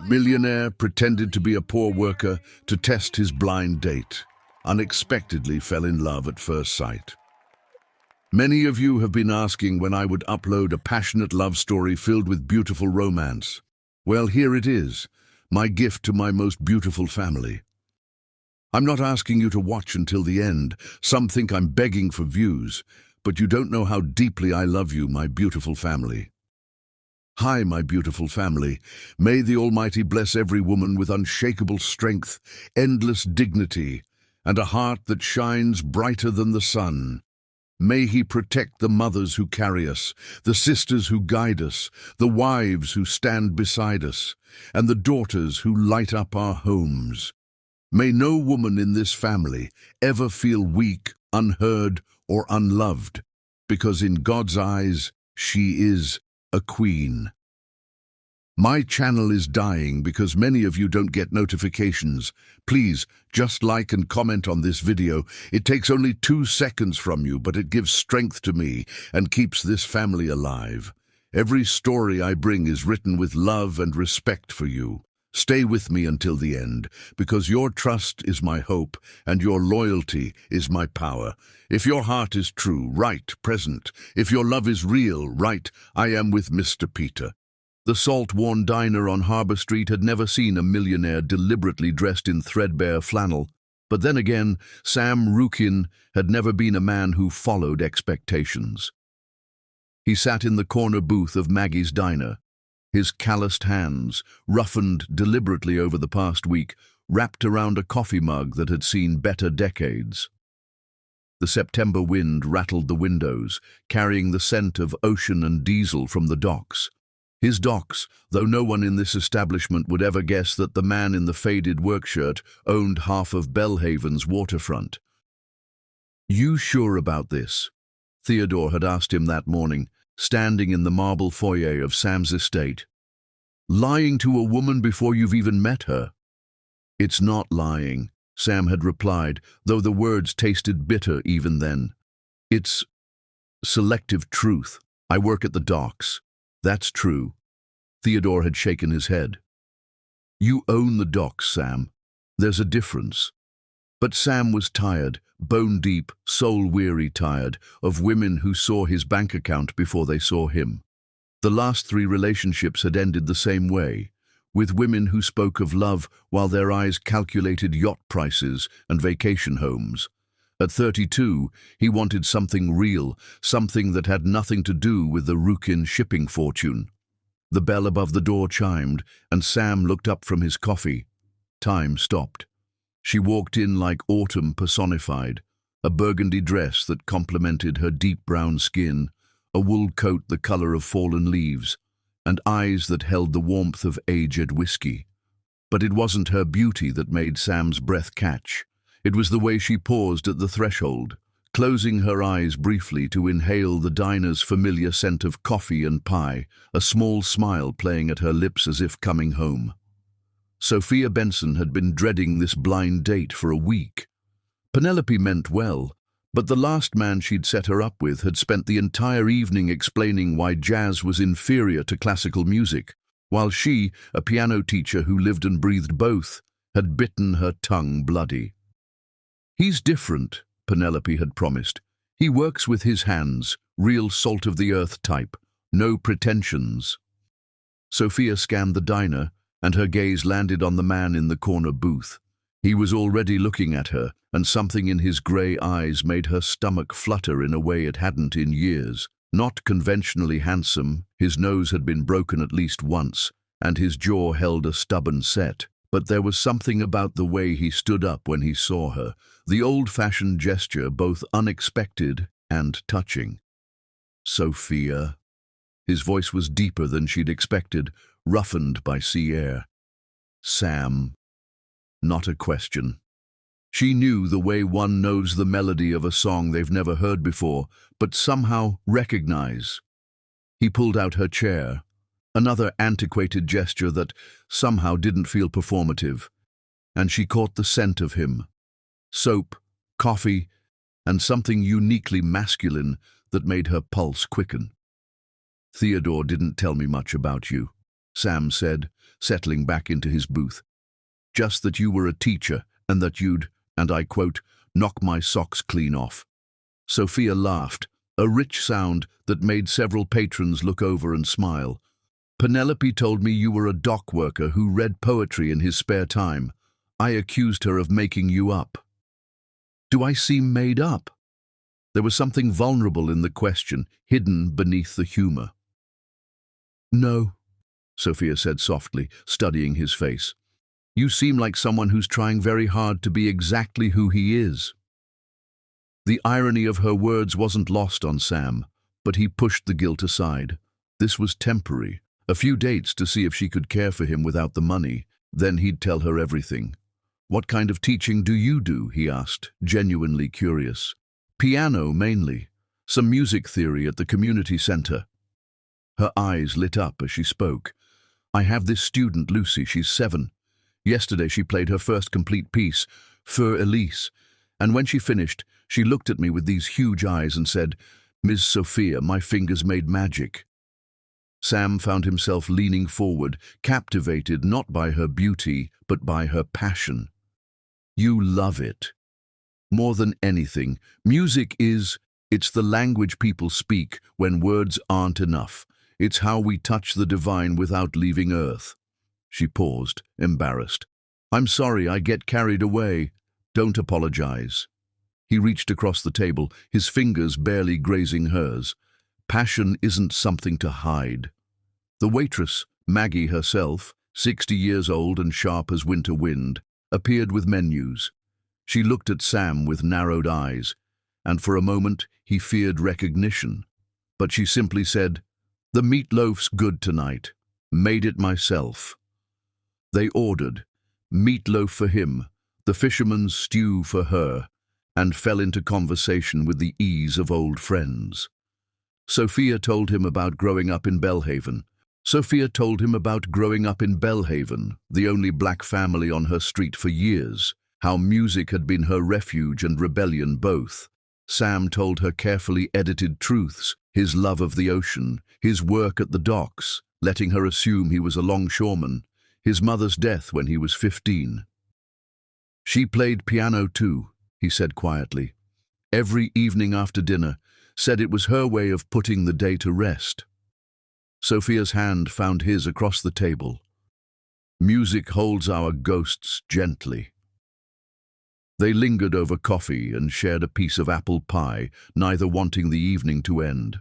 Millionaire pretended to be a poor worker to test his blind date. Unexpectedly fell in love at first sight. Many of you have been asking when I would upload a passionate love story filled with beautiful romance. Well, here it is, my gift to my most beautiful family. I'm not asking you to watch until the end. Some think I'm begging for views, but you don't know how deeply I love you, my beautiful family. Hi, my beautiful family. May the Almighty bless every woman with unshakable strength, endless dignity, and a heart that shines brighter than the sun. May He protect the mothers who carry us, the sisters who guide us, the wives who stand beside us, and the daughters who light up our homes. May no woman in this family ever feel weak, unheard, or unloved, because in God's eyes, she is a queen. My channel is dying because many of you don't get notifications. Please, just like and comment on this video. It takes only 2 seconds from you, but it gives strength to me and keeps this family alive. Every story I bring is written with love and respect for you. Stay with me until the end, because your trust is my hope and your loyalty is my power. If your heart is true, right, present. If your love is real, right, I am with Mr. Peter. The salt-worn diner on Harbour Street had never seen a millionaire deliberately dressed in threadbare flannel. But then again, Sam Rukin had never been a man who followed expectations. He sat in the corner booth of Maggie's diner, his calloused hands, roughened deliberately over the past week, wrapped around a coffee mug that had seen better decades. The September wind rattled the windows, carrying the scent of ocean and diesel from the docks. His docks, though no one in this establishment would ever guess that the man in the faded workshirt owned half of Belhaven's waterfront. "You sure about this?" Theodore had asked him that morning, standing in the marble foyer of Sam's estate. "Lying to a woman before you've even met her?" "It's not lying," Sam had replied, though the words tasted bitter even then. "It's selective truth. I work at the docks." "That's true." Theodore had shaken his head. "You own the docks, Sam. There's a difference." But Sam was tired, bone-deep, soul-weary tired, of women who saw his bank account before they saw him. The last 3 relationships had ended the same way, with women who spoke of love while their eyes calculated yacht prices and vacation homes. At 32, he wanted something real, something that had nothing to do with the Rukin shipping fortune. The bell above the door chimed, and Sam looked up from his coffee. Time stopped. She walked in like autumn personified, a burgundy dress that complemented her deep brown skin, a wool coat the color of fallen leaves, and eyes that held the warmth of aged whiskey. But it wasn't her beauty that made Sam's breath catch. It was the way she paused at the threshold, closing her eyes briefly to inhale the diner's familiar scent of coffee and pie, a small smile playing at her lips as if coming home. Sophia Benson had been dreading this blind date for a week. Penelope meant well, but the last man she'd set her up with had spent the entire evening explaining why jazz was inferior to classical music, while she, a piano teacher who lived and breathed both, had bitten her tongue bloody. "He's different," Penelope had promised. "He works with his hands, real salt-of-the-earth type, no pretensions." Sophia scanned the diner, and her gaze landed on the man in the corner booth. He was already looking at her, and something in his grey eyes made her stomach flutter in a way it hadn't in years. Not conventionally handsome, his nose had been broken at least once, and his jaw held a stubborn set. But there was something about the way he stood up when he saw her, the old-fashioned gesture both unexpected and touching. "Sophia." His voice was deeper than she'd expected, roughened by sea air. "Sam." Not a question. She knew the way one knows the melody of a song they've never heard before, but somehow recognize. He pulled out her chair, another antiquated gesture that somehow didn't feel performative, and she caught the scent of him. Soap, coffee, and something uniquely masculine that made her pulse quicken. "Theodore didn't tell me much about you." Sam said, settling back into his booth. Just that you were a teacher and that you'd, and I quote, knock my socks clean off. Sophia laughed, a rich sound that made several patrons look over and smile. Penelope told me you were a dock worker who read poetry in his spare time. I accused her of making you up. Do I seem made up? There was something vulnerable in the question, hidden beneath the humor. No, Sophia said softly, studying his face. You seem like someone who's trying very hard to be exactly who he is. The irony of her words wasn't lost on Sam, but he pushed the guilt aside. This was temporary. A few dates to see if she could care for him without the money. Then he'd tell her everything. What kind of teaching do you do? He asked, genuinely curious. Piano, mainly. Some music theory at the community center. Her eyes lit up as she spoke. I have this student, Lucy. She's 7. Yesterday she played her first complete piece, Für Elise, and when she finished, she looked at me with these huge eyes and said, Ms. Sophia, my fingers made magic. Sam found himself leaning forward, captivated not by her beauty, but by her passion. You love it. More than anything, music it's the language people speak when words aren't enough. It's how we touch the divine without leaving Earth. She paused, embarrassed. I'm sorry, I get carried away. Don't apologize. He reached across the table, his fingers barely grazing hers. Passion isn't something to hide. The waitress, Maggie herself, 60 years old and sharp as winter wind, appeared with menus. She looked at Sam with narrowed eyes, and for a moment he feared recognition. But she simply said, The meatloaf's good tonight. Made it myself. They ordered, meatloaf for him, the fisherman's stew for her, and fell into conversation with the ease of old friends. Sophia told him about growing up in Belhaven. The only black family on her street for years, how music had been her refuge and rebellion both. Sam told her carefully edited truths, his love of the ocean, his work at the docks, letting her assume he was a longshoreman, his mother's death when he was 15. She played piano too, he said quietly. Every evening after dinner, said it was her way of putting the day to rest. Sophia's hand found his across the table. Music holds our ghosts gently. They lingered over coffee and shared a piece of apple pie, neither wanting the evening to end.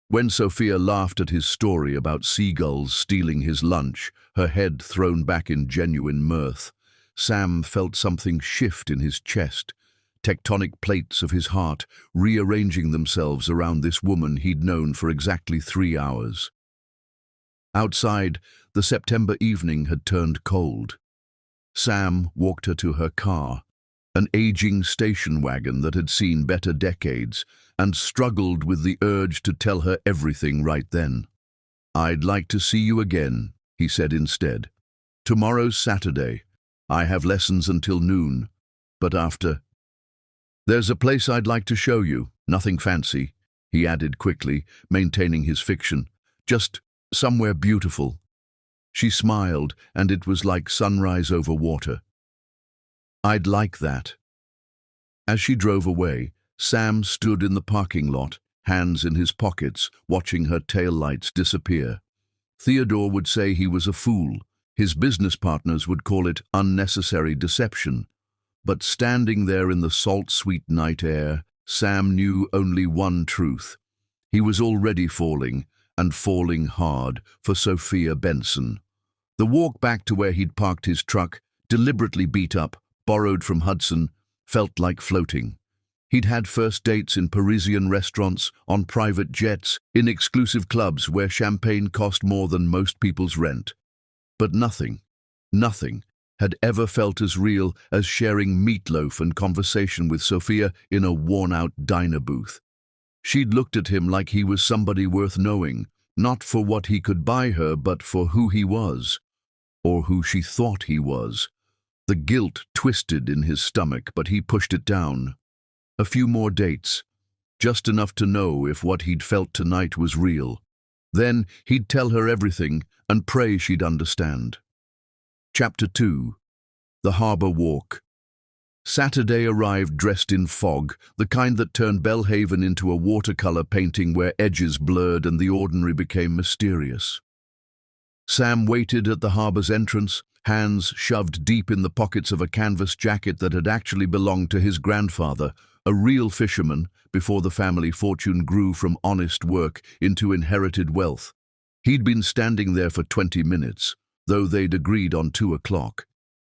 When Sophia laughed at his story about seagulls stealing his lunch, her head thrown back in genuine mirth, Sam felt something shift in his chest, tectonic plates of his heart rearranging themselves around this woman he'd known for exactly 3 hours. Outside, the September evening had turned cold. Sam walked her to her car, an aging station wagon that had seen better decades, and struggled with the urge to tell her everything right then. I'd like to see you again, he said instead. Tomorrow's Saturday. I have lessons until noon, but after. There's a place I'd like to show you, nothing fancy, he added quickly, maintaining his fiction. Just somewhere beautiful. She smiled, and it was like sunrise over water. I'd like that. As she drove away, Sam stood in the parking lot, hands in his pockets, watching her taillights disappear. Theodore would say he was a fool. His business partners would call it unnecessary deception. But standing there in the salt-sweet night air, Sam knew only one truth. He was already falling, and falling hard, for Sophia Benson. The walk back to where he'd parked his truck, deliberately beat up, borrowed from Hudson, felt like floating. He'd had first dates in Parisian restaurants, on private jets, in exclusive clubs where champagne cost more than most people's rent. But nothing had ever felt as real as sharing meatloaf and conversation with Sophia in a worn-out diner booth. She'd looked at him like he was somebody worth knowing, not for what he could buy her, but for who he was, or who she thought he was. The guilt twisted in his stomach, but he pushed it down. A few more dates, just enough to know if what he'd felt tonight was real. Then he'd tell her everything and pray she'd understand. Chapter 2. The Harbour Walk. Saturday arrived dressed in fog, the kind that turned Belhaven into a watercolor painting where edges blurred and the ordinary became mysterious. Sam waited at the harbour's entrance, hands shoved deep in the pockets of a canvas jacket that had actually belonged to his grandfather, a real fisherman, before the family fortune grew from honest work into inherited wealth. He'd been standing there for 20 minutes, though they'd agreed on 2 o'clock.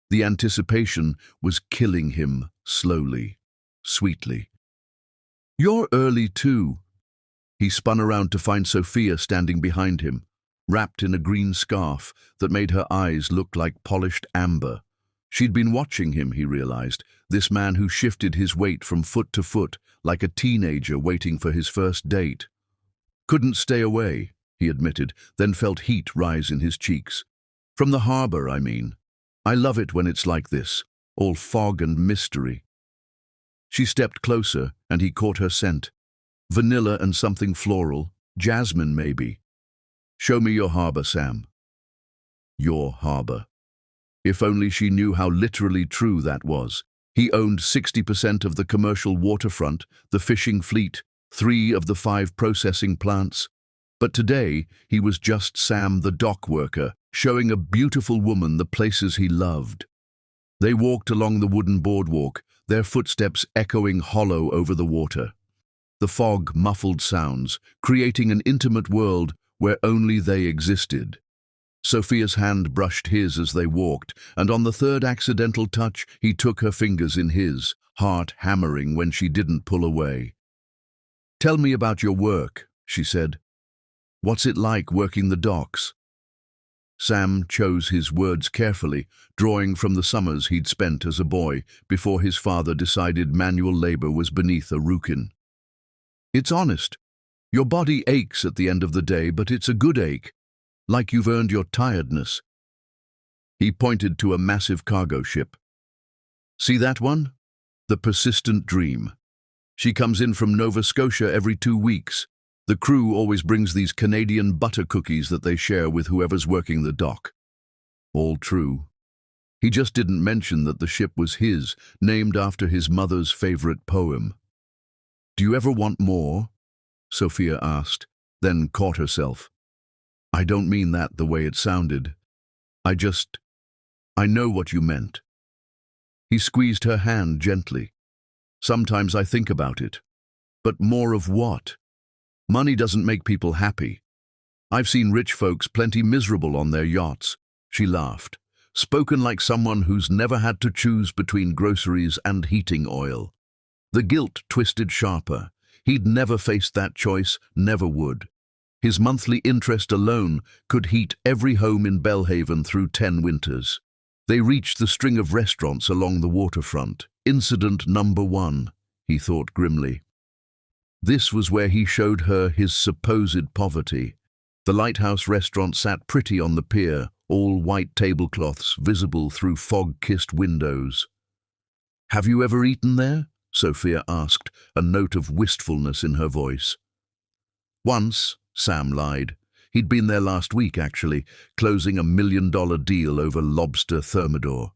The anticipation was killing him slowly, sweetly. "You're early too." He spun around to find Sophia standing behind him, wrapped in a green scarf that made her eyes look like polished amber. She'd been watching him, he realized, this man who shifted his weight from foot to foot like a teenager waiting for his first date. "Couldn't stay away," he admitted, then felt heat rise in his cheeks. "From the harbour, I mean. I love it when it's like this, all fog and mystery." She stepped closer, and he caught her scent. Vanilla and something floral, jasmine maybe. "Show me your harbour, Sam." Your harbour. If only she knew how literally true that was. He owned 60% of the commercial waterfront, the fishing fleet, 3 of the 5 processing plants. But today, he was just Sam the dock worker, showing a beautiful woman the places he loved. They walked along the wooden boardwalk, their footsteps echoing hollow over the water. The fog muffled sounds, creating an intimate world where only they existed. Sophia's hand brushed his as they walked, and on the 3rd accidental touch, he took her fingers in his, heart hammering when she didn't pull away. "Tell me about your work," she said. "What's it like working the docks?" Sam chose his words carefully, drawing from the summers he'd spent as a boy before his father decided manual labor was beneath a rookin. "It's honest. Your body aches at the end of the day, but it's a good ache, like you've earned your tiredness." He pointed to a massive cargo ship. "See that one? The Persistent Dream. She comes in from Nova Scotia every 2 weeks. The crew always brings these Canadian butter cookies that they share with whoever's working the dock." All true. He just didn't mention that the ship was his, named after his mother's favorite poem. "Do you ever want more?" Sophia asked, then caught herself. "I don't mean that the way it sounded. I know what you meant." He squeezed her hand gently. "Sometimes I think about it. But more of what? Money doesn't make people happy. I've seen rich folks plenty miserable on their yachts." She laughed, spoken like someone who's never had to choose between groceries and heating oil. The guilt twisted sharper. He'd never faced that choice, never would. His monthly interest alone could heat every home in Belhaven through 10 winters. They reached the string of restaurants along the waterfront. Incident number 1, he thought grimly. This was where he showed her his supposed poverty. The lighthouse restaurant sat pretty on the pier, all white tablecloths visible through fog-kissed windows. "Have you ever eaten there?" Sophia asked, a note of wistfulness in her voice. "Once," Sam lied. He'd been there last week, actually, closing a $1 million deal over lobster thermidor.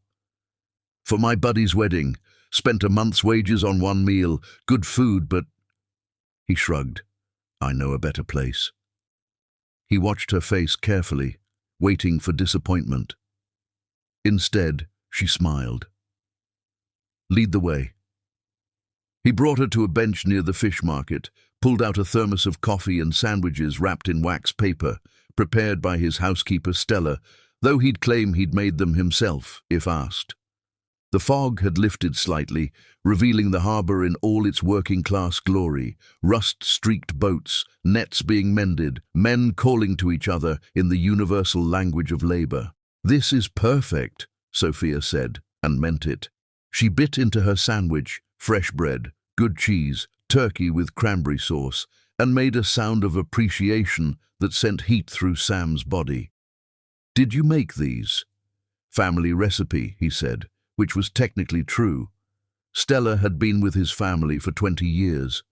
"For my buddy's wedding. Spent a month's wages on one meal. Good food, but..." He shrugged. "I know a better place." He watched her face carefully, waiting for disappointment. Instead, she smiled. "Lead the way." He brought her to a bench near the fish market, pulled out a thermos of coffee and sandwiches wrapped in wax paper, prepared by his housekeeper Stella, though he'd claim he'd made them himself, if asked. The fog had lifted slightly, revealing the harbour in all its working-class glory, rust-streaked boats, nets being mended, men calling to each other in the universal language of labour. "This is perfect," Sophia said, and meant it. She bit into her sandwich, fresh bread, good cheese, turkey with cranberry sauce, and made a sound of appreciation that sent heat through Sam's body. "Did you make these?" "Family recipe," he said, which was technically true. Stella had been with his family for 20 years.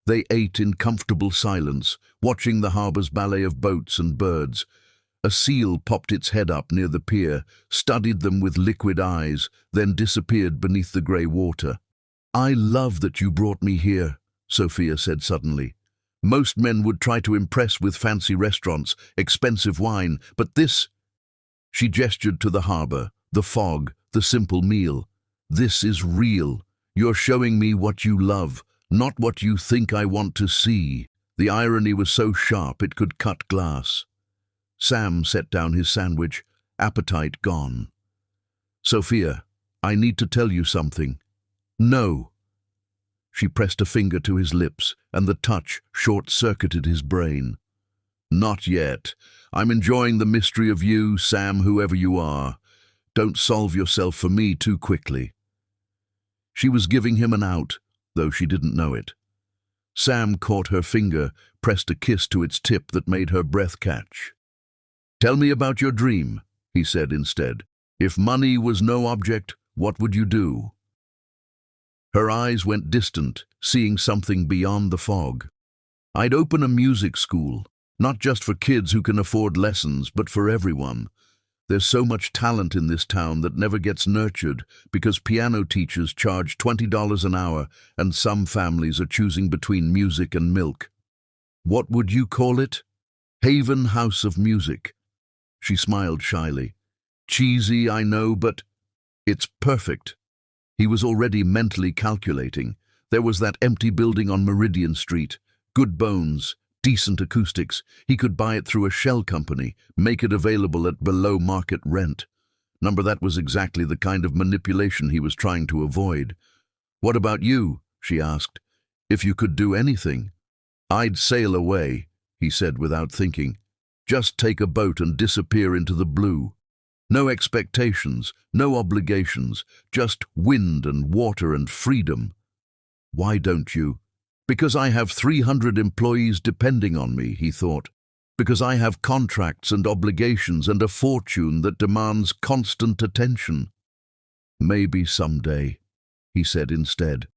They ate in comfortable silence, watching the harbor's ballet of boats and birds. A seal popped its head up near the pier, studied them with liquid eyes, then disappeared beneath the grey water. "I love that you brought me here," Sophia said suddenly. "Most men would try to impress with fancy restaurants, expensive wine, but this—" She gestured to the harbour, the fog, the simple meal. "This is real. You're showing me what you love, not what you think I want to see." The irony was so sharp it could cut glass. Sam set down his sandwich, appetite gone. "Sophia, I need to tell you something." "No." She pressed a finger to his lips, and the touch short-circuited his brain. "Not yet. I'm enjoying the mystery of you, Sam, whoever you are. Don't solve yourself for me too quickly." She was giving him an out, though she didn't know it. Sam caught her finger, pressed a kiss to its tip that made her breath catch. "Tell me about your dream," he said instead. "If money was no object, what would you do?" Her eyes went distant, seeing something beyond the fog. "I'd open a music school, not just for kids who can afford lessons, but for everyone. There's so much talent in this town that never gets nurtured because piano teachers charge $20 an hour and some families are choosing between music and milk." "What would you call it?" "Haven House of Music." She smiled shyly. "Cheesy, I know, but it's perfect." He was already mentally calculating. There was that empty building on Meridian Street, good bones, decent acoustics. He could buy it through a shell company, make it available at below market rent. That was exactly the kind of manipulation he was trying to avoid. "What about you?" she asked. "If you could do anything." "I'd sail away," he said without thinking. "Just take a boat and disappear into the blue. No expectations, no obligations, just wind and water and freedom." "Why don't you?" "Because I have 300 employees depending on me," he thought. "Because I have contracts and obligations and a fortune that demands constant attention." "Maybe someday," he said instead.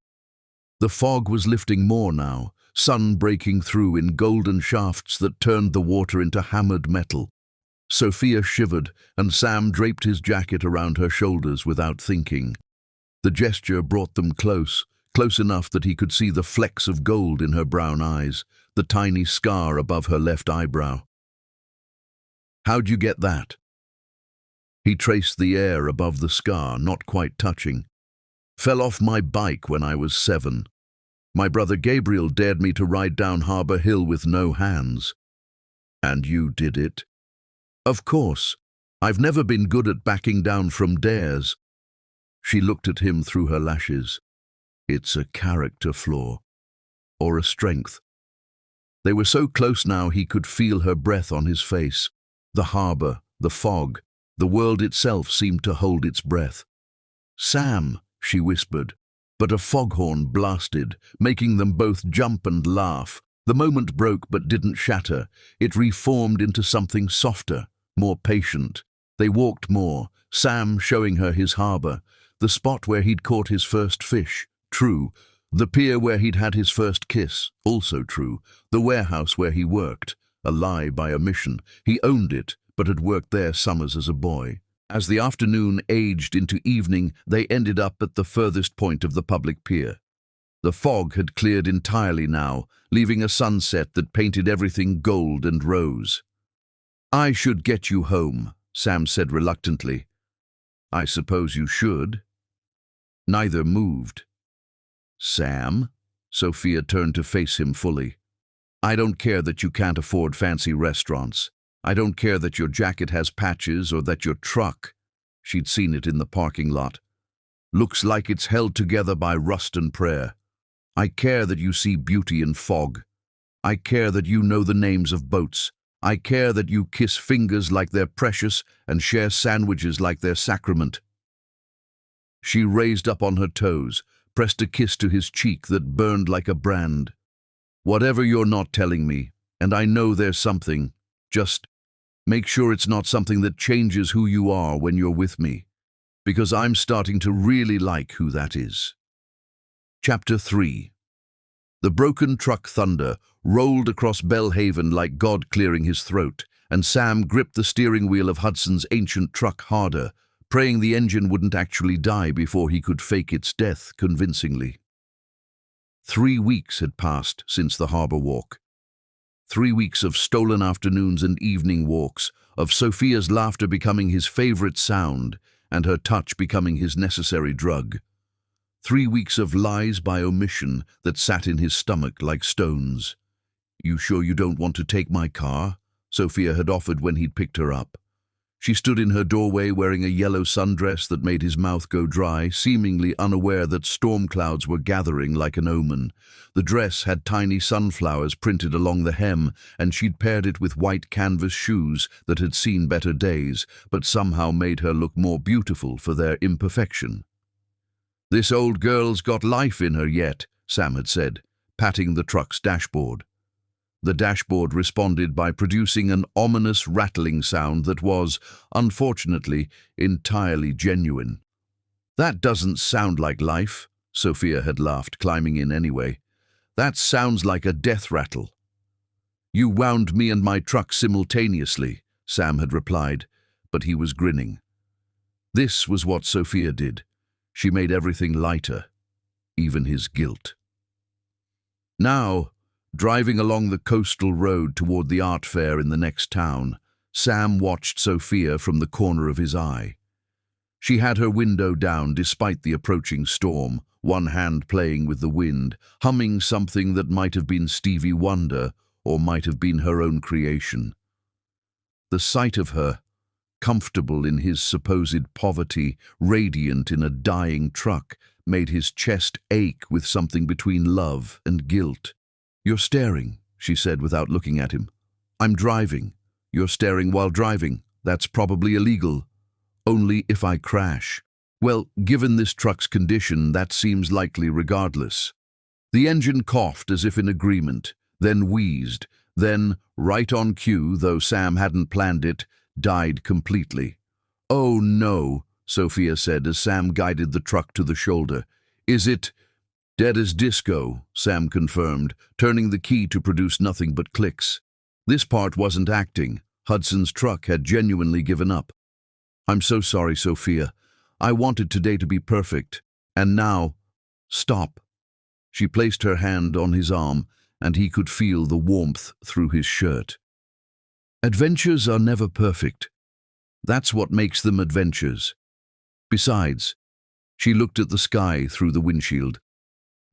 The fog was lifting more now, sun breaking through in golden shafts that turned the water into hammered metal. Sophia shivered, and Sam draped his jacket around her shoulders without thinking. The gesture brought them close enough that he could see the flecks of gold in her brown eyes, the tiny scar above her left eyebrow. "How'd you get that?" He traced the air above the scar, not quite touching. "Fell off my bike when I was 7. My brother Gabriel dared me to ride down Harbour Hill with no hands." "And you did it?" "Of course. I've never been good at backing down from dares." She looked at him through her lashes. "It's a character flaw. Or a strength." They were so close now he could feel her breath on his face. The harbour, the fog, the world itself seemed to hold its breath. "Sam," she whispered, but a foghorn blasted, making them both jump and laugh. The moment broke but didn't shatter. It reformed into something softer, more patient. They walked more, Sam showing her his harbour, the spot where he'd caught his first fish, true. The pier where he'd had his first kiss, also true. The warehouse where he worked, a lie by omission. He owned it, but had worked there summers as a boy. As the afternoon aged into evening, they ended up at the furthest point of the public pier. The fog had cleared entirely now, leaving a sunset that painted everything gold and rose. "I should get you home," Sam said reluctantly. "I suppose you should." Neither moved. "Sam?" Sophia turned to face him fully. "I don't care that you can't afford fancy restaurants. I don't care that your jacket has patches or that your truck," she'd seen it in the parking lot, "looks like it's held together by rust and prayer. I care that you see beauty in fog. I care that you know the names of boats. I care that you kiss fingers like they're precious and share sandwiches like they're sacrament." She raised up on her toes, pressed a kiss to his cheek that burned like a brand. "Whatever you're not telling me, and I know there's something, just make sure it's not something that changes who you are when you're with me, because I'm starting to really like who that is." Chapter 3. The broken truck thunder rolled across Bellhaven like God clearing his throat, and Sam gripped the steering wheel of Hudson's ancient truck harder, praying the engine wouldn't actually die before he could fake its death convincingly. 3 weeks had passed since the harbor walk. 3 weeks of stolen afternoons and evening walks, of Sophia's laughter becoming his favorite sound and her touch becoming his necessary drug. 3 weeks of lies by omission that sat in his stomach like stones. "You sure you don't want to take my car?" Sophia had offered when he'd picked her up. She stood in her doorway wearing a yellow sundress that made his mouth go dry, seemingly unaware that storm clouds were gathering like an omen. The dress had tiny sunflowers printed along the hem, and she'd paired it with white canvas shoes that had seen better days, but somehow made her look more beautiful for their imperfection. "This old girl's got life in her yet," Sam had said, patting the truck's dashboard. The dashboard responded by producing an ominous rattling sound that was, unfortunately, entirely genuine. "That doesn't sound like life," Sophia had laughed, climbing in anyway. "That sounds like a death rattle." "You wound me and my truck simultaneously," Sam had replied, but he was grinning. This was what Sophia did. She made everything lighter, even his guilt. Now, driving along the coastal road toward the art fair in the next town, Sam watched Sophia from the corner of his eye. She had her window down despite the approaching storm, one hand playing with the wind, humming something that might have been Stevie Wonder or might have been her own creation. The sight of her, comfortable in his supposed poverty, radiant in a dying truck, made his chest ache with something between love and guilt. "You're staring," she said without looking at him. "I'm driving. You're staring while driving. That's probably illegal. Only if I crash. Well, given this truck's condition, that seems likely regardless." The engine coughed as if in agreement, then wheezed, then, right on cue, though Sam hadn't planned it, died completely. "Oh no," Sophia said as Sam guided the truck to the shoulder. "Is it—" "Dead as disco," Sam confirmed, turning the key to produce nothing but clicks. This part wasn't acting. Hudson's truck had genuinely given up. "I'm so sorry, Sophia. I wanted today to be perfect. And now—" "Stop." She placed her hand on his arm, and he could feel the warmth through his shirt. "Adventures are never perfect. That's what makes them adventures. Besides," she looked at the sky through the windshield,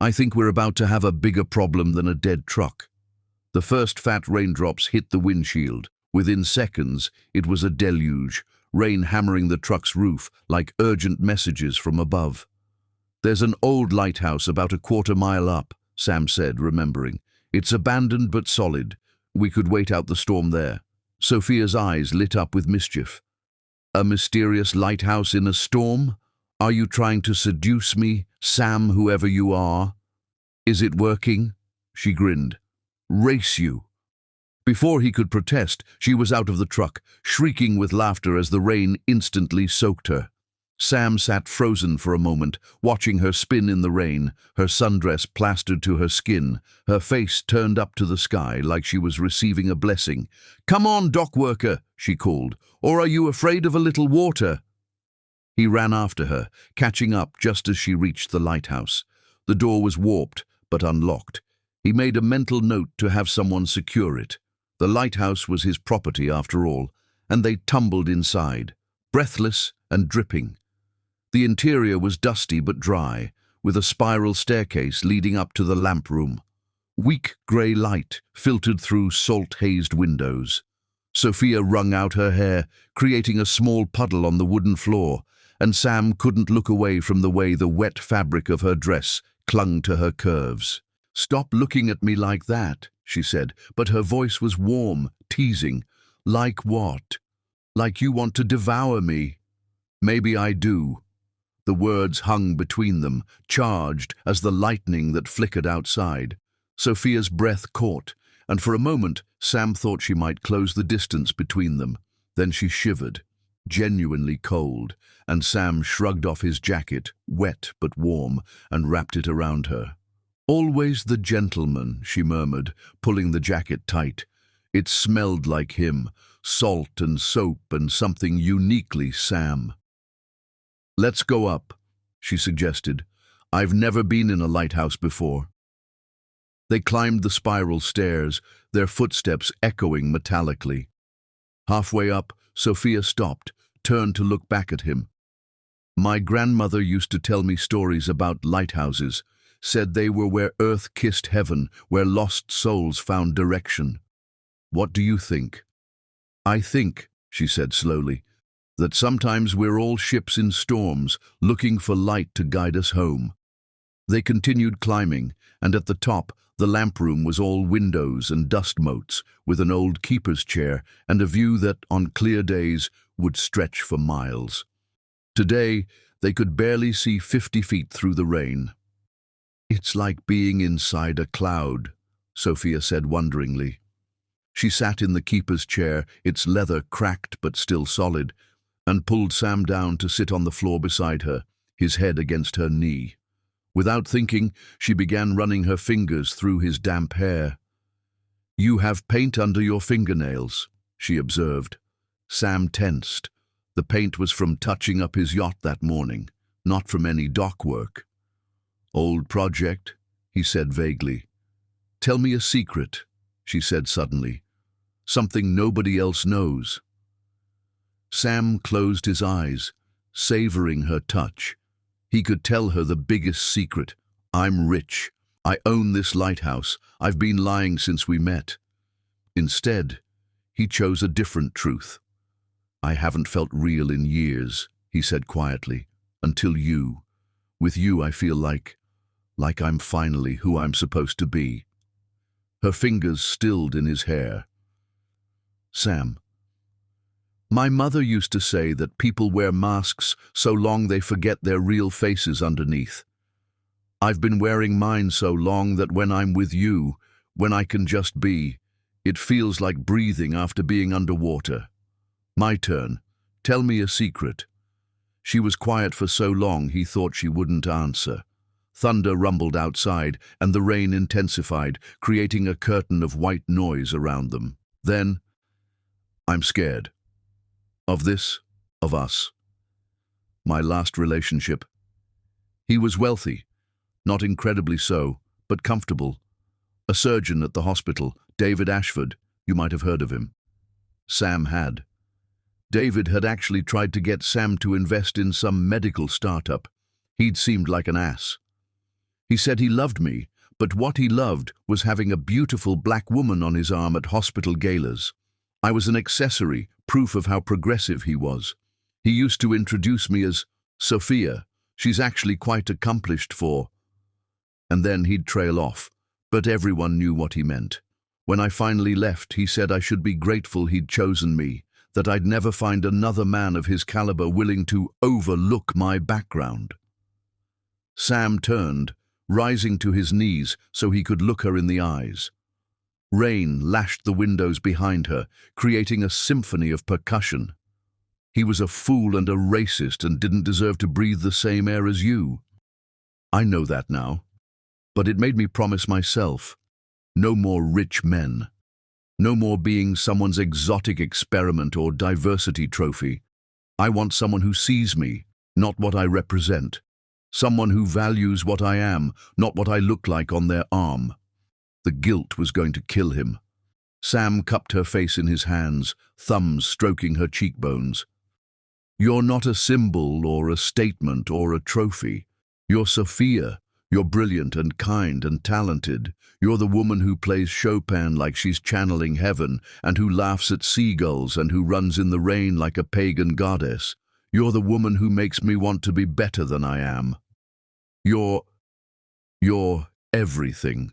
"I think we're about to have a bigger problem than a dead truck." The first fat raindrops hit the windshield. Within seconds, it was a deluge, rain hammering the truck's roof like urgent messages from above. "There's an old lighthouse about a quarter-mile up," Sam said, remembering. "It's abandoned but solid. We could wait out the storm there." Sophia's eyes lit up with mischief. "A mysterious lighthouse in a storm? Are you trying to seduce me, Sam, whoever you are? Is it working?" She grinned. "Race you." Before he could protest, she was out of the truck, shrieking with laughter as the rain instantly soaked her. Sam sat frozen for a moment, watching her spin in the rain, her sundress plastered to her skin, her face turned up to the sky like she was receiving a blessing. "Come on, dock worker," she called, "or are you afraid of a little water?" He ran after her, catching up just as she reached the lighthouse. The door was warped, but unlocked. He made a mental note to have someone secure it. The lighthouse was his property after all, and they tumbled inside, breathless and dripping. The interior was dusty but dry, with a spiral staircase leading up to the lamp room. Weak grey light filtered through salt-hazed windows. Sophia wrung out her hair, creating a small puddle on the wooden floor, and Sam couldn't look away from the way the wet fabric of her dress clung to her curves. "Stop looking at me like that," she said, but her voice was warm, teasing. "Like what? Like you want to devour me?" "Maybe I do." The words hung between them, charged as the lightning that flickered outside. Sophia's breath caught, and for a moment Sam thought she might close the distance between them. Then she shivered, genuinely cold, and Sam shrugged off his jacket, wet but warm, and wrapped it around her. Always the gentleman, she murmured, pulling the jacket tight. It smelled like him, salt and soap and something uniquely Sam. "Let's go up," she suggested. "I've never been in a lighthouse before." They climbed the spiral stairs, their footsteps echoing metallically. Halfway up, Sophia stopped, turned to look back at him. "My grandmother used to tell me stories about lighthouses, said they were where earth kissed heaven, where lost souls found direction. What do you think?" "I think," she said slowly, "that sometimes we're all ships in storms, looking for light to guide us home." They continued climbing, and at the top, the lamp room was all windows and dust motes, with an old keeper's chair and a view that, on clear days, would stretch for miles. Today, they could barely see 50 feet through the rain. "It's like being inside a cloud," Sophia said wonderingly. She sat in the keeper's chair, its leather cracked but still solid, and pulled Sam down to sit on the floor beside her, his head against her knee. Without thinking, she began running her fingers through his damp hair. "You have paint under your fingernails," she observed. Sam tensed. The paint was from touching up his yacht that morning, not from any dock work. "Old project," he said vaguely. "Tell me a secret," she said suddenly. "Something nobody else knows." Sam closed his eyes, savoring her touch. He could tell her the biggest secret. "I'm rich. I own this lighthouse. I've been lying since we met." Instead, he chose a different truth. "I haven't felt real in years," he said quietly, "until you. With you I feel like I'm finally who I'm supposed to be." Her fingers stilled in his hair. "Sam, my mother used to say that people wear masks so long they forget their real faces underneath. I've been wearing mine so long that when I'm with you, when I can just be, it feels like breathing after being underwater. My turn. Tell me a secret." She was quiet for so long he thought she wouldn't answer. Thunder rumbled outside, and the rain intensified, creating a curtain of white noise around them. Then, "I'm scared. Of this, of us. My last relationship. He was wealthy, not incredibly so, but comfortable. A surgeon at the hospital, David Ashford, you might have heard of him." Sam had. David had actually tried to get Sam to invest in some medical startup. He'd seemed like an ass. He said he loved me, but what he loved was having a beautiful black woman on his arm at hospital galas. I was an accessory, proof of how progressive he was. He used to introduce me as Sophia. She's actually quite accomplished for... And then he'd trail off, but everyone knew what he meant. When I finally left, he said I should be grateful he'd chosen me, that I'd never find another man of his caliber willing to overlook my background. Sam turned, rising to his knees so he could look her in the eyes. Rain lashed the windows behind her, creating a symphony of percussion. "He was a fool and a racist and didn't deserve to breathe the same air as you. I know that now. But it made me promise myself, no more rich men. No more being someone's exotic experiment or diversity trophy. I want someone who sees me, not what I represent. Someone who values what I am, not what I look like on their arm." The guilt was going to kill him. Sam cupped her face in his hands, thumbs stroking her cheekbones. "You're not a symbol or a statement or a trophy. You're Sophia. You're brilliant and kind and talented. You're the woman who plays Chopin like she's channeling heaven, and who laughs at seagulls and who runs in the rain like a pagan goddess. You're the woman who makes me want to be better than I am. You're everything."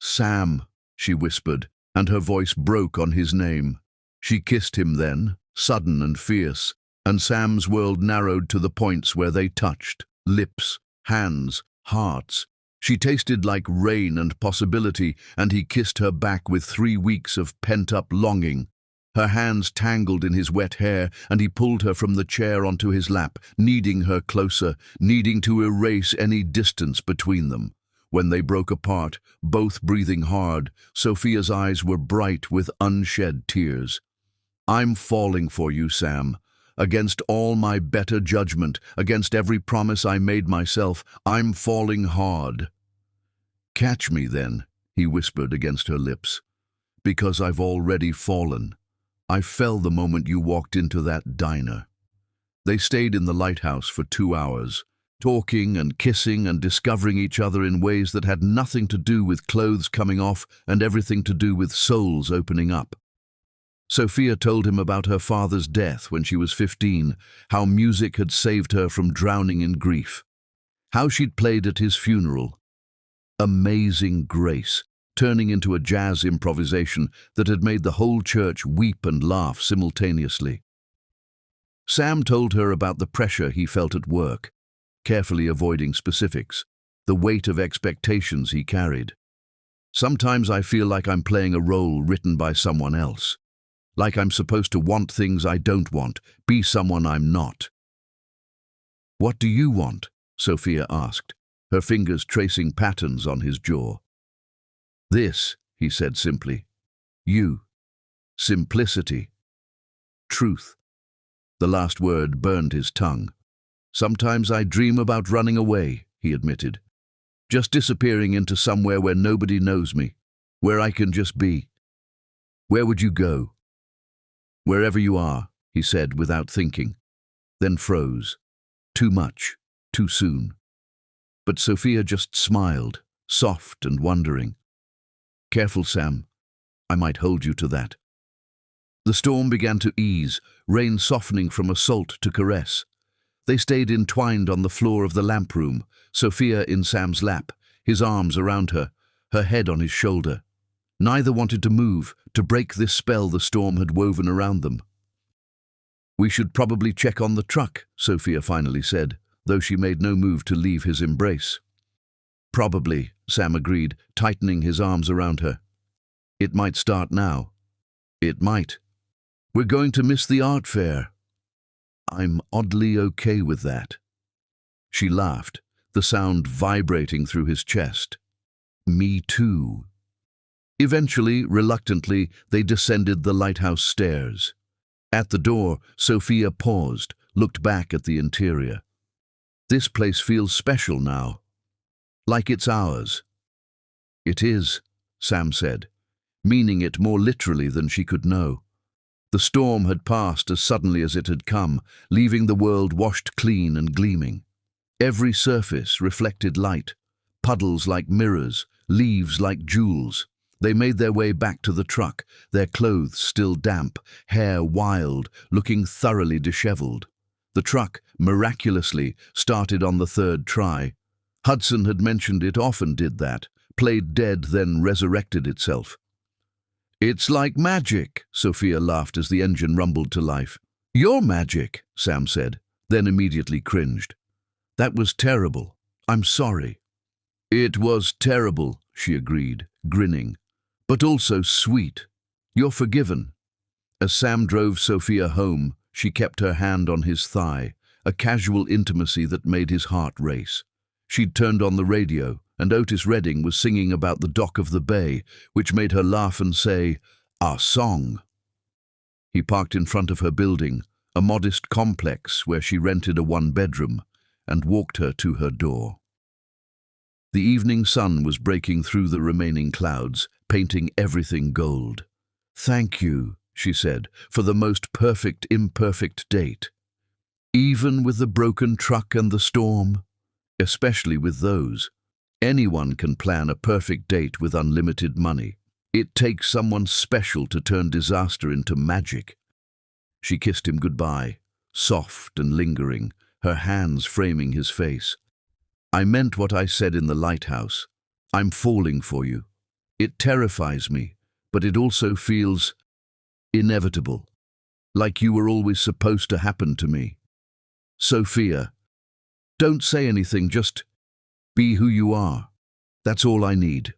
"Sam," she whispered, and her voice broke on his name. She kissed him then, sudden and fierce, and Sam's world narrowed to the points where they touched, lips, hands, hearts. She tasted like rain and possibility, and he kissed her back with 3 weeks of pent-up longing. Her hands tangled in his wet hair, and he pulled her from the chair onto his lap, needing her closer, needing to erase any distance between them. When they broke apart, both breathing hard, Sophia's eyes were bright with unshed tears. "I'm falling for you, Sam. Against all my better judgment, against every promise I made myself, I'm falling hard." "Catch me then," he whispered against her lips, "because I've already fallen. I fell the moment you walked into that diner." They stayed in the lighthouse for 2 hours, talking and kissing and discovering each other in ways that had nothing to do with clothes coming off and everything to do with souls opening up. Sophia told him about her father's death when she was 15, how music had saved her from drowning in grief, how she'd played at his funeral. Amazing Grace, turning into a jazz improvisation that had made the whole church weep and laugh simultaneously. Sam told her about the pressure he felt at work, carefully avoiding specifics, the weight of expectations he carried. "Sometimes I feel like I'm playing a role written by someone else. Like I'm supposed to want things I don't want, be someone I'm not." "What do you want?" Sophia asked, her fingers tracing patterns on his jaw. "This," he said simply. "You. Simplicity. Truth." The last word burned his tongue. "Sometimes I dream about running away," he admitted. "Just disappearing into somewhere where nobody knows me, where I can just be." "Where would you go?" "Wherever you are," he said without thinking, then froze. Too much, too soon. But Sophia just smiled, soft and wondering. "Careful, Sam. I might hold you to that." The storm began to ease, rain softening from assault to caress. They stayed entwined on the floor of the lamp room, Sophia in Sam's lap, his arms around her, her head on his shoulder. Neither wanted to move, to break this spell the storm had woven around them. "We should probably check on the truck," Sophia finally said, though she made no move to leave his embrace. "Probably," Sam agreed, tightening his arms around her. "It might start now." "It might. We're going to miss the art fair." "I'm oddly okay with that." She laughed, the sound vibrating through his chest. "Me too." Eventually, reluctantly, they descended the lighthouse stairs. At the door, Sophia paused, looked back at the interior. "This place feels special now. Like it's ours." "It is," Sam said, meaning it more literally than she could know. The storm had passed as suddenly as it had come, leaving the world washed clean and gleaming. Every surface reflected light, puddles like mirrors, leaves like jewels. They made their way back to the truck, their clothes still damp, hair wild, looking thoroughly disheveled. The truck, miraculously, started on the third try. Hudson had mentioned it often did that, played dead then resurrected itself. "It's like magic," Sophia laughed as the engine rumbled to life. "You're magic," Sam said, then immediately cringed. "That was terrible. I'm sorry." "It was terrible," she agreed, grinning, "but also sweet. You're forgiven." As Sam drove Sophia home, she kept her hand on his thigh, a casual intimacy that made his heart race. She'd turned on the radio, and Otis Redding was singing about the dock of the bay, which made her laugh and say, "Our song." He parked in front of her building, a modest complex where she rented a one-bedroom, and walked her to her door. The evening sun was breaking through the remaining clouds, painting everything gold. "Thank you," she said, "for the most perfect imperfect date. Even with the broken truck and the storm?" "Especially with those. Anyone can plan a perfect date with unlimited money. It takes someone special to turn disaster into magic." She kissed him goodbye, soft and lingering, her hands framing his face. "I meant what I said in the lighthouse. I'm falling for you. It terrifies me, but it also feels inevitable, like you were always supposed to happen to me." "Sophia, don't say anything, just be who you are. That's all I need."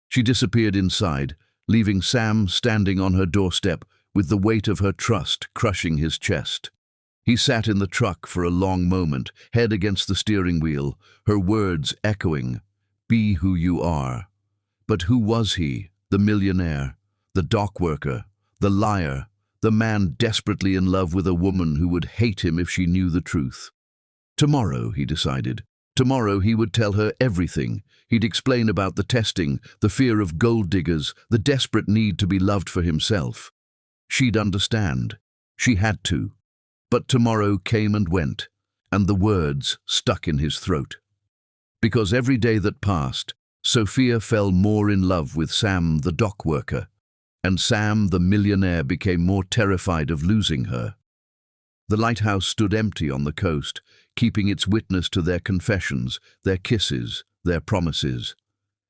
She disappeared inside, leaving Sam standing on her doorstep with the weight of her trust crushing his chest. He sat in the truck for a long moment, head against the steering wheel, her words echoing. Be who you are. But who was he? The millionaire, the dock worker, the liar, the man desperately in love with a woman who would hate him if she knew the truth. Tomorrow, he decided. Tomorrow he would tell her everything. He'd explain about the testing, the fear of gold diggers, the desperate need to be loved for himself. She'd understand. She had to. But tomorrow came and went, and the words stuck in his throat. Because every day that passed, Sophia fell more in love with Sam, the dock worker, and Sam, the millionaire, became more terrified of losing her. The lighthouse stood empty on the coast, keeping its witness to their confessions, their kisses, their promises.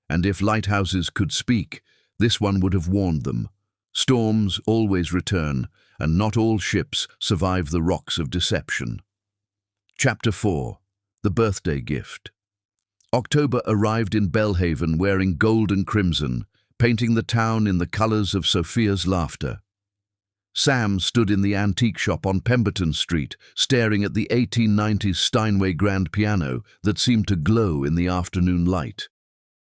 And if lighthouses could speak, this one would have warned them. Storms always return, and not all ships survive the rocks of deception. Chapter 4. The Birthday Gift. October arrived in Belhaven wearing gold and crimson, painting the town in the colors of Sophia's laughter. Sam stood in the antique shop on Pemberton Street, staring at the 1890s Steinway grand piano that seemed to glow in the afternoon light.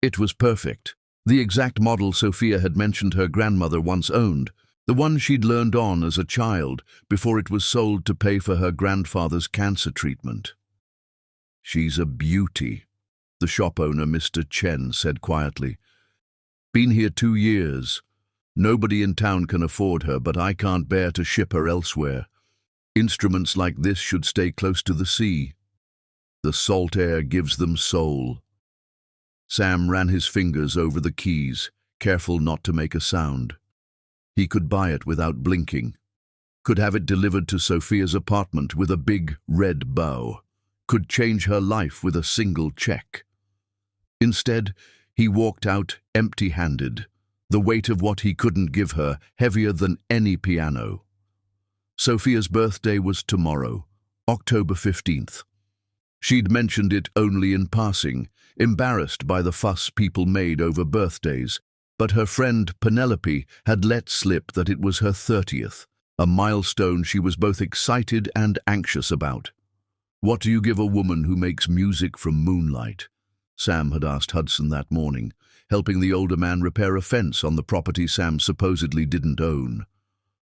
It was perfect, the exact model Sophia had mentioned her grandmother once owned, the one she'd learned on as a child before it was sold to pay for her grandfather's cancer treatment. "She's a beauty," the shop owner, Mr. Chen, said quietly. "Been here 2 years. Nobody in town can afford her, but I can't bear to ship her elsewhere. Instruments like this should stay close to the sea. The salt air gives them soul." Sam ran his fingers over the keys, careful not to make a sound. He could buy it without blinking. Could have it delivered to Sophia's apartment with a big red bow. Could change her life with a single check. Instead, he walked out empty-handed, the weight of what he couldn't give her heavier than any piano. Sophia's birthday was tomorrow, October 15th. She'd mentioned it only in passing, embarrassed by the fuss people made over birthdays, but her friend Penelope had let slip that it was her 30th, a milestone she was both excited and anxious about. "What do you give a woman who makes music from moonlight?" Sam had asked Hudson that morning, helping the older man repair a fence on the property Sam supposedly didn't own.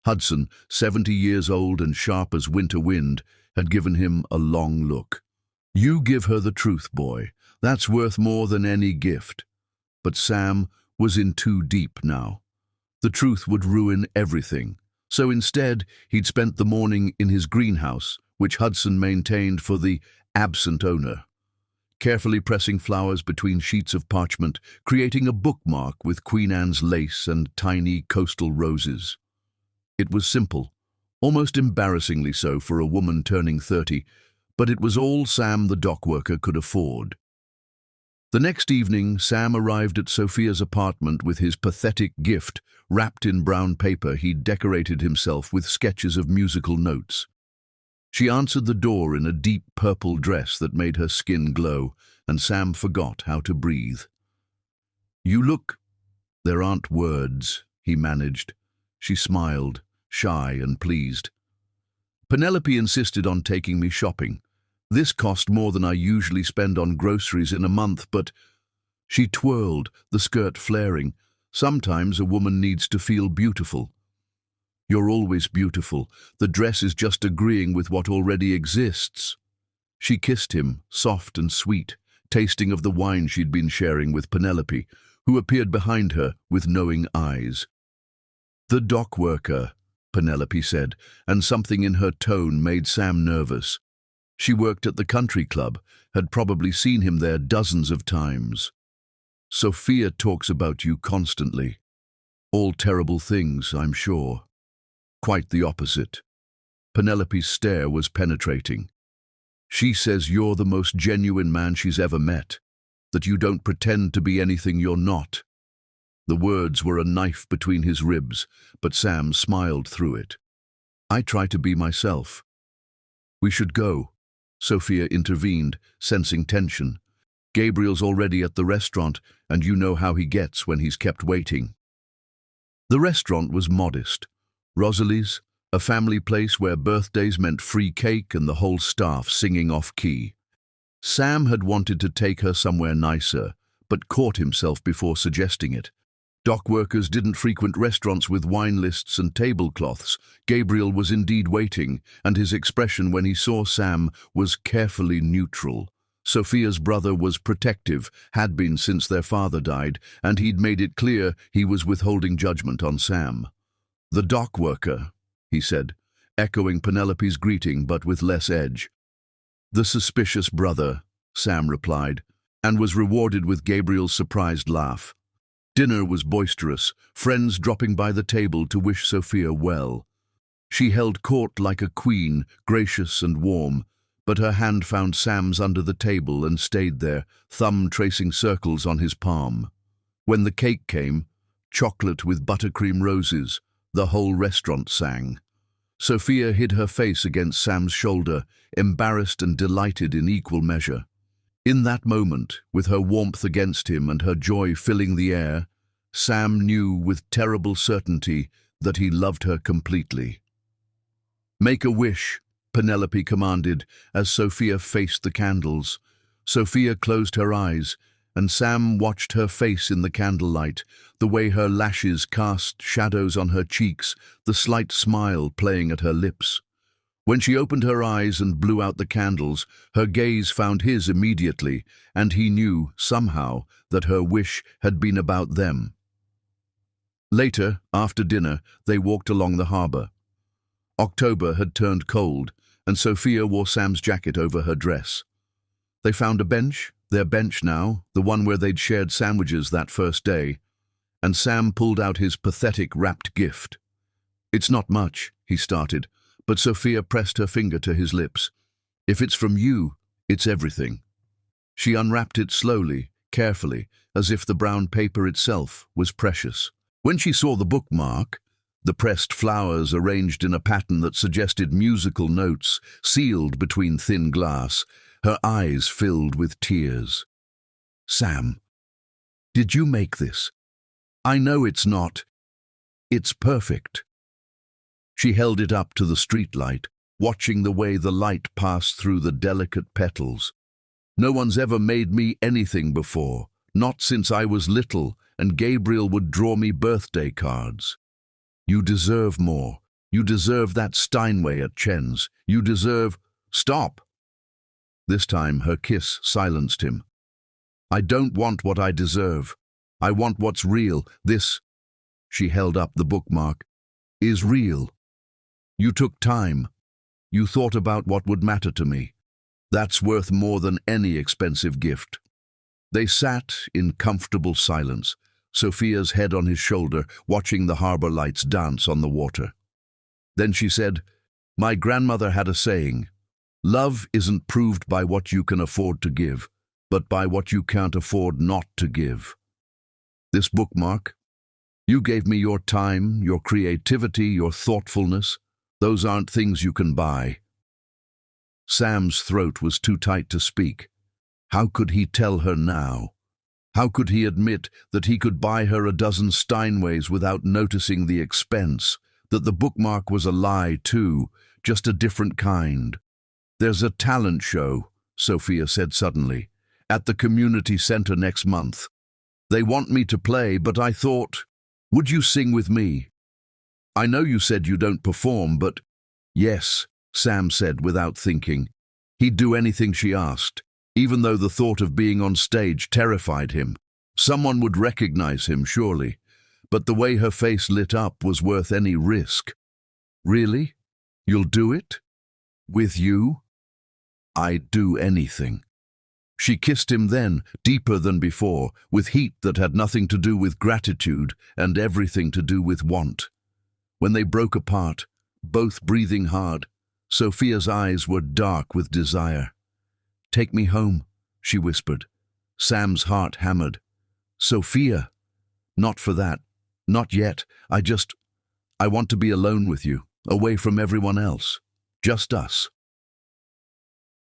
Hudson, 70 years old and sharp as winter wind, had given him a long look. "You give her the truth, boy. That's worth more than any gift." But Sam was in too deep now. The truth would ruin everything. So instead, he'd spent the morning in his greenhouse, which Hudson maintained for the absent owner, carefully pressing flowers between sheets of parchment, creating a bookmark with Queen Anne's lace and tiny coastal roses. It was simple, almost embarrassingly so for a woman turning 30, but it was all Sam the dock worker could afford. The next evening, Sam arrived at Sophia's apartment with his pathetic gift wrapped in brown paper. He'd decorated himself with sketches of musical notes. She answered the door in a deep purple dress that made her skin glow, and Sam forgot how to breathe. "You look—" "There aren't words," he managed. She smiled, shy and pleased. "Penelope insisted on taking me shopping. This cost more than I usually spend on groceries in a month, but—" She twirled, the skirt flaring. "Sometimes a woman needs to feel beautiful." "You're always beautiful. The dress is just agreeing with what already exists." She kissed him, soft and sweet, tasting of the wine she'd been sharing with Penelope, who appeared behind her with knowing eyes. "The dock worker," Penelope said, and something in her tone made Sam nervous. She worked at the country club, had probably seen him there dozens of times. "Sophia talks about you constantly. All terrible things, I'm sure." "Quite the opposite." Penelope's stare was penetrating. "She says you're the most genuine man she's ever met, that you don't pretend to be anything you're not." The words were a knife between his ribs, but Sam smiled through it. "I try to be myself." "We should go," Sophia intervened, sensing tension. "Gabriel's already at the restaurant, and you know how he gets when he's kept waiting." The restaurant was modest. Rosalie's, a family place where birthdays meant free cake and the whole staff singing off-key. Sam had wanted to take her somewhere nicer, but caught himself before suggesting it. Dock workers didn't frequent restaurants with wine lists and tablecloths. Gabriel was indeed waiting, and his expression when he saw Sam was carefully neutral. Sophia's brother was protective, had been since their father died, and he'd made it clear he was withholding judgment on Sam. "The dock worker," he said, echoing Penelope's greeting but with less edge. "The suspicious brother," Sam replied, and was rewarded with Gabriel's surprised laugh. Dinner was boisterous, friends dropping by the table to wish Sophia well. She held court like a queen, gracious and warm, but her hand found Sam's under the table and stayed there, thumb tracing circles on his palm. When the cake came, chocolate with buttercream roses, the whole restaurant sang. Sophia hid her face against Sam's shoulder, embarrassed and delighted in equal measure. In that moment, with her warmth against him and her joy filling the air, Sam knew with terrible certainty that he loved her completely. "Make a wish," Penelope commanded as Sophia faced the candles. Sophia closed her eyes, and Sam watched her face in the candlelight, the way her lashes cast shadows on her cheeks, the slight smile playing at her lips. When she opened her eyes and blew out the candles, her gaze found his immediately, and he knew, somehow, that her wish had been about them. Later, after dinner, they walked along the harbour. October had turned cold, and Sophia wore Sam's jacket over her dress. They found a bench, their bench now, the one where they'd shared sandwiches that first day, and Sam pulled out his pathetic wrapped gift. "It's not much," he started, but Sophia pressed her finger to his lips. "If it's from you, it's everything." She unwrapped it slowly, carefully, as if the brown paper itself was precious. When she saw the bookmark, the pressed flowers arranged in a pattern that suggested musical notes, sealed between thin glass, her eyes filled with tears. "Sam, did you make this? I know it's not. It's perfect." She held it up to the streetlight, watching the way the light passed through the delicate petals. "No one's ever made me anything before, not since I was little, and Gabriel would draw me birthday cards. You deserve more. You deserve that Steinway at Chen's. You deserve—" "Stop!" This time her kiss silenced him. "I don't want what I deserve. I want what's real. This," she held up the bookmark, "is real. You took time. You thought about what would matter to me. That's worth more than any expensive gift." They sat in comfortable silence, Sophia's head on his shoulder, watching the harbour lights dance on the water. Then she said, "My grandmother had a saying, 'Love isn't proved by what you can afford to give, but by what you can't afford not to give.' This bookmark, you gave me your time, your creativity, your thoughtfulness. Those aren't things you can buy." Sam's throat was too tight to speak. How could he tell her now? How could he admit that he could buy her a dozen Steinways without noticing the expense, that the bookmark was a lie too, just a different kind? "There's a talent show," Sophia said suddenly, "at the community centre next month. They want me to play, but I thought, would you sing with me? I know you said you don't perform, but—" "Yes," Sam said without thinking. He'd do anything she asked, even though the thought of being on stage terrified him. Someone would recognize him, surely, but the way her face lit up was worth any risk. "Really? You'll do it? With you?" "I'd do anything." She kissed him then, deeper than before, with heat that had nothing to do with gratitude and everything to do with want. When they broke apart, both breathing hard, Sophia's eyes were dark with desire. "Take me home," she whispered. Sam's heart hammered. "Sophia, not for that. Not yet. I want to be alone with you, away from everyone else. Just us."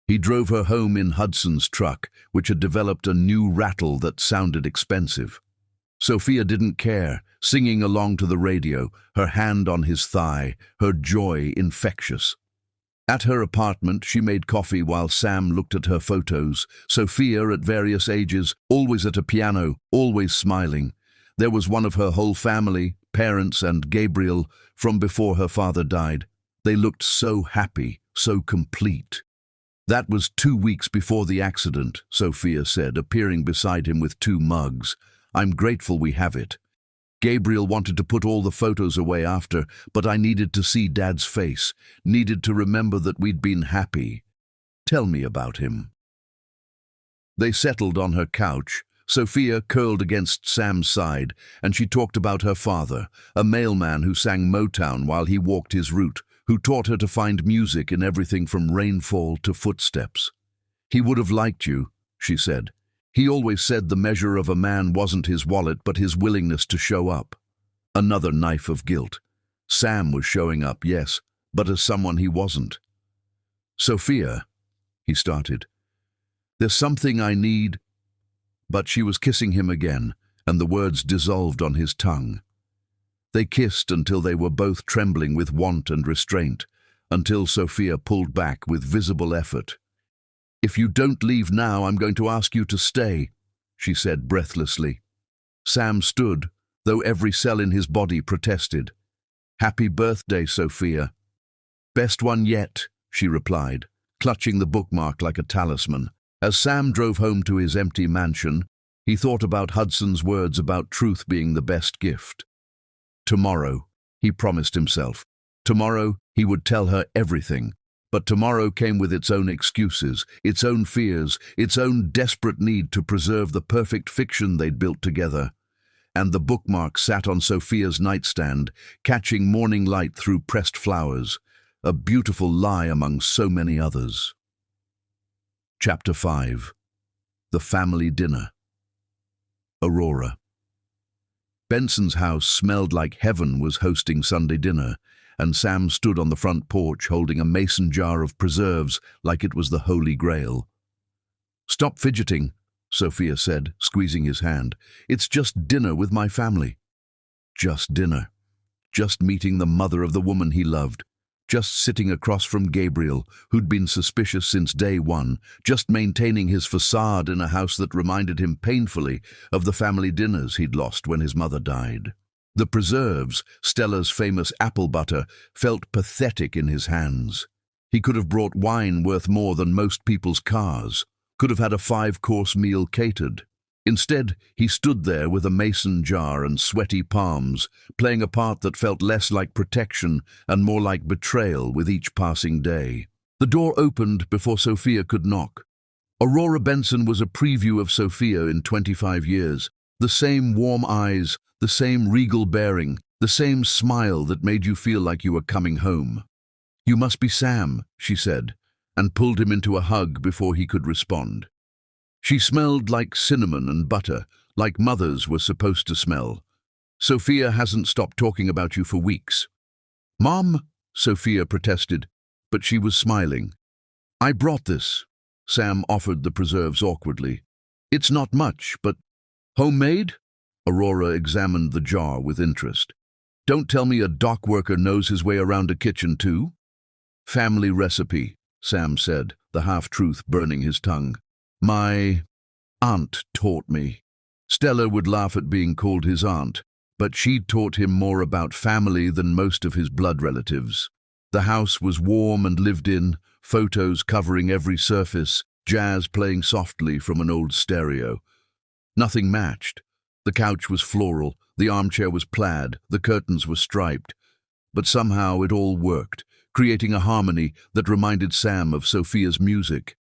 He drove her home in Hudson's truck, which had developed a new rattle that sounded expensive. Sophia didn't care, singing along to the radio, her hand on his thigh, her joy infectious. At her apartment, she made coffee while Sam looked at her photos. Sophia at various ages, always at a piano, always smiling. There was one of her whole family, parents and Gabriel, from before her father died. They looked so happy, so complete. That was 2 weeks before the accident, Sophia said, appearing beside him with 2 mugs. I'm grateful we have it. Gabriel wanted to put all the photos away after, but I needed to see Dad's face, needed to remember that we'd been happy. Tell me about him. They settled on her couch, Sophia curled against Sam's side, and she talked about her father, a mailman who sang Motown while he walked his route, who taught her to find music in everything from rainfall to footsteps. He would have liked you, she said. He always said the measure of a man wasn't his wallet but his willingness to show up. Another knife of guilt. Sam was showing up, yes, but as someone he wasn't. Sophia, he started. There's something I need. But she was kissing him again, and the words dissolved on his tongue. They kissed until they were both trembling with want and restraint, until Sophia pulled back with visible effort. If you don't leave now, I'm going to ask you to stay, she said breathlessly. Sam stood, though every cell in his body protested. Happy birthday, Sophia. Best one yet, she replied, clutching the bookmark like a talisman. As Sam drove home to his empty mansion, he thought about Hudson's words about truth being the best gift. Tomorrow, he promised himself. Tomorrow, he would tell her everything. But tomorrow came with its own excuses, its own fears, its own desperate need to preserve the perfect fiction they'd built together. And the bookmark sat on Sophia's nightstand, catching morning light through pressed flowers, a beautiful lie among so many others. Chapter 5. The Family Dinner. Aurora. Benson's house smelled like heaven was hosting Sunday dinner, and Sam stood on the front porch holding a mason jar of preserves like it was the Holy Grail. Stop fidgeting, Sophia said, squeezing his hand. It's just dinner with my family. Just dinner. Just meeting the mother of the woman he loved. Just sitting across from Gabriel, who'd been suspicious since day one, just maintaining his facade in a house that reminded him painfully of the family dinners he'd lost when his mother died. The preserves, Stella's famous apple butter, felt pathetic in his hands. He could have brought wine worth more than most people's cars, could have had a 5-course meal catered. Instead, he stood there with a mason jar and sweaty palms, playing a part that felt less like protection and more like betrayal with each passing day. The door opened before Sophia could knock. Aurora Benson was a preview of Sophia in 25 years. The same warm eyes, the same regal bearing, the same smile that made you feel like you were coming home. You must be Sam, she said, and pulled him into a hug before he could respond. She smelled like cinnamon and butter, like mothers were supposed to smell. Sophia hasn't stopped talking about you for weeks. Mom, Sophia protested, but she was smiling. I brought this. Sam offered the preserves awkwardly. It's not much, but homemade? Aurora examined the jar with interest. Don't tell me a dock worker knows his way around a kitchen too? Family recipe, Sam said, the half-truth burning his tongue. My aunt taught me. Stella would laugh at being called his aunt, but she'd taught him more about family than most of his blood relatives. The house was warm and lived in, photos covering every surface, jazz playing softly from an old stereo. Nothing matched. The couch was floral, the armchair was plaid, the curtains were striped. But somehow it all worked, creating a harmony that reminded Sam of Sophia's music.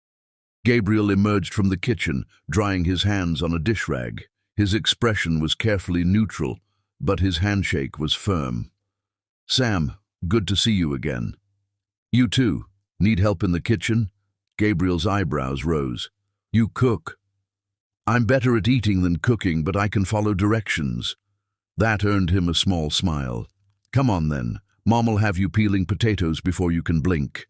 Gabriel emerged from the kitchen, drying his hands on a dish rag. His expression was carefully neutral, but his handshake was firm. Sam, good to see you again. You too. Need help in the kitchen? Gabriel's eyebrows rose. You cook. I'm better at eating than cooking, but I can follow directions. That earned him a small smile. Come on then. Mom'll have you peeling potatoes before you can blink.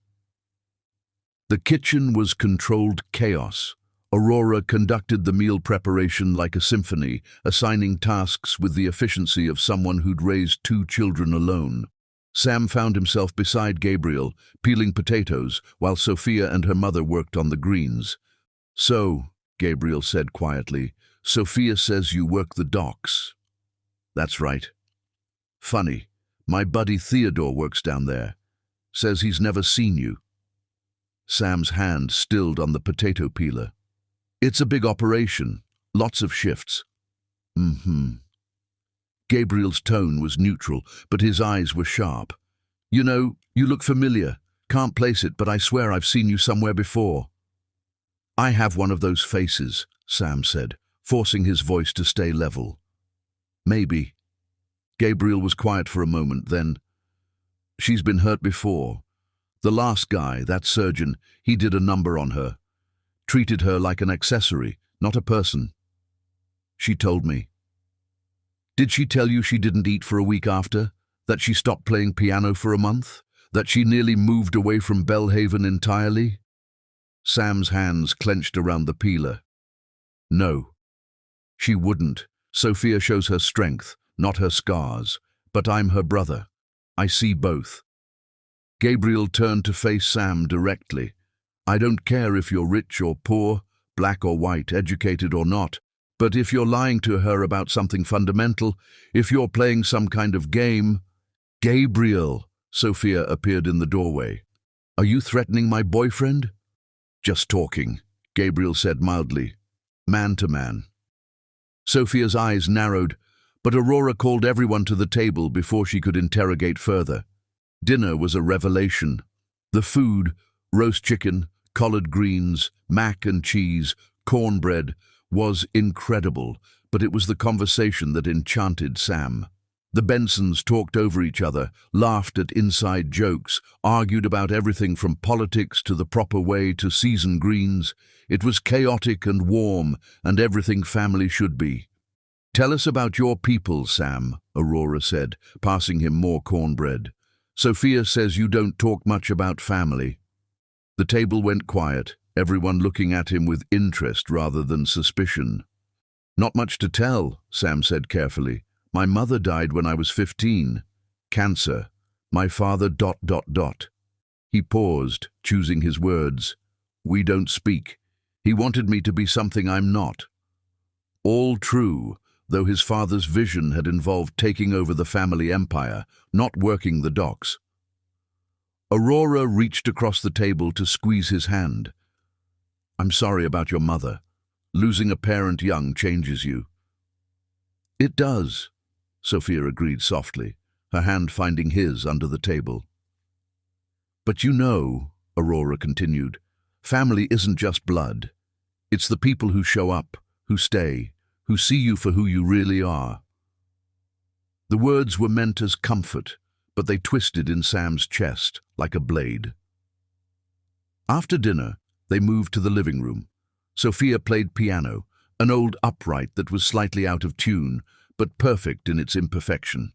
The kitchen was controlled chaos. Aurora conducted the meal preparation like a symphony, assigning tasks with the efficiency of someone who'd raised 2 children alone. Sam found himself beside Gabriel, peeling potatoes, while Sophia and her mother worked on the greens. "So," Gabriel said quietly, "Sophia says you work the docks." "That's right." "Funny. My buddy Theodore works down there. Says he's never seen you." Sam's hand stilled on the potato peeler. "It's a big operation. Lots of shifts." "Mm-hmm." Gabriel's tone was neutral, but his eyes were sharp. "You know, you look familiar. Can't place it, but I swear I've seen you somewhere before." "I have one of those faces," Sam said, forcing his voice to stay level. "Maybe." Gabriel was quiet for a moment, then, "She's been hurt before. The last guy, that surgeon, he did a number on her. Treated her like an accessory, not a person." "She told me." "Did she tell you she didn't eat for a week after? That she stopped playing piano for a month? That she nearly moved away from Belhaven entirely?" Sam's hands clenched around the peeler. "No. She wouldn't. Sophia shows her strength, not her scars. But I'm her brother. I see both." Gabriel turned to face Sam directly. "I don't care if you're rich or poor, black or white, educated or not. But if you're lying to her about something fundamental, if you're playing some kind of game—" "Gabriel!" Sophia appeared in the doorway. "Are you threatening my boyfriend?" "Just talking," Gabriel said mildly. "Man to man." Sophia's eyes narrowed, but Aurora called everyone to the table before she could interrogate further. Dinner was a revelation. The food, roast chicken, collard greens, mac and cheese, cornbread, was incredible, but it was the conversation that enchanted Sam. The Bensons talked over each other, laughed at inside jokes, argued about everything from politics to the proper way to season greens. It was chaotic and warm, and everything family should be. "Tell us about your people, Sam," Aurora said, passing him more cornbread. "Sophia says you don't talk much about family." The table went quiet, everyone looking at him with interest rather than suspicion. "Not much to tell," Sam said carefully. "My mother died when I was 15. Cancer. My father ... He paused, choosing his words. "We don't speak. He wanted me to be something I'm not." All true, though his father's vision had involved taking over the family empire, not working the docks. Aurora reached across the table to squeeze his hand. "I'm sorry about your mother. Losing a parent young changes you." "It does," Sophia agreed softly, her hand finding his under the table. "But you know," Aurora continued, "family isn't just blood. It's the people who show up, who stay, who see you for who you really are." The words were meant as comfort, but they twisted in Sam's chest like a blade. After dinner, they moved to the living room. Sophia played piano, an old upright that was slightly out of tune, but perfect in its imperfection.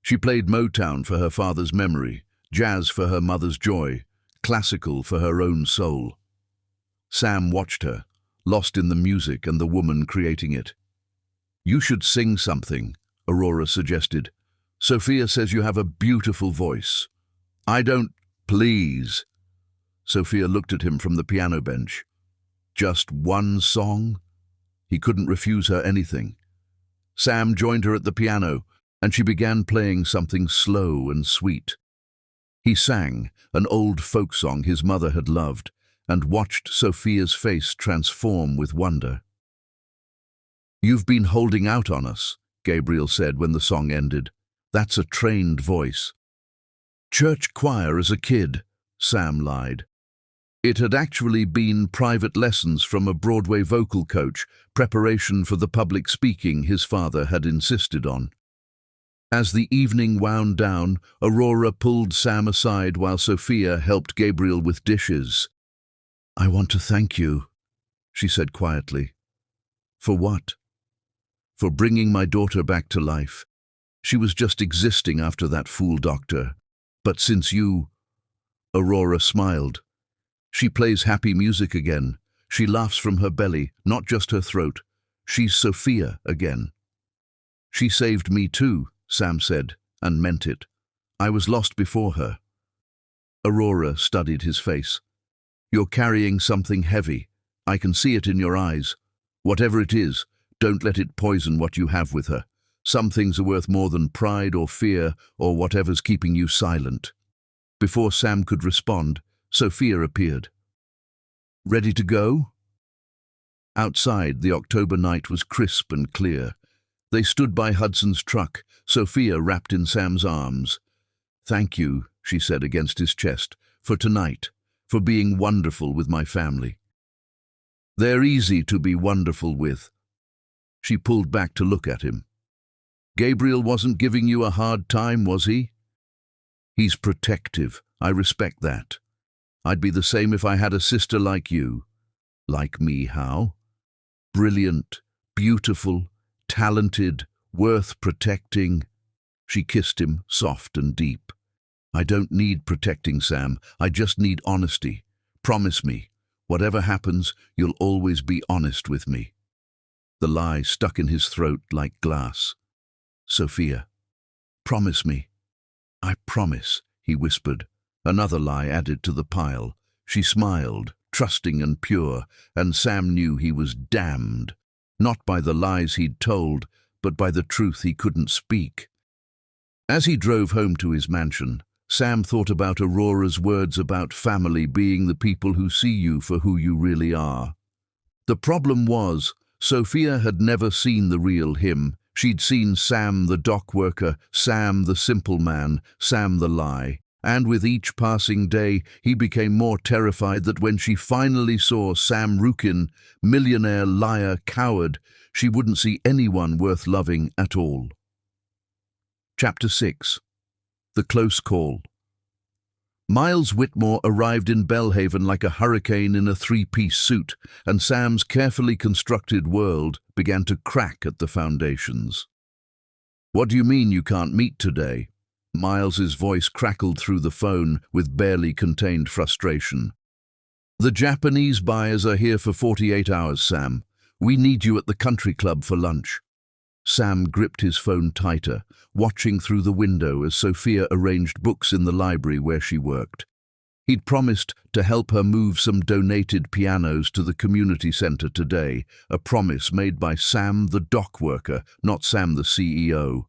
She played Motown for her father's memory, jazz for her mother's joy, classical for her own soul. Sam watched her, lost in the music and the woman creating it. "You should sing something," Aurora suggested. "Sophia says you have a beautiful voice." "I don't—" "Please." Sophia looked at him from the piano bench. "Just one song?" He couldn't refuse her anything. Sam joined her at the piano, and she began playing something slow and sweet. He sang, an old folk song his mother had loved, and watched Sophia's face transform with wonder. "You've been holding out on us," Gabriel said when the song ended. "That's a trained voice." "Church choir as a kid," Sam lied. It had actually been private lessons from a Broadway vocal coach, preparation for the public speaking his father had insisted on. As the evening wound down, Aurora pulled Sam aside while Sophia helped Gabriel with dishes. "I want to thank you," she said quietly. "For what?" "For bringing my daughter back to life. She was just existing after that fool doctor. But since you—" Aurora smiled. "She plays happy music again. She laughs from her belly, not just her throat. She's Sophia again." "She saved me too," Sam said, and meant it. I was lost before her. Aurora studied his face. You're carrying something heavy. I can see it in your eyes. Whatever it is, don't let it poison what you have with her. Some things are worth more than pride or fear or whatever's keeping you silent. Before Sam could respond, Sophia appeared. Ready to go? Outside, the October night was crisp and clear. They stood by Hudson's truck, Sophia wrapped in Sam's arms. Thank you, she said against his chest, for tonight, for being wonderful with my family. They're easy to be wonderful with. She pulled back to look at him. Gabriel wasn't giving you a hard time, was he? He's protective. I respect that. I'd be the same if I had a sister like you. Like me, how? Brilliant, beautiful, talented, worth protecting. She kissed him, soft and deep. I don't need protecting, Sam. I just need honesty. Promise me, whatever happens, you'll always be honest with me. The lie stuck in his throat like glass. Sophia, promise me. I promise, he whispered. Another lie added to the pile. She smiled, trusting and pure, and Sam knew he was damned, not by the lies he'd told, but by the truth he couldn't speak. As he drove home to his mansion, Sam thought about Aurora's words about family being the people who see you for who you really are. The problem was, Sophia had never seen the real him. She'd seen Sam the dock worker, Sam the simple man, Sam the lie. And with each passing day, he became more terrified that when she finally saw Sam Rukin, millionaire, liar, coward, she wouldn't see anyone worth loving at all. Chapter 6. The Close Call. Miles Whitmore arrived in Belhaven like a hurricane in a three-piece suit, and Sam's carefully constructed world began to crack at the foundations. What do you mean you can't meet today? Miles's voice crackled through the phone with barely contained frustration. The Japanese buyers are here for 48 hours, Sam. We need you at the country club for lunch. Sam gripped his phone tighter, watching through the window as Sophia arranged books in the library where she worked. He'd promised to help her move some donated pianos to the community center today, a promise made by Sam the dock worker, not Sam the CEO.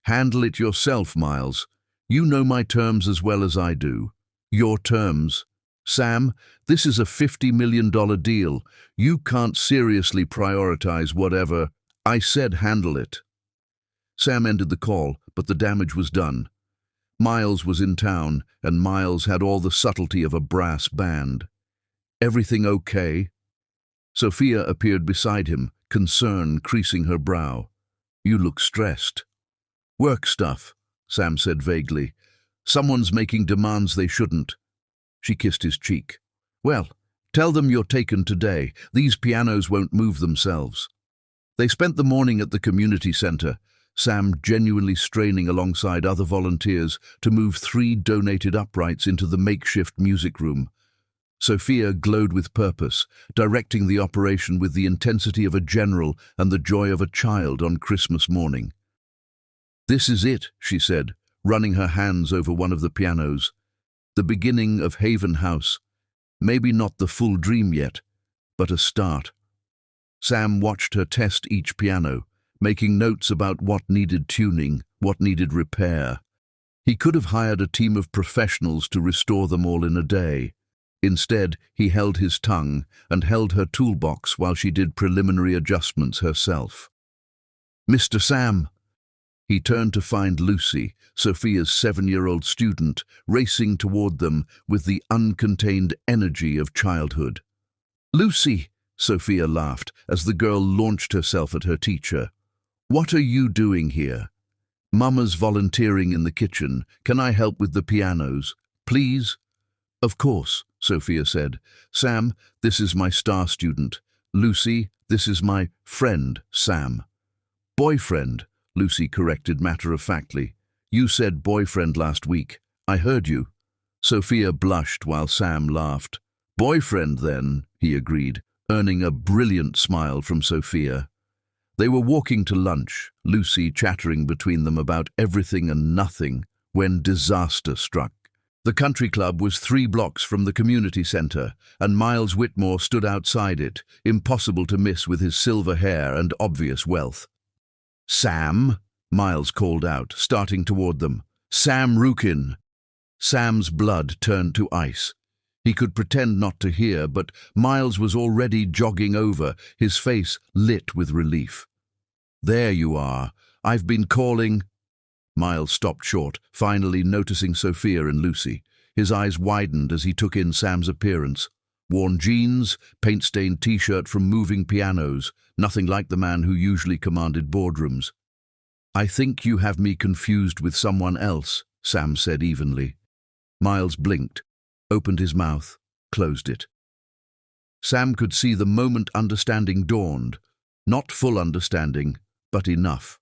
Handle it yourself, Miles. You know my terms as well as I do. Your terms. Sam, this is a $50 million deal. You can't seriously prioritize whatever. I said handle it. Sam ended the call, but the damage was done. Miles was in town, and Miles had all the subtlety of a brass band. Everything okay? Sophia appeared beside him, concern creasing her brow. You look stressed. Work stuff, Sam said vaguely. Someone's making demands they shouldn't. She kissed his cheek. Well, tell them you're taken today. These pianos won't move themselves. They spent the morning at the community center, Sam genuinely straining alongside other volunteers to move 3 donated uprights into the makeshift music room. Sophia glowed with purpose, directing the operation with the intensity of a general and the joy of a child on Christmas morning. This is it, she said, running her hands over one of the pianos. The beginning of Haven House. Maybe not the full dream yet, but a start. Sam watched her test each piano, making notes about what needed tuning, what needed repair. He could have hired a team of professionals to restore them all in a day. Instead, he held his tongue and held her toolbox while she did preliminary adjustments herself. Mr. Sam! He turned to find Lucy, Sophia's 7-year-old student, racing toward them with the uncontained energy of childhood. Lucy! Sophia laughed as the girl launched herself at her teacher. What are you doing here? Mama's volunteering in the kitchen. Can I help with the pianos? Please? Of course, Sophia said. Sam, this is my star student. Lucy, this is my friend, Sam. Boyfriend, Lucy corrected matter-of-factly. You said boyfriend last week. I heard you. Sophia blushed while Sam laughed. Boyfriend, then, he agreed, earning a brilliant smile from Sophia. They were walking to lunch, Lucy chattering between them about everything and nothing, when disaster struck. The country club was 3 blocks from the community centre, and Miles Whitmore stood outside it, impossible to miss with his silver hair and obvious wealth. "Sam," Miles called out, starting toward them. "Sam Rukin." Sam's blood turned to ice. He could pretend not to hear, but Miles was already jogging over, his face lit with relief. "There you are. I've been calling—" Miles stopped short, finally noticing Sophia and Lucy. His eyes widened as he took in Sam's appearance. Worn jeans, paint-stained t-shirt from moving pianos, nothing like the man who usually commanded boardrooms. "I think you have me confused with someone else," Sam said evenly. Miles blinked, opened his mouth, closed it. Sam could see the moment understanding dawned. Not full understanding, but enough.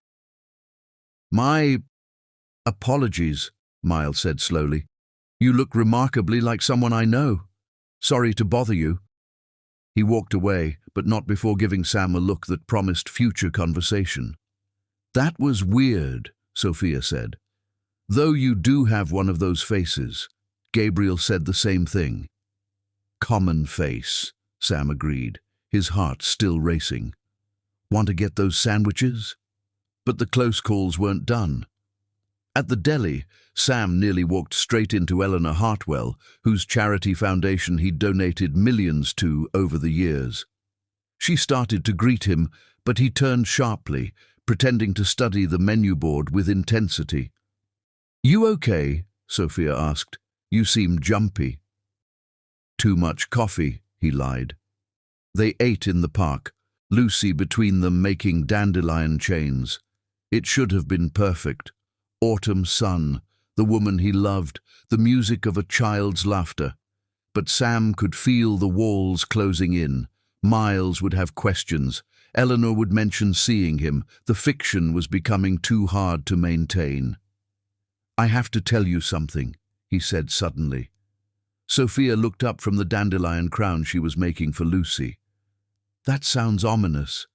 "My apologies," Miles said slowly. "You look remarkably like someone I know. Sorry to bother you." He walked away, but not before giving Sam a look that promised future conversation. "That was weird," Sophia said. "Though you do have one of those faces." Gabriel said the same thing. "Common face," Sam agreed, his heart still racing. "Want to get those sandwiches?" But the close calls weren't done. At the deli, Sam nearly walked straight into Eleanor Hartwell, whose charity foundation he'd donated millions to over the years. She started to greet him, but he turned sharply, pretending to study the menu board with intensity. "You okay?" Sophia asked. "You seem jumpy." "Too much coffee," he lied. They ate in the park, Lucy between them making dandelion chains. It should have been perfect. Autumn sun, the woman he loved, the music of a child's laughter. But Sam could feel the walls closing in. Miles would have questions. Eleanor would mention seeing him. The fiction was becoming too hard to maintain. "I have to tell you something," he said suddenly. Sophia looked up from the dandelion crown she was making for Lucy. "That sounds ominous."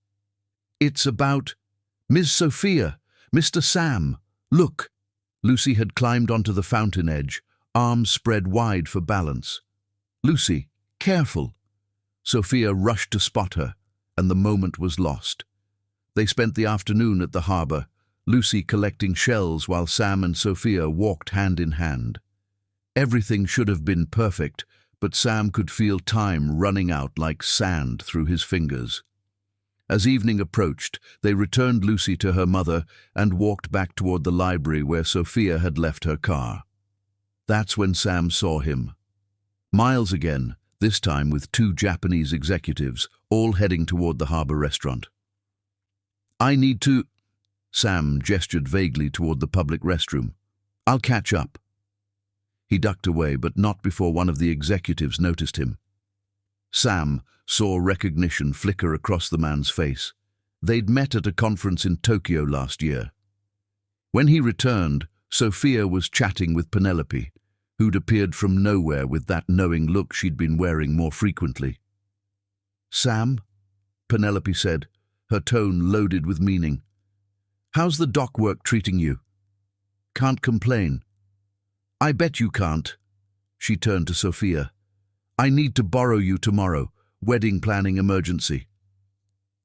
"It's about Miss Sophia, Mr. Sam. Look." Lucy had climbed onto the fountain edge, arms spread wide for balance. "Lucy, careful." Sophia rushed to spot her, and the moment was lost. They spent the afternoon at the harbour, Lucy collecting shells while Sam and Sophia walked hand in hand. Everything should have been perfect, but Sam could feel time running out like sand through his fingers. As evening approached, they returned Lucy to her mother and walked back toward the library where Sophia had left her car. That's when Sam saw him. Miles again, this time with 2 Japanese executives, all heading toward the harbour restaurant. "I need to—" Sam gestured vaguely toward the public restroom. "I'll catch up." He ducked away, but not before one of the executives noticed him. Sam saw recognition flicker across the man's face. They'd met at a conference in Tokyo last year. When he returned, Sophia was chatting with Penelope, who'd appeared from nowhere with that knowing look she'd been wearing more frequently. "Sam," Penelope said, her tone loaded with meaning. "How's the dock work treating you?" "Can't complain." "I bet you can't." She turned to Sophia. "I need to borrow you tomorrow. Wedding planning emergency."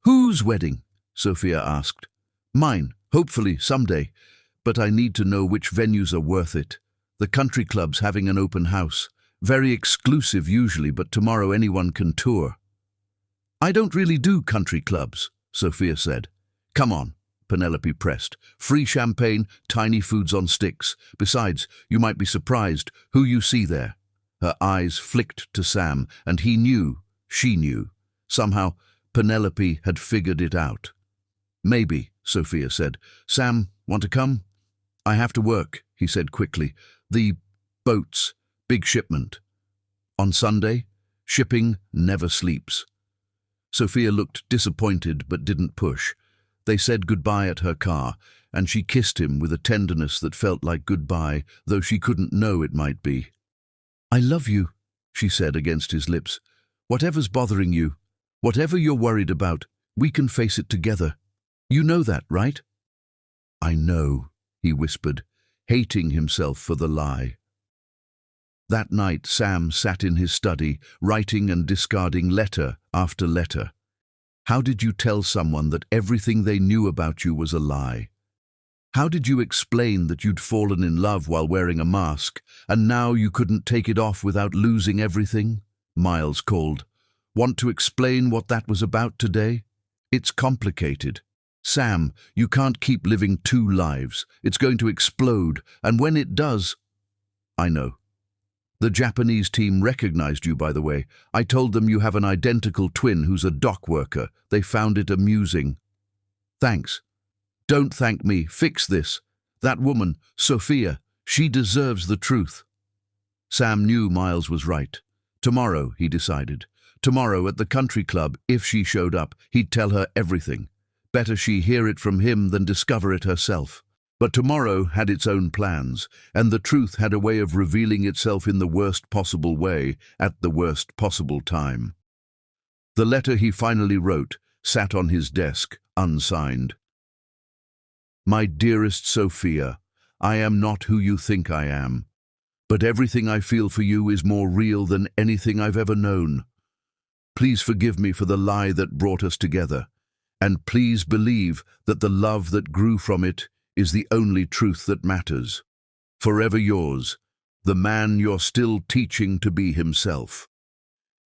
"Whose wedding?" Sophia asked. "Mine, hopefully, someday. But I need to know which venues are worth it. The country club's having an open house. Very exclusive usually, but tomorrow anyone can tour." "I don't really do country clubs," Sophia said. "Come on," Penelope pressed. "Free champagne, tiny foods on sticks. Besides, you might be surprised who you see there." Her eyes flicked to Sam, and he knew, she knew. Somehow, Penelope had figured it out. "Maybe," Sophia said. "Sam, want to come?" "I have to work," he said quickly. "The boats, big shipment." "On Sunday? Shipping never sleeps." Sophia looked disappointed but didn't push. They said goodbye at her car, and she kissed him with a tenderness that felt like goodbye, though she couldn't know it might be. "I love you," she said against his lips. "Whatever's bothering you, whatever you're worried about, we can face it together. You know that, right?" "I know," he whispered, hating himself for the lie. That night, Sam sat in his study, writing and discarding letter after letter. How did you tell someone that everything they knew about you was a lie? How did you explain that you'd fallen in love while wearing a mask, and now you couldn't take it off without losing everything? Miles called. Want to explain what that was about today? It's complicated. Sam, you can't keep living two lives. It's going to explode, and when it does... I know. The Japanese team recognized you, by the way. I told them you have an identical twin who's a dock worker. They found it amusing. Thanks. Don't thank me. Fix this. That woman, Sophia, she deserves the truth. Sam knew Miles was right. Tomorrow, he decided. Tomorrow at the country club, if she showed up, he'd tell her everything. Better she hear it from him than discover it herself. But tomorrow had its own plans, and the truth had a way of revealing itself in the worst possible way, at the worst possible time. The letter he finally wrote sat on his desk, unsigned. My dearest Sophia, I am not who you think I am, but everything I feel for you is more real than anything I've ever known. Please forgive me for the lie that brought us together, and please believe that the love that grew from it is the only truth that matters. Forever yours, the man you're still teaching to be himself.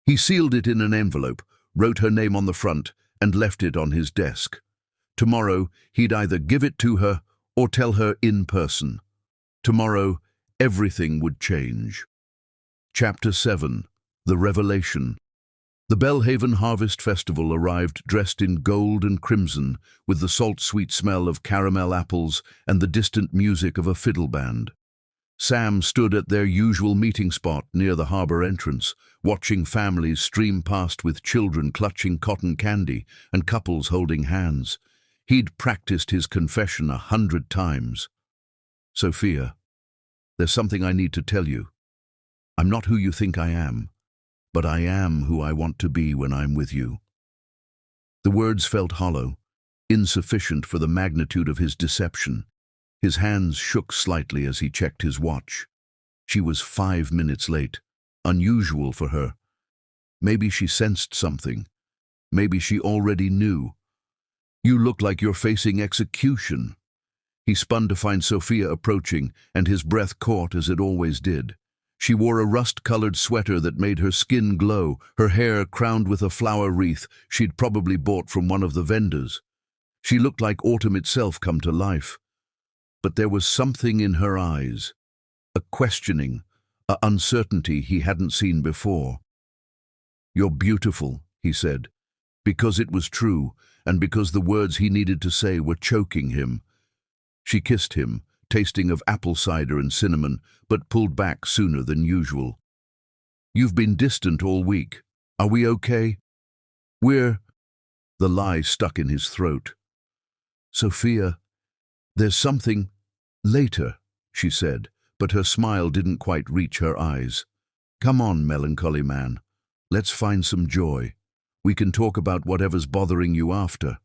He sealed it in an envelope, wrote her name on the front, and left it on his desk. Tomorrow, he'd either give it to her or tell her in person. Tomorrow, everything would change. Chapter 7. The Revelation. The Belhaven Harvest Festival arrived dressed in gold and crimson, with the salt-sweet smell of caramel apples and the distant music of a fiddle band. Sam stood at their usual meeting spot near the harbor entrance, watching families stream past with children clutching cotton candy and couples holding hands. He'd practiced his confession 100 times. Sophia, there's something I need to tell you. I'm not who you think I am, but I am who I want to be when I'm with you. The words felt hollow, insufficient for the magnitude of his deception. His hands shook slightly as he checked his watch. She was 5 minutes late, unusual for her. Maybe she sensed something. Maybe she already knew. You look like you're facing execution. He spun to find Sophia approaching, and his breath caught as it always did. She wore a rust-colored sweater that made her skin glow, her hair crowned with a flower wreath she'd probably bought from one of the vendors. She looked like autumn itself come to life. But there was something in her eyes, a questioning, an uncertainty he hadn't seen before. You're beautiful, he said, because it was true, and because the words he needed to say were choking him. She kissed him, tasting of apple cider and cinnamon, but pulled back sooner than usual. You've been distant all week. Are we okay? We're... The lie stuck in his throat. Sophia, there's something... Later, she said, but her smile didn't quite reach her eyes. Come on, melancholy man. Let's find some joy. We can talk about whatever's bothering you after.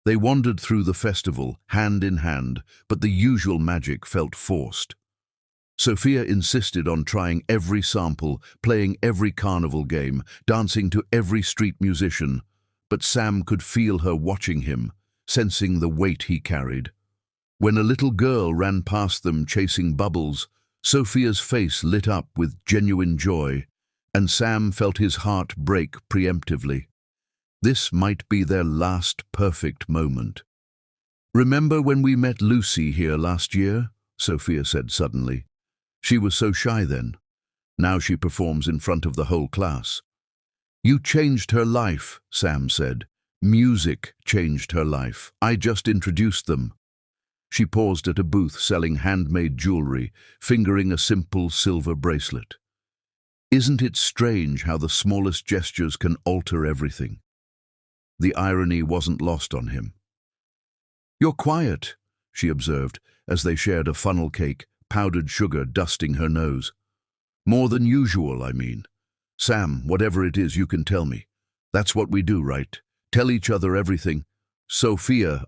They wandered through the festival, hand in hand, but the usual magic felt forced. Sophia insisted on trying every sample, playing every carnival game, dancing to every street musician, but Sam could feel her watching him, sensing the weight he carried. When a little girl ran past them chasing bubbles, Sophia's face lit up with genuine joy, and Sam felt his heart break preemptively. This might be their last perfect moment. Remember when we met Lucy here last year? Sophia said suddenly. She was so shy then. Now she performs in front of the whole class. You changed her life, Sam said. Music changed her life. I just introduced them. She paused at a booth selling handmade jewelry, fingering a simple silver bracelet. Isn't it strange how the smallest gestures can alter everything? The irony wasn't lost on him. You're quiet, she observed, as they shared a funnel cake, powdered sugar dusting her nose. More than usual, I mean. Sam, whatever it is, you can tell me. That's what we do, right? Tell each other everything. Sophia,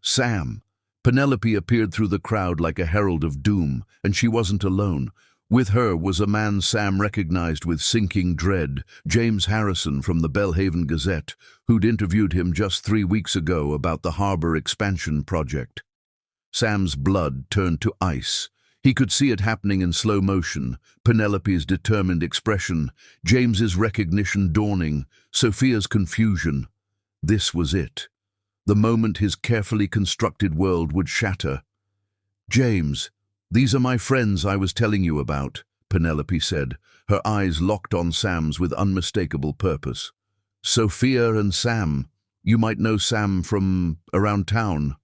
Sam. Penelope appeared through the crowd like a herald of doom, and she wasn't alone. With her was a man Sam recognized with sinking dread, James Harrison from the Belhaven Gazette, who'd interviewed him just 3 weeks ago about the harbor expansion project. Sam's blood turned to ice. He could see it happening in slow motion, Penelope's determined expression, James's recognition dawning, Sophia's confusion. This was it. The moment his carefully constructed world would shatter. "James, these are my friends I was telling you about," Penelope said, her eyes locked on Sam's with unmistakable purpose. "Sophia and Sam. You might know Sam from around town."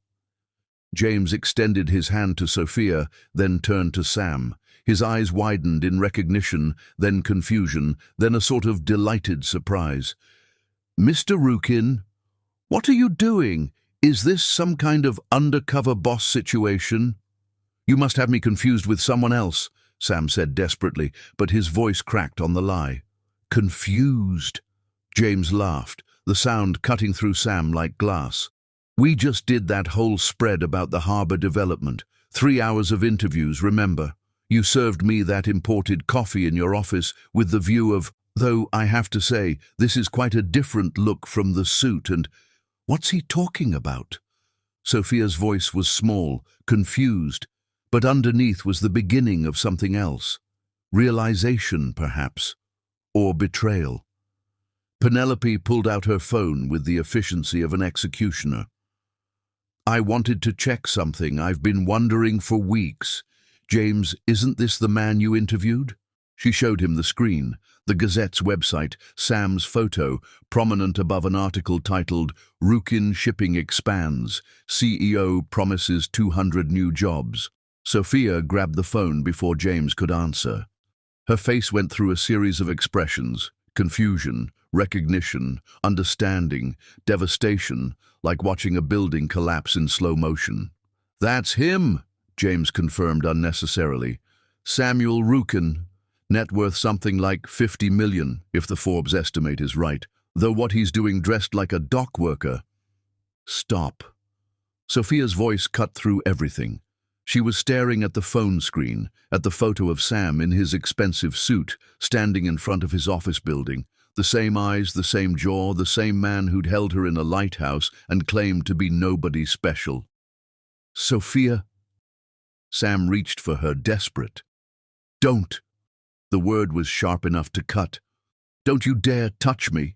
James extended his hand to Sophia, then turned to Sam. His eyes widened in recognition, then confusion, then a sort of delighted surprise. "Mr. Rukin, what are you doing? Is this some kind of undercover boss situation?" "You must have me confused with someone else," Sam said desperately, but his voice cracked on the lie. "Confused?" James laughed, the sound cutting through Sam like glass. "We just did that whole spread about the harbor development. 3 hours of interviews, remember? You served me that imported coffee in your office with the view of, though I have to say, this is quite a different look from the suit and—" "What's he talking about?" Sophia's voice was small, confused, but underneath was the beginning of something else. Realization, perhaps, or betrayal. Penelope pulled out her phone with the efficiency of an executioner. "I wanted to check something I've been wondering for weeks. James, isn't this the man you interviewed?" She showed him the screen, the Gazette's website, Sam's photo, prominent above an article titled, "Rukin Shipping Expands, CEO Promises 200 New Jobs." Sophia grabbed the phone before James could answer. Her face went through a series of expressions: confusion, recognition, understanding, devastation, like watching a building collapse in slow motion. "That's him," James confirmed unnecessarily. "Samuel Rukin. Net worth something like 50 million, if the Forbes estimate is right, though what he's doing dressed like a dock worker." "Stop." Sophia's voice cut through everything. She was staring at the phone screen, at the photo of Sam in his expensive suit, standing in front of his office building. The same eyes, the same jaw, the same man who'd held her in a lighthouse and claimed to be nobody special. "Sophia." Sam reached for her, desperate. "Don't." The word was sharp enough to cut. "Don't you dare touch me."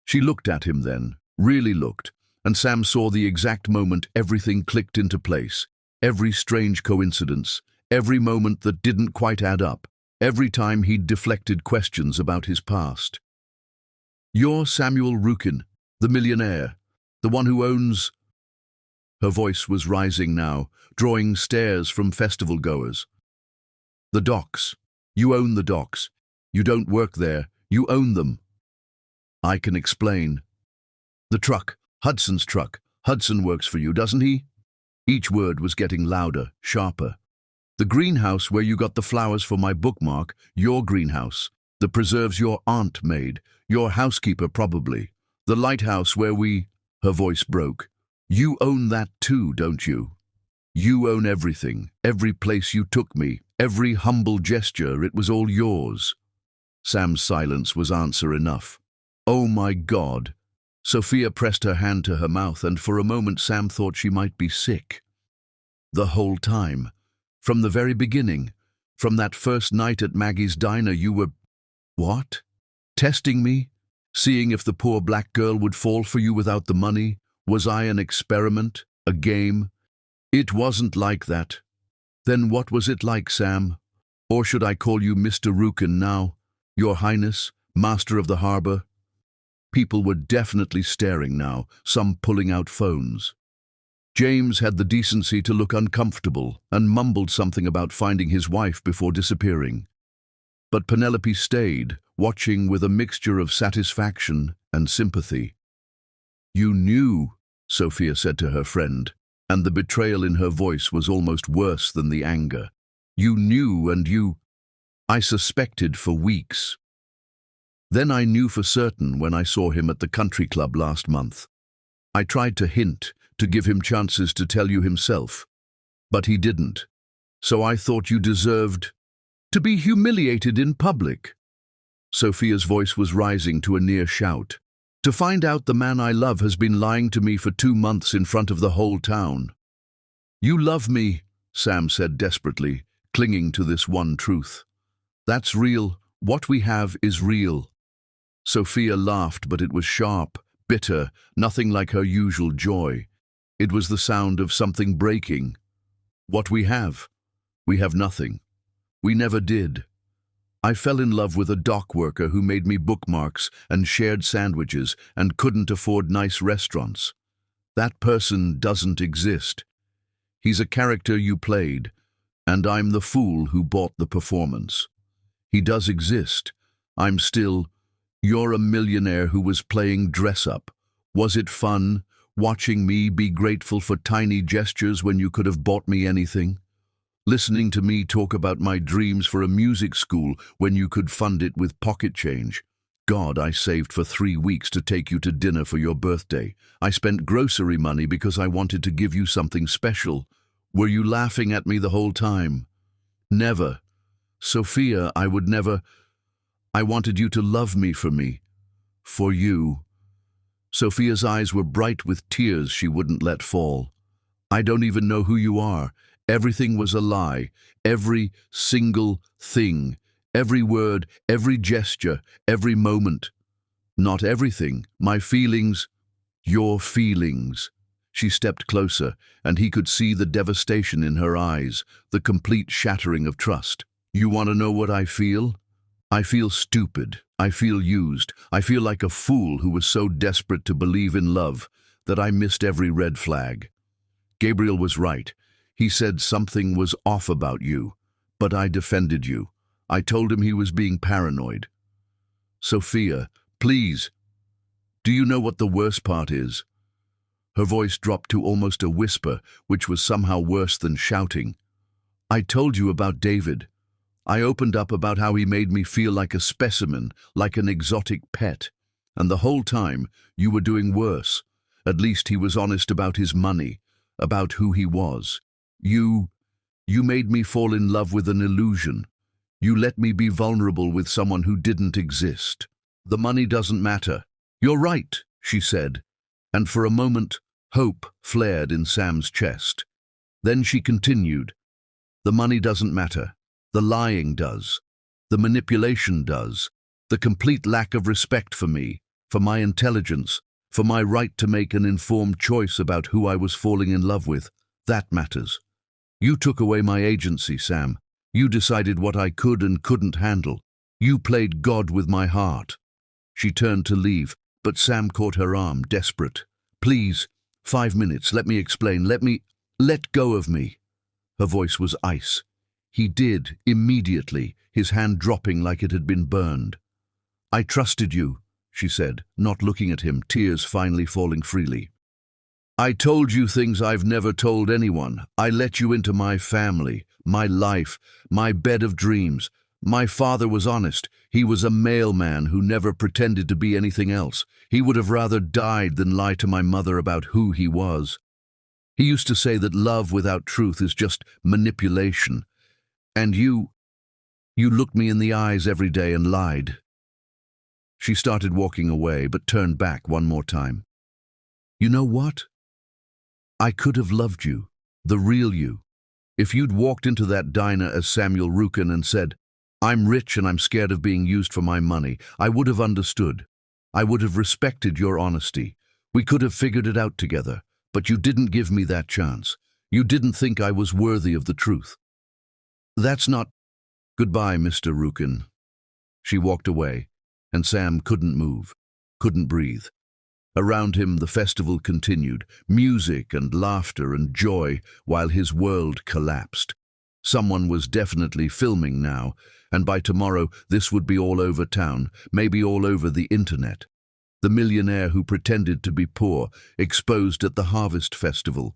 She looked at him then, really looked, and Sam saw the exact moment everything clicked into place. Every strange coincidence, every moment that didn't quite add up, every time he'd deflected questions about his past. "You're Samuel Rukin, the millionaire, the one who owns—" Her voice was rising now, drawing stares from festival-goers. "The docks. You own the docks. You don't work there, you own them." "I can explain." "The truck, Hudson's truck. Hudson works for you, doesn't he?" Each word was getting louder, sharper. "The greenhouse where you got the flowers for my bookmark, your greenhouse. The preserves your aunt made, your housekeeper probably. The lighthouse where we—" Her voice broke. "You own that too, don't you? You own everything, every place you took me, every humble gesture, it was all yours." Sam's silence was answer enough. "Oh my God." Sophia pressed her hand to her mouth, and for a moment Sam thought she might be sick. "The whole time, from the very beginning, from that first night at Maggie's diner, you were—" "What? Testing me? Seeing if the poor black girl would fall for you without the money? Was I an experiment? A game?" "It wasn't like that." "Then what was it like, Sam? Or should I call you Mr. Rukin now? Your Highness, Master of the Harbor?" People were definitely staring now, some pulling out phones. James had the decency to look uncomfortable and mumbled something about finding his wife before disappearing. But Penelope stayed, watching with a mixture of satisfaction and sympathy. "You knew," Sophia said to her friend, and the betrayal in her voice was almost worse than the anger. "You knew, and I suspected for weeks. Then I knew for certain when I saw him at the country club last month. I tried to hint, to give him chances to tell you himself. But he didn't. So I thought you deserved to be humiliated in public." Sophia's voice was rising to a near shout. "To find out the man I love has been lying to me for 2 months in front of the whole town." "You love me," Sam said desperately, clinging to this one truth. "That's real. What we have is real." Sophia laughed, but it was sharp, bitter, nothing like her usual joy. It was the sound of something breaking. "What we have? We have nothing. We never did. I fell in love with a dock worker who made me bookmarks and shared sandwiches and couldn't afford nice restaurants. That person doesn't exist. He's a character you played, and I'm the fool who bought the performance. He does exist. You're a millionaire who was playing dress-up. Was it fun, watching me be grateful for tiny gestures when you could have bought me anything? Listening to me talk about my dreams for a music school when you could fund it with pocket change? God, I saved for 3 weeks to take you to dinner for your birthday. I spent grocery money because I wanted to give you something special. Were you laughing at me the whole time? Never. Sophia, I would never. I wanted you to love me for me. For you." Sophia's eyes were bright with tears she wouldn't let fall. "I don't even know who you are. Everything was a lie. Every single thing. Every word, every gesture, every moment. Not everything. My feelings. Your feelings." She stepped closer, and he could see the devastation in her eyes, the complete shattering of trust. "You want to know what I feel? I feel stupid. I feel used. I feel like a fool who was so desperate to believe in love that I missed every red flag. Gabriel was right. He said something was off about you, but I defended you. I told him he was being paranoid." "Sophia, please. Do you know what the worst part is?" Her voice dropped to almost a whisper, which was somehow worse than shouting. "I told you about David. I opened up about how he made me feel like a specimen, like an exotic pet. And the whole time, you were doing worse. At least he was honest about his money, about who he was. You made me fall in love with an illusion. You let me be vulnerable with someone who didn't exist. The money doesn't matter." "You're right," she said, and for a moment, hope flared in Sam's chest. Then she continued, "The money doesn't matter. The lying does. The manipulation does. The complete lack of respect for me, for my intelligence, for my right to make an informed choice about who I was falling in love with. That matters. You took away my agency, Sam. You decided what I could and couldn't handle. You played God with my heart." She turned to leave, but Sam caught her arm, desperate. "Please, 5 minutes, let me explain, let go of me." Her voice was ice. He did, immediately, his hand dropping like it had been burned. "I trusted you," she said, not looking at him, tears finally falling freely. "I told you things I've never told anyone. I let you into my family, my life, my bed of dreams. My father was honest. He was a mailman who never pretended to be anything else. He would have rather died than lie to my mother about who he was. He used to say that love without truth is just manipulation. And you looked me in the eyes every day and lied." She started walking away, but turned back one more time. "You know what? I could have loved you, the real you. If you'd walked into that diner as Samuel Rukin and said, 'I'm rich and I'm scared of being used for my money,' I would have understood. I would have respected your honesty. We could have figured it out together, but you didn't give me that chance. You didn't think I was worthy of the truth. That's not—" "Goodbye, Mr. Rukin." She walked away, and Sam couldn't move, couldn't breathe. Around him the festival continued, music and laughter and joy, while his world collapsed. Someone was definitely filming now, and by tomorrow this would be all over town, maybe all over the internet. The millionaire who pretended to be poor, exposed at the Harvest Festival.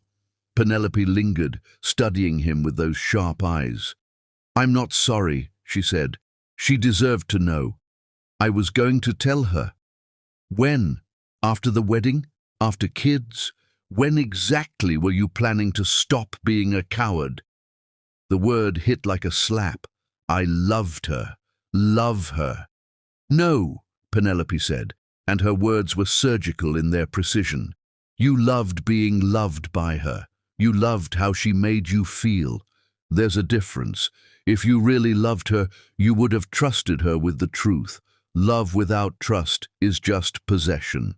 Penelope lingered, studying him with those sharp eyes. "I'm not sorry," she said. "She deserved to know. I was going to tell her." "When? After the wedding? After kids? When exactly were you planning to stop being a coward? The word hit like a slap. I loved her. Love her. No, Penelope said, and her words were surgical in their precision. You loved being loved by her. You loved how she made you feel. There's a difference. If you really loved her, you would have trusted her with the truth. Love without trust is just possession.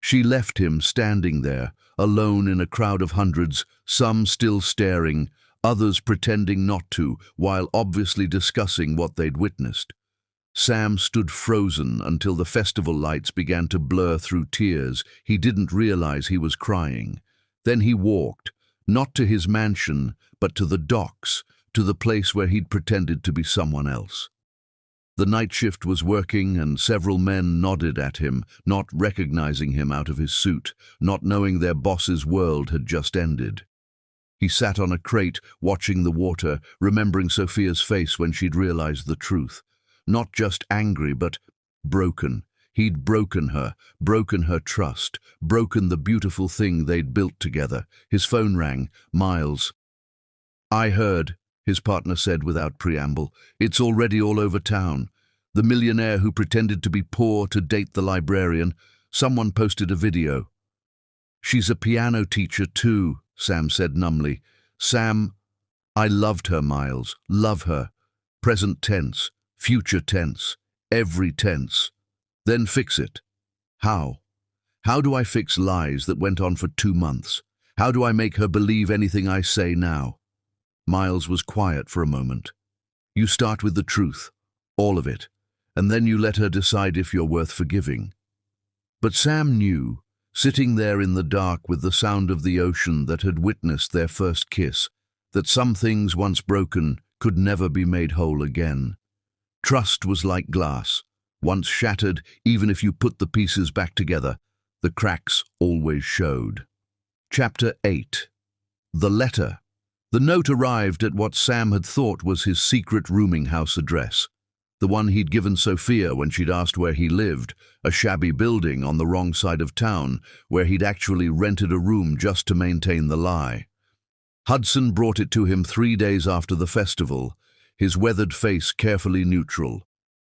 She left him standing there, alone in a crowd of hundreds, some still staring, others pretending not to, while obviously discussing what they'd witnessed. Sam stood frozen until the festival lights began to blur through tears. He didn't realize he was crying. Then he walked, not to his mansion, but to the docks, to the place where he'd pretended to be someone else. The night shift was working, and several men nodded at him, not recognizing him out of his suit, not knowing their boss's world had just ended. He sat on a crate, watching the water, remembering Sophia's face when she'd realized the truth. Not just angry, but broken. He'd broken her trust, broken the beautiful thing they'd built together. His phone rang. Miles. I heard, his partner said without preamble. It's already all over town. The millionaire who pretended to be poor to date the librarian. Someone posted a video. She's a piano teacher too, Sam said numbly. Sam, I loved her, Miles. Love her. Present tense, future tense, every tense. Then fix it. How? How do I fix lies that went on for 2 months? How do I make her believe anything I say now? Miles was quiet for a moment. You start with the truth, all of it, and then you let her decide if you're worth forgiving. But Sam knew, sitting there in the dark with the sound of the ocean that had witnessed their first kiss, that some things once broken could never be made whole again. Trust was like glass. Once shattered, even if you put the pieces back together, the cracks always showed. Chapter 8. The letter. The note arrived at what Sam had thought was his secret rooming house address, the one he'd given Sophia when she'd asked where he lived, a shabby building on the wrong side of town, where he'd actually rented a room just to maintain the lie. Hudson brought it to him 3 days after the festival, his weathered face carefully neutral.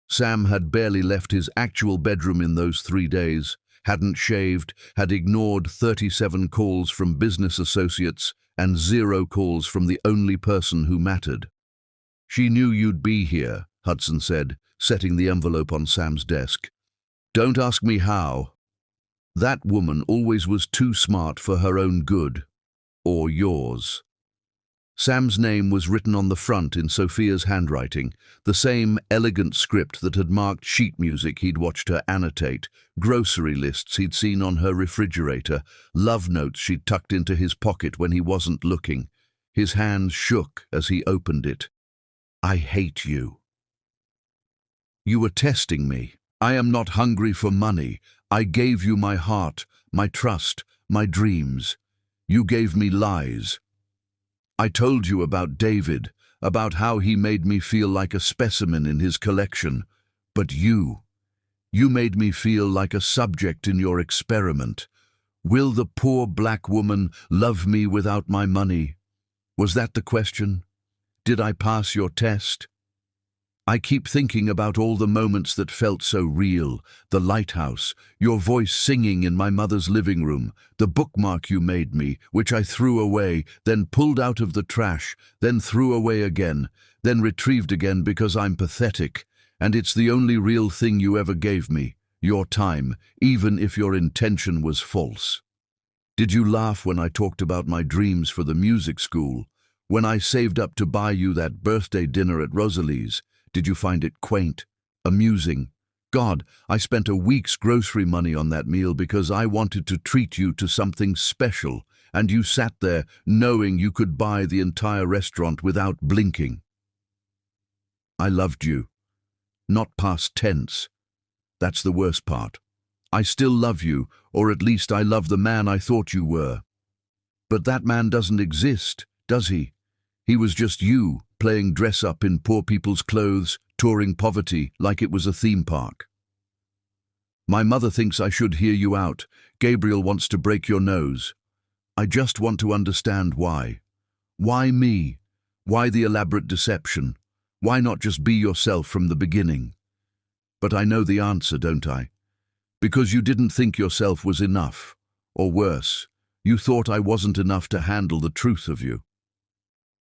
Sam had barely left his actual bedroom in those 3 days, hadn't shaved, had ignored 37 calls from business associates and 0 calls from the only person who mattered. She knew you'd be here, Hudson said, setting the envelope on Sam's desk. Don't ask me how. That woman always was too smart for her own good. Or yours. Sam's name was written on the front in Sophia's handwriting, the same elegant script that had marked sheet music he'd watched her annotate, grocery lists he'd seen on her refrigerator, love notes she'd tucked into his pocket when he wasn't looking. His hands shook as he opened it. I hate you. You were testing me. I am not hungry for money. I gave you my heart, my trust, my dreams. You gave me lies. I told you about David, about how he made me feel like a specimen in his collection. But you made me feel like a subject in your experiment. Will the poor black woman love me without my money? Was that the question? Did I pass your test? I keep thinking about all the moments that felt so real, the lighthouse, your voice singing in my mother's living room, the bookmark you made me, which I threw away, then pulled out of the trash, then threw away again, then retrieved again because I'm pathetic, and it's the only real thing you ever gave me, your time, even if your intention was false. Did you laugh when I talked about my dreams for the music school? When I saved up to buy you that birthday dinner at Rosalie's? Did you find it quaint, amusing? God, I spent a week's grocery money on that meal because I wanted to treat you to something special, and you sat there knowing you could buy the entire restaurant without blinking. I loved you. Not past tense. That's the worst part. I still love you, or at least I love the man I thought you were. But that man doesn't exist, does he? He was just you, playing dress-up in poor people's clothes, touring poverty like it was a theme park. My mother thinks I should hear you out. Gabriel wants to break your nose. I just want to understand why. Why me? Why the elaborate deception? Why not just be yourself from the beginning? But I know the answer, don't I? Because you didn't think yourself was enough. Or worse, you thought I wasn't enough to handle the truth of you.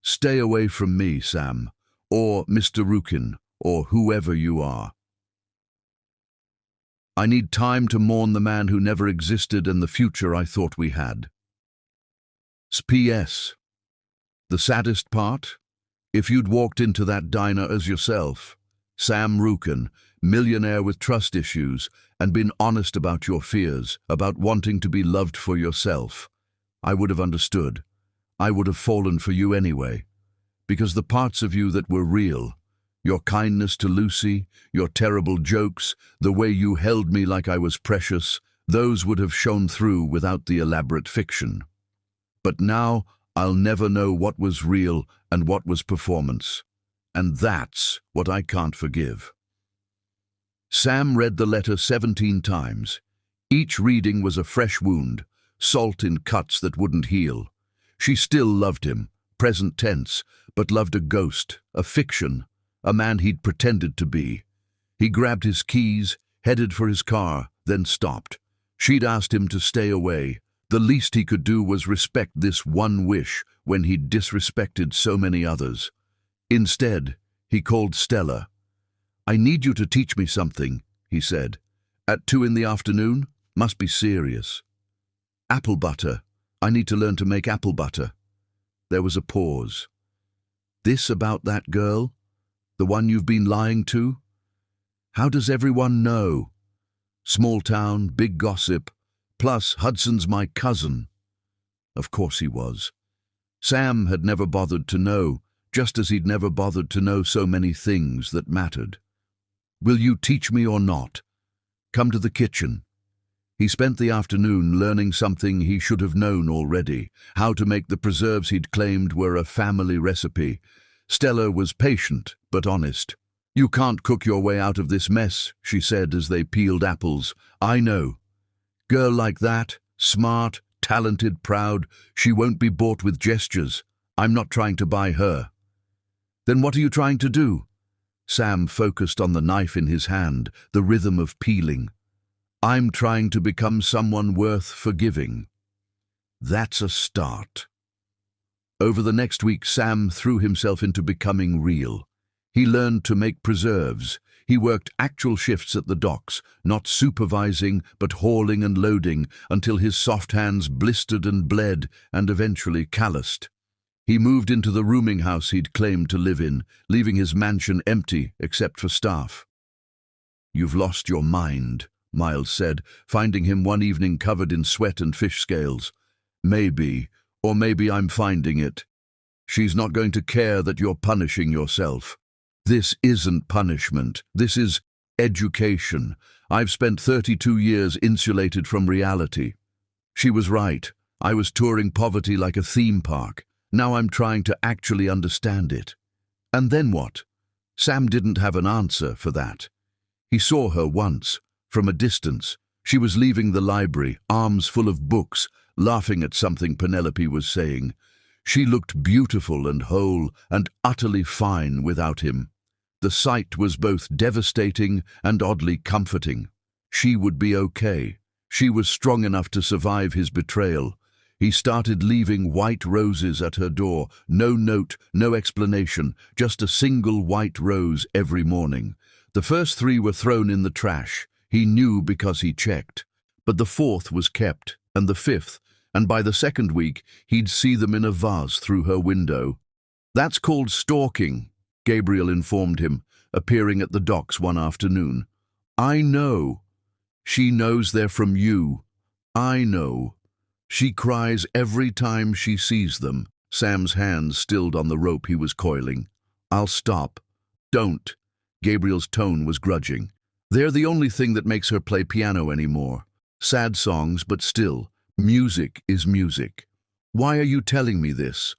Stay away from me, Sam, or Mr. Rukin, or whoever you are. I need time to mourn the man who never existed and the future I thought we had. P.S. The saddest part? If you'd walked into that diner as yourself, Sam Rukin, millionaire with trust issues, and been honest about your fears, about wanting to be loved for yourself, I would have understood. I would have fallen for you anyway. Because the parts of you that were real, your kindness to Lucy, your terrible jokes, the way you held me like I was precious, those would have shone through without the elaborate fiction. But now I'll never know what was real and what was performance. And that's what I can't forgive. Sam read the letter 17 times. Each reading was a fresh wound, salt in cuts that wouldn't heal. She still loved him, present tense, but loved a ghost, a fiction, a man he'd pretended to be. He grabbed his keys, headed for his car, then stopped. She'd asked him to stay away. The least he could do was respect this one wish when he'd disrespected so many others. Instead, he called Stella. "I need you to teach me something," he said. "At 2 in the afternoon? Must be serious." "Apple butter. I need to learn to make apple butter." There was a pause. "This about that girl? The one you've been lying to? How does everyone know? Small town, big gossip. Plus, Hudson's my cousin." Of course he was. Sam had never bothered to know, just as he'd never bothered to know so many things that mattered. "Will you teach me or not? Come to the kitchen." He spent the afternoon learning something he should have known already, how to make the preserves he'd claimed were a family recipe. Stella was patient, but honest. "You can't cook your way out of this mess," she said as they peeled apples. "I know. Girl like that, smart, talented, proud, she won't be bought with gestures. I'm not trying to buy her." "Then what are you trying to do?" Sam focused on the knife in his hand, the rhythm of peeling. "I'm trying to become someone worth forgiving." That's a start. Over the next week, Sam threw himself into becoming real. He learned to make preserves. He worked actual shifts at the docks, not supervising, but hauling and loading, until his soft hands blistered and bled and eventually calloused. He moved into the rooming house he'd claimed to live in, leaving his mansion empty except for staff. "You've lost your mind," Miles said, finding him one evening covered in sweat and fish scales. "Maybe, or maybe I'm finding it. She's not going to care that you're punishing yourself. This isn't punishment. This is education. I've spent 32 years insulated from reality." She was right. I was touring poverty like a theme park. Now I'm trying to actually understand it. And then what? Sam didn't have an answer for that. He saw her once, from a distance. She was leaving the library, arms full of books, laughing at something Penelope was saying. She looked beautiful and whole and utterly fine without him. The sight was both devastating and oddly comforting. She would be okay. She was strong enough to survive his betrayal. He started leaving white roses at her door, no note, no explanation, just a single white rose every morning. The first 3 were thrown in the trash. He knew because he checked. But the 4th was kept, and the 5th, and by the 2nd week, he'd see them in a vase through her window. "That's called stalking," Gabriel informed him, appearing at the docks one afternoon. "I know. She knows they're from you. I know. She cries every time she sees them." Sam's hands stilled on the rope he was coiling. "I'll stop." "Don't." Gabriel's tone was grudging. "They're the only thing that makes her play piano anymore. Sad songs, but still, music is music." "Why are you telling me this?"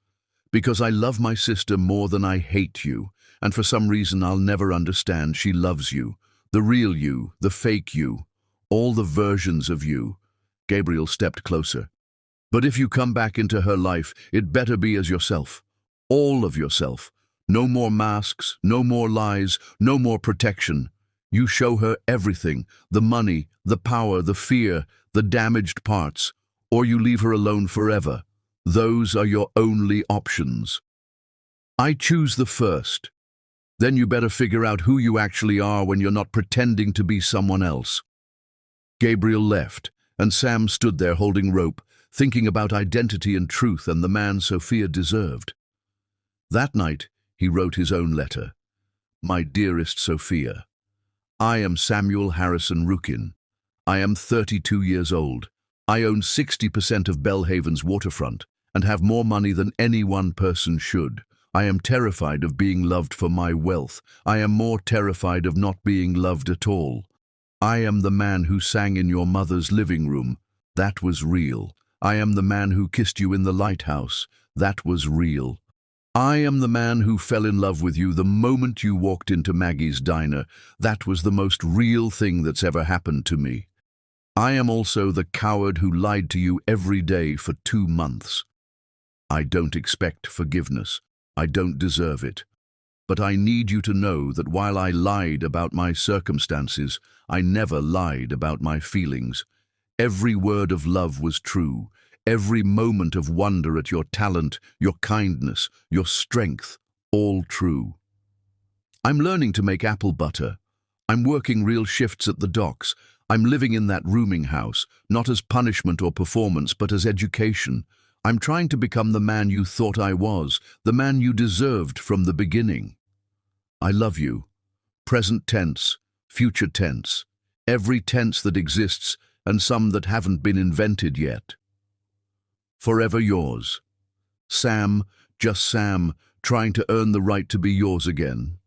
"Because I love my sister more than I hate you, and for some reason I'll never understand she loves you. The real you, the fake you, all the versions of you." Gabriel stepped closer. But if you come back into her life, it better be as yourself. All of yourself. No more masks, no more lies, no more protection. You show her everything, the money, the power, the fear, the damaged parts, or you leave her alone forever. Those are your only options. I choose the first. Then you better figure out who you actually are when you're not pretending to be someone else. Gabriel left, and Sam stood there holding rope, thinking about identity and truth and the man Sophia deserved. That night, he wrote his own letter. My dearest Sophia, I am Samuel Harrison Rukin. I am 32 years old. I own 60% of Belhaven's waterfront and have more money than any one person should. I am terrified of being loved for my wealth. I am more terrified of not being loved at all. I am the man who sang in your mother's living room. That was real. I am the man who kissed you in the lighthouse. That was real. I am the man who fell in love with you the moment you walked into Maggie's diner. That was the most real thing that's ever happened to me. I am also the coward who lied to you every day for 2 months. I don't expect forgiveness. I don't deserve it. But I need you to know that while I lied about my circumstances, I never lied about my feelings. Every word of love was true. Every moment of wonder at your talent, your kindness, your strength, all true. I'm learning to make apple butter. I'm working real shifts at the docks. I'm living in that rooming house, not as punishment or performance, but as education. I'm trying to become the man you thought I was, the man you deserved from the beginning. I love you. Present tense, future tense, every tense that exists, and some that haven't been invented yet. Forever yours. Sam, just Sam, trying to earn the right to be yours again.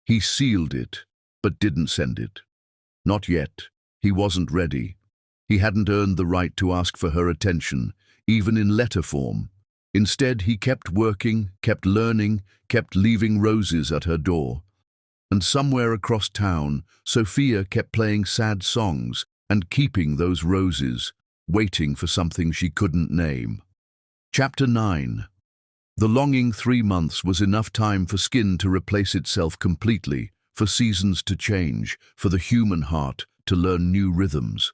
He sealed it, but didn't send it. Not yet. He wasn't ready. He hadn't earned the right to ask for her attention, even in letter form. Instead, he kept working, kept learning, kept leaving roses at her door. And somewhere across town, Sophia kept playing sad songs and keeping those roses, waiting for something she couldn't name. Chapter 9. The longing 3 months was enough time for skin to replace itself completely, for seasons to change, for the human heart to learn new rhythms.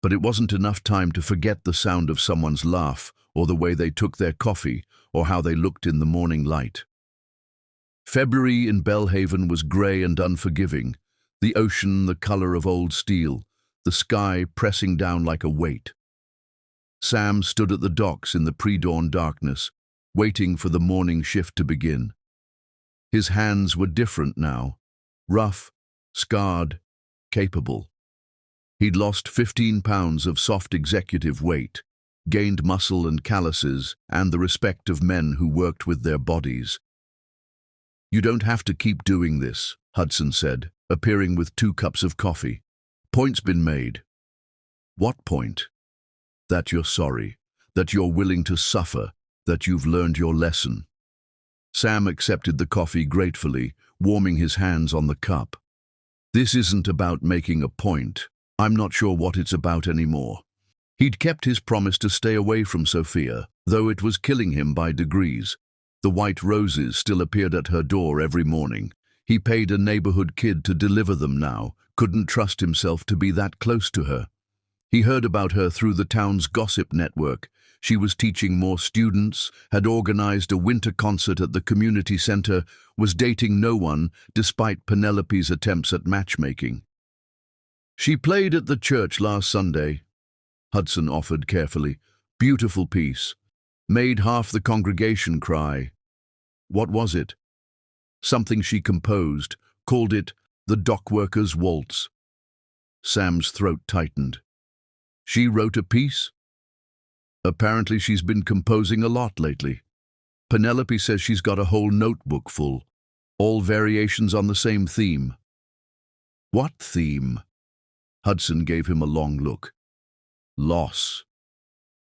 But it wasn't enough time to forget the sound of someone's laugh, or the way they took their coffee, or how they looked in the morning light. February in Belhaven was grey and unforgiving, the ocean the colour of old steel, the sky pressing down like a weight. Sam stood at the docks in the pre-dawn darkness, waiting for the morning shift to begin. His hands were different now, rough, scarred, capable. He'd lost 15 pounds of soft executive weight, gained muscle and calluses, and the respect of men who worked with their bodies. You don't have to keep doing this, Hudson said, appearing with 2 cups of coffee. Point's been made. What point? That you're sorry, that you're willing to suffer, that you've learned your lesson. Sam accepted the coffee gratefully, warming his hands on the cup. This isn't about making a point. I'm not sure what it's about anymore. He'd kept his promise to stay away from Sophia, though it was killing him by degrees. The white roses still appeared at her door every morning. He paid a neighborhood kid to deliver them now, couldn't trust himself to be that close to her. He heard about her through the town's gossip network. She was teaching more students, had organized a winter concert at the community center, was dating no one despite Penelope's attempts at matchmaking. She played at the church last Sunday, Hudson offered carefully. Beautiful piece. Made half the congregation cry. What was it? Something she composed, called it the Dockworkers' Waltz. Sam's throat tightened. She wrote a piece? Apparently she's been composing a lot lately. Penelope says she's got a whole notebook full, all variations on the same theme. What theme? Hudson gave him a long look. Loss.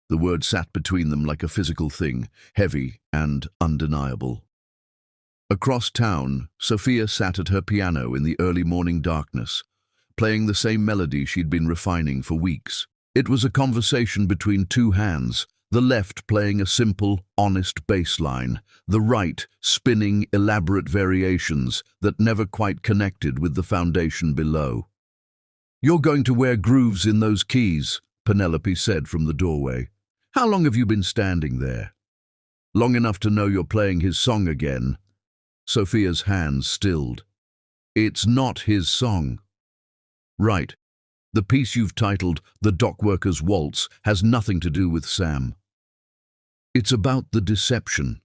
The word sat between them like a physical thing, heavy and undeniable. Across town, Sophia sat at her piano in the early morning darkness, playing the same melody she'd been refining for weeks. It was a conversation between two hands, the left playing a simple, honest bass line, the right spinning elaborate variations that never quite connected with the foundation below. "You're going to wear grooves in those keys," Penelope said from the doorway. "How long have you been standing there?" "Long enough to know you're playing his song again." Sophia's hands stilled. "It's not his song." "Right. The piece you've titled The Dockworker's Waltz has nothing to do with Sam. It's about the deception,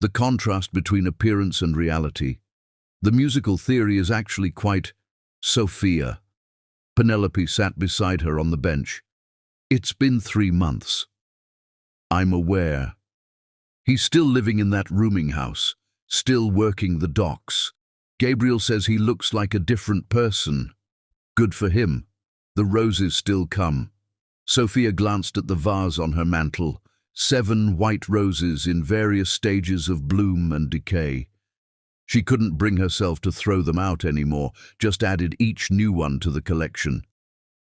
the contrast between appearance and reality. The musical theory is actually quite..." "Sophia." Penelope sat beside her on the bench. "It's been 3 months. I'm aware. He's still living in that rooming house, still working the docks. Gabriel says he looks like a different person. Good for him. The roses still come." Sophia glanced at the vase on her mantel, 7 white roses in various stages of bloom and decay. She couldn't bring herself to throw them out anymore, just added each new one to the collection.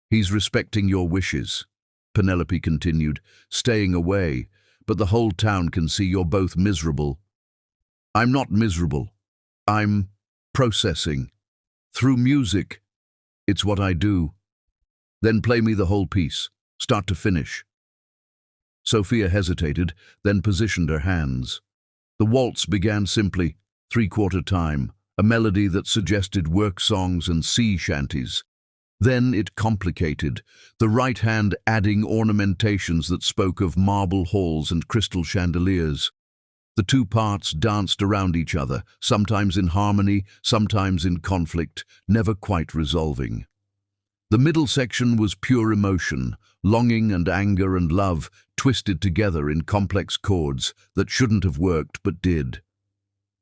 "He's respecting your wishes," Penelope continued, "staying away, but the whole town can see you're both miserable." "I'm not miserable. I'm processing. Through music. It's what I do." "Then play me the whole piece, start to finish." Sophia hesitated, then positioned her hands. The waltz began simply, 3/4 time, a melody that suggested work songs and sea shanties. Then it complicated, the right hand adding ornamentations that spoke of marble halls and crystal chandeliers. The two parts danced around each other, sometimes in harmony, sometimes in conflict, never quite resolving. The middle section was pure emotion, longing and anger and love twisted together in complex chords that shouldn't have worked but did.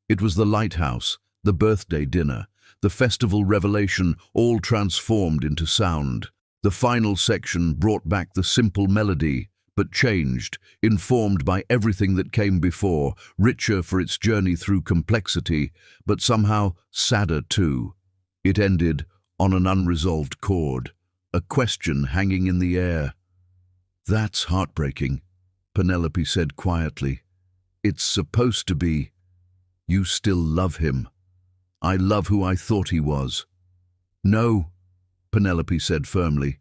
It was the lighthouse, the birthday dinner, the festival revelation, all transformed into sound. The final section brought back the simple melody, but changed, informed by everything that came before, richer for its journey through complexity, but somehow sadder too. It ended on an unresolved chord, a question hanging in the air. "That's heartbreaking," Penelope said quietly. "It's supposed to be, you still love him. I love who I thought he was." "No," Penelope said firmly.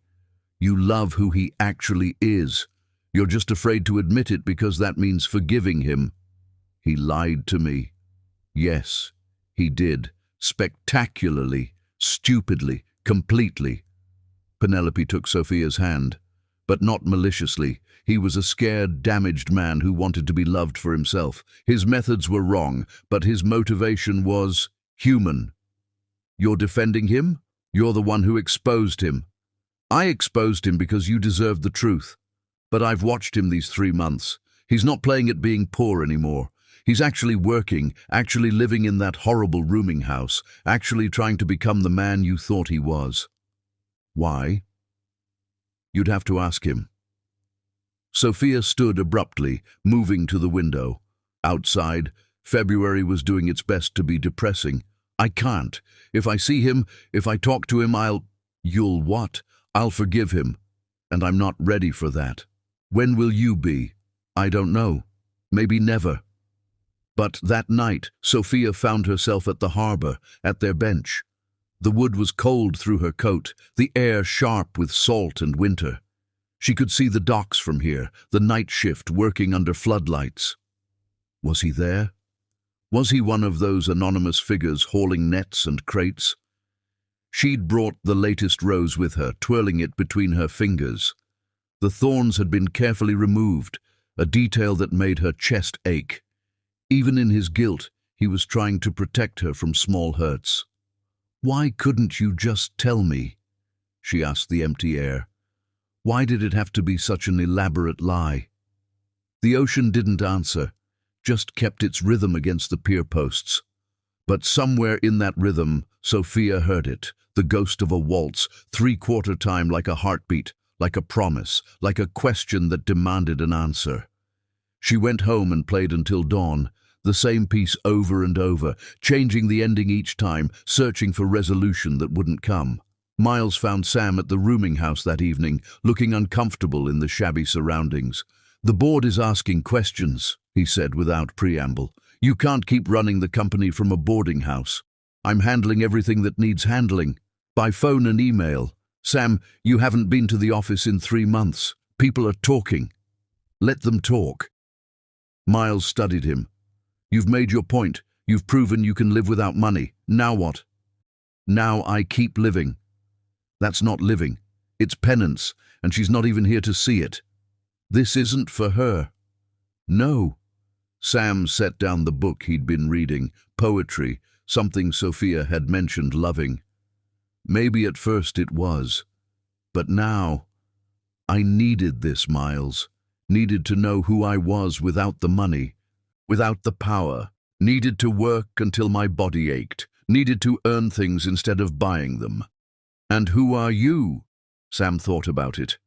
"You love who he actually is. You're just afraid to admit it because that means forgiving him." "He lied to me." "Yes, he did. Spectacularly, stupidly, completely." Penelope took Sophia's hand, but not maliciously. He was a scared, damaged man who wanted to be loved for himself. His methods were wrong, but his motivation was human. "You're defending him? You're the one who exposed him." "I exposed him because you deserved the truth. But I've watched him these 3 months. He's not playing at being poor anymore. He's actually working, actually living in that horrible rooming house, actually trying to become the man you thought he was." "Why?" "You'd have to ask him." Sophia stood abruptly, moving to the window. Outside, February was doing its best to be depressing. "I can't. If I see him, if I talk to him, You'll what?" "I'll forgive him. And I'm not ready for that." "When will you be?" "I don't know. Maybe never." But that night, Sophia found herself at the harbor, at their bench. The wood was cold through her coat, the air sharp with salt and winter. She could see the docks from here, the night shift working under floodlights. Was he there? Was he one of those anonymous figures hauling nets and crates? She'd brought the latest rose with her, twirling it between her fingers. The thorns had been carefully removed, a detail that made her chest ache. Even in his guilt, he was trying to protect her from small hurts. "Why couldn't you just tell me?" she asked the empty air. "Why did it have to be such an elaborate lie?" The ocean didn't answer, just kept its rhythm against the pier posts. But somewhere in that rhythm, Sophia heard it, the ghost of a waltz, 3/4 time like a heartbeat, like a promise, like a question that demanded an answer. She went home and played until dawn, the same piece over and over, changing the ending each time, searching for resolution that wouldn't come. Miles found Sam at the rooming house that evening, looking uncomfortable in the shabby surroundings. "The board is asking questions," he said without preamble. "You can't keep running the company from a boarding house. I'm handling everything that needs handling, by phone and email. Sam, you haven't been to the office in 3 months. People are talking. Let them talk." Miles studied him. "You've made your point. You've proven you can live without money. Now what?" "Now I keep living." "That's not living. It's penance, and she's not even here to see it." "This isn't for her." "No." Sam set down the book he'd been reading, poetry, something Sophia had mentioned loving. "Maybe at first it was. But now, I needed this, Miles. Needed to know who I was without the money, without the power. Needed to work until my body ached. Needed to earn things instead of buying them." "And who are you?" Sam thought about it.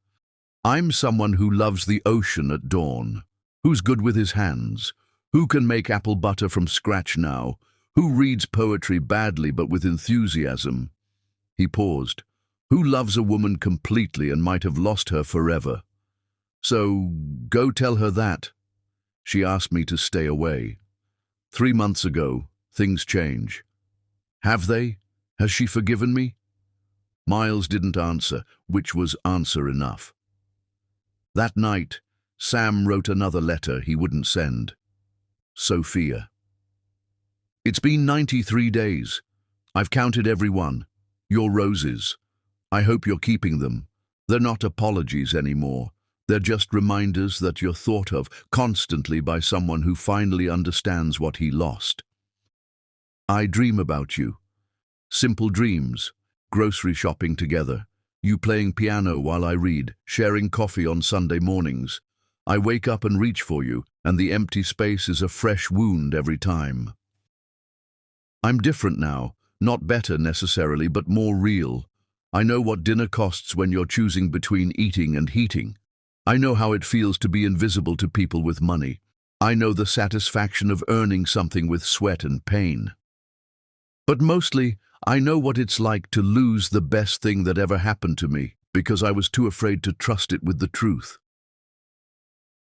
"I'm someone who loves the ocean at dawn. Who's good with his hands? Who can make apple butter from scratch now? Who reads poetry badly but with enthusiasm?" He paused. "Who loves a woman completely and might have lost her forever? So, go tell her that. She asked me to stay away. 3 months ago, things change." "Have they? Has she forgiven me?" Miles didn't answer, which was answer enough. That night, Sam wrote another letter he wouldn't send. Sophia. "It's been 93 days. I've counted every one. Your roses. I hope you're keeping them. They're not apologies anymore. They're just reminders that you're thought of constantly by someone who finally understands what he lost. I dream about you. Simple dreams, grocery shopping together, you playing piano while I read, sharing coffee on Sunday mornings. I wake up and reach for you, and the empty space is a fresh wound every time. I'm different now, not better necessarily, but more real. I know what dinner costs when you're choosing between eating and heating. I know how it feels to be invisible to people with money. I know the satisfaction of earning something with sweat and pain. But mostly, I know what it's like to lose the best thing that ever happened to me because I was too afraid to trust it with the truth.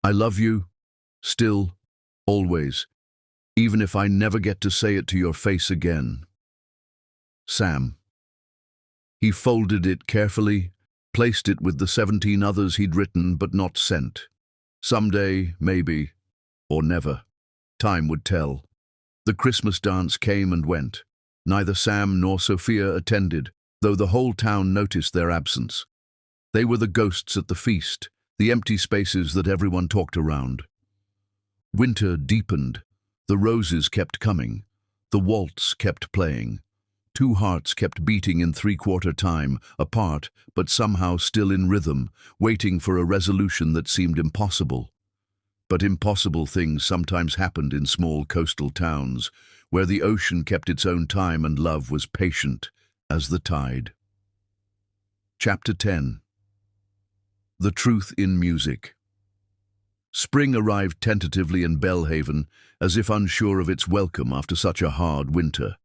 I love you, still, always, even if I never get to say it to your face again. Sam." He folded it carefully, placed it with the 17 others he'd written but not sent. Someday, maybe, or never. Time would tell. The Christmas dance came and went. Neither Sam nor Sophia attended, though the whole town noticed their absence. They were the ghosts at the feast, the empty spaces that everyone talked around. Winter deepened. The roses kept coming. The waltz kept playing. 2 hearts kept beating in 3/4 time, apart, but somehow still in rhythm, waiting for a resolution that seemed impossible. But impossible things sometimes happened in small coastal towns, where the ocean kept its own time and love was patient as the tide. Chapter 10. The Truth in Music. Spring arrived tentatively in Belhaven, as if unsure of its welcome after such a hard winter.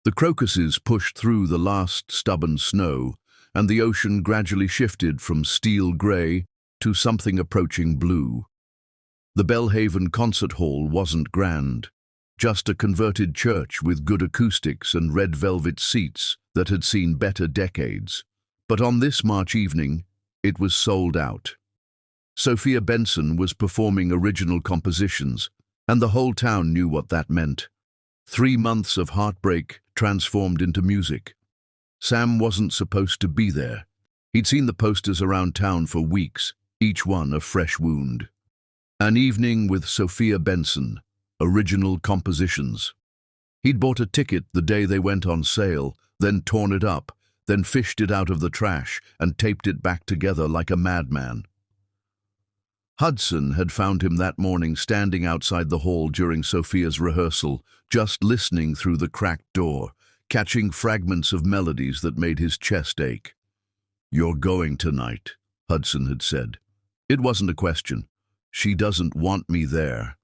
The crocuses pushed through the last stubborn snow, and the ocean gradually shifted from steel grey to something approaching blue. The Belhaven concert hall wasn't grand, just a converted church with good acoustics and red velvet seats that had seen better decades. But on this March evening, it was sold out. Sophia Benson was performing original compositions, and the whole town knew what that meant. 3 months of heartbreak transformed into music. Sam wasn't supposed to be there. He'd seen the posters around town for weeks, each one a fresh wound. An evening with Sophia Benson, original compositions. He'd bought a ticket the day they went on sale, then torn it up, then fished it out of the trash and taped it back together like a madman. Hudson had found him that morning standing outside the hall during Sophia's rehearsal, just listening through the cracked door, catching fragments of melodies that made his chest ache. "You're going tonight," Hudson had said. It wasn't a question. "She doesn't want me there."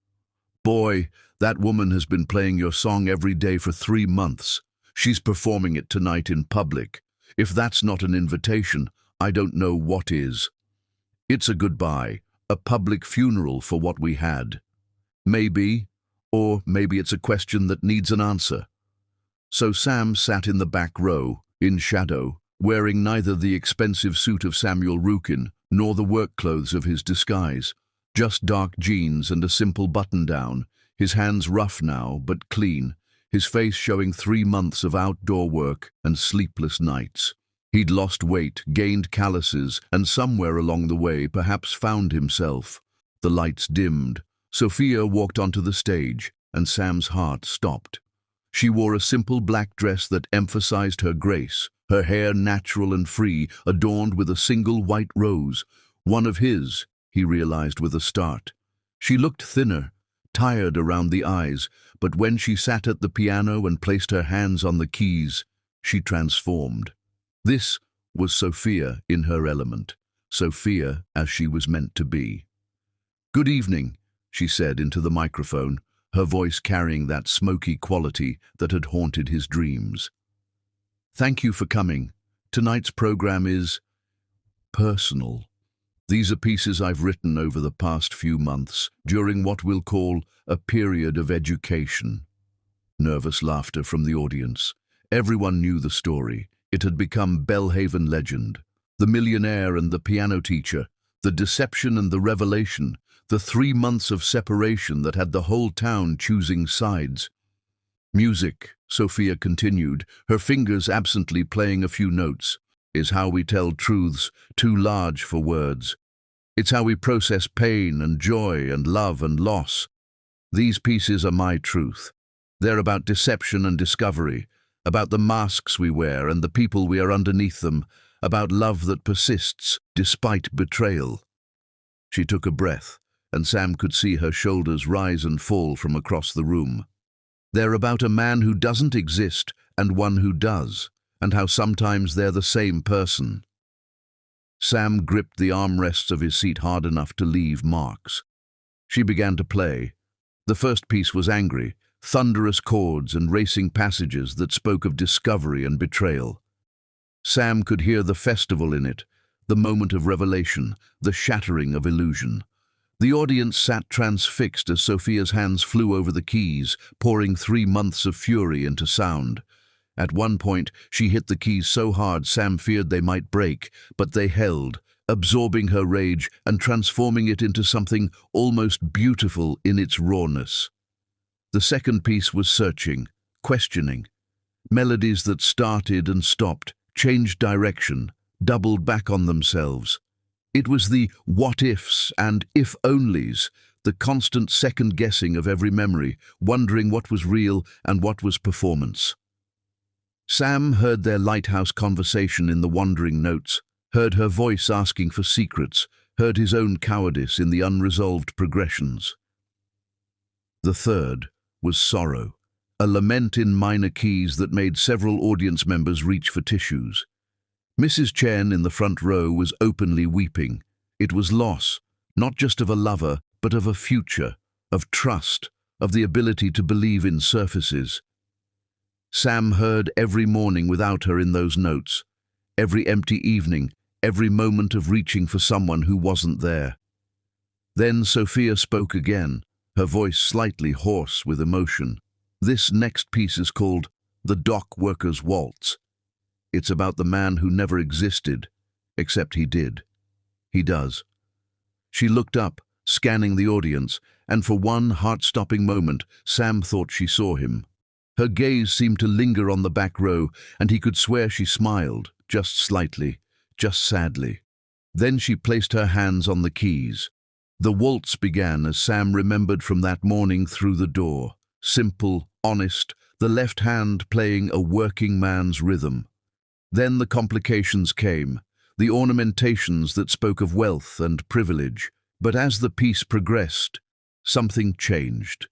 "Boy, that woman has been playing your song every day for 3 months. She's performing it tonight in public. If that's not an invitation, I don't know what is. It's a goodbye, a public funeral for what we had. Maybe, or maybe it's a question that needs an answer. So Sam sat in the back row, in shadow, wearing neither the expensive suit of Samuel Rukin nor the work clothes of his disguise, just dark jeans and a simple button-down, his hands rough now but clean, his face showing 3 months of outdoor work and sleepless nights. He'd lost weight, gained calluses, and somewhere along the way perhaps found himself. The lights dimmed. Sophia walked onto the stage, and Sam's heart stopped. She wore a simple black dress that emphasized her grace, her hair natural and free, adorned with a single white rose, one of his, he realized with a start. She looked thinner, tired around the eyes, but when she sat at the piano and placed her hands on the keys, she transformed. This was Sophia in her element, Sophia as she was meant to be. "Good evening," she said into the microphone, her voice carrying that smoky quality that had haunted his dreams. "Thank you for coming. Tonight's program is personal. These are pieces I've written over the past few months, during what we'll call a period of education." Nervous laughter from the audience. Everyone knew the story. It had become Belhaven legend. The millionaire and the piano teacher, the deception and the revelation, the 3 months of separation that had the whole town choosing sides. "Music," Sophia continued, her fingers absently playing a few notes, "is how we tell truths too large for words. It's how we process pain and joy and love and loss. These pieces are my truth. They're about deception and discovery, about the masks we wear and the people we are underneath them, about love that persists despite betrayal." She took a breath, and Sam could see her shoulders rise and fall from across the room. "They're about a man who doesn't exist and one who does, and how sometimes they're the same person." Sam gripped the armrests of his seat hard enough to leave marks. She began to play. The first piece was angry, thunderous chords and racing passages that spoke of discovery and betrayal. Sam could hear the festival in it, the moment of revelation, the shattering of illusion. The audience sat transfixed as Sophia's hands flew over the keys, pouring 3 months of fury into sound. At one point, she hit the keys so hard Sam feared they might break, but they held, absorbing her rage and transforming it into something almost beautiful in its rawness. The second piece was searching, questioning. Melodies that started and stopped, changed direction, doubled back on themselves. It was the what-ifs and if-onlys, the constant second-guessing of every memory, wondering what was real and what was performance. Sam heard their lighthouse conversation in the wandering notes, heard her voice asking for secrets, heard his own cowardice in the unresolved progressions. The third was sorrow, a lament in minor keys that made several audience members reach for tissues. Mrs. Chen in the front row was openly weeping. It was loss, not just of a lover, but of a future, of trust, of the ability to believe in surfaces. Sam heard every morning without her in those notes, every empty evening, every moment of reaching for someone who wasn't there. Then Sophia spoke again, her voice slightly hoarse with emotion. "This next piece is called The Dock Worker's Waltz. It's about the man who never existed, except he did. He does." She looked up, scanning the audience, and for one heart-stopping moment, Sam thought she saw him. Her gaze seemed to linger on the back row, and he could swear she smiled, just slightly, just sadly. Then she placed her hands on the keys. The waltz began as Sam remembered from that morning through the door. Simple, honest, the left hand playing a working man's rhythm. Then the complications came, the ornamentations that spoke of wealth and privilege. But as the piece progressed, something changed.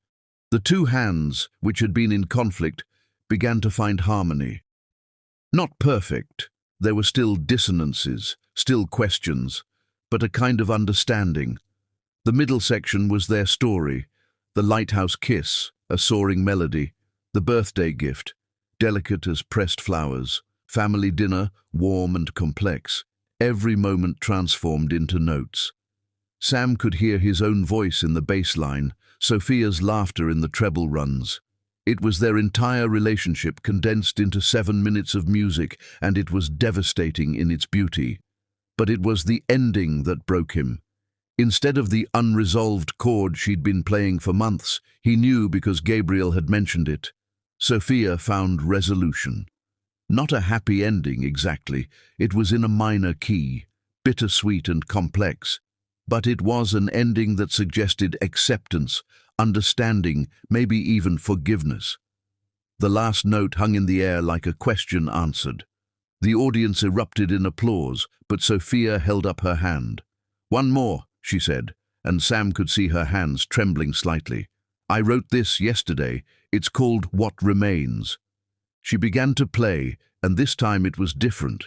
The two hands, which had been in conflict, began to find harmony. Not perfect, there were still dissonances, still questions, but a kind of understanding. The middle section was their story, the lighthouse kiss, a soaring melody, the birthday gift, delicate as pressed flowers, Family dinner, warm and complex. Every moment transformed into notes. Sam could hear his own voice in the bass line, Sophia's laughter in the treble runs. It was their entire relationship condensed into 7 minutes of music, and it was devastating in its beauty. But it was the ending that broke him. Instead of the unresolved chord she'd been playing for months, he knew because Gabriel had mentioned it. Sophia found resolution. Not a happy ending exactly, it was in a minor key, bittersweet and complex. But it was an ending that suggested acceptance, understanding, maybe even forgiveness. The last note hung in the air like a question answered. The audience erupted in applause, but Sophia held up her hand. "One more," she said, and Sam could see her hands trembling slightly. "I wrote this yesterday. It's called What Remains." She began to play, and this time it was different.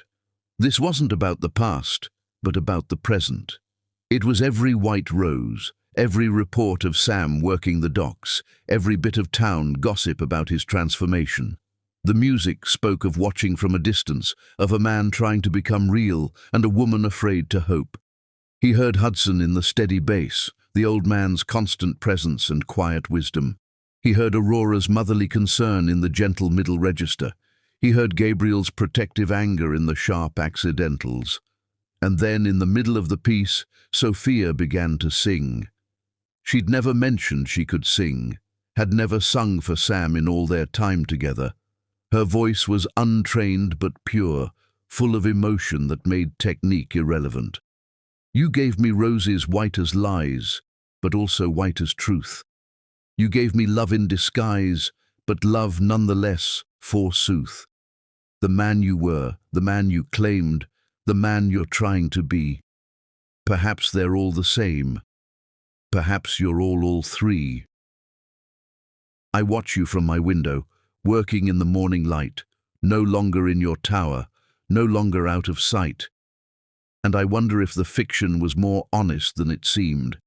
This wasn't about the past, but about the present. It was every white rose, every report of Sam working the docks, every bit of town gossip about his transformation. The music spoke of watching from a distance, of a man trying to become real and a woman afraid to hope. He heard Hudson in the steady bass, the old man's constant presence and quiet wisdom. He heard Aurora's motherly concern in the gentle middle register. He heard Gabriel's protective anger in the sharp accidentals. And then, in the middle of the piece, Sophia began to sing. She'd never mentioned she could sing, had never sung for Sam in all their time together. Her voice was untrained but pure, full of emotion that made technique irrelevant. "You gave me roses white as lies, but also white as truth. You gave me love in disguise, but love nonetheless, forsooth. The man you were, the man you claimed, the man you're trying to be. Perhaps they're all the same. Perhaps you're all three. I watch you from my window, working in the morning light, no longer in your tower, no longer out of sight. And I wonder if the fiction was more honest than it seemed.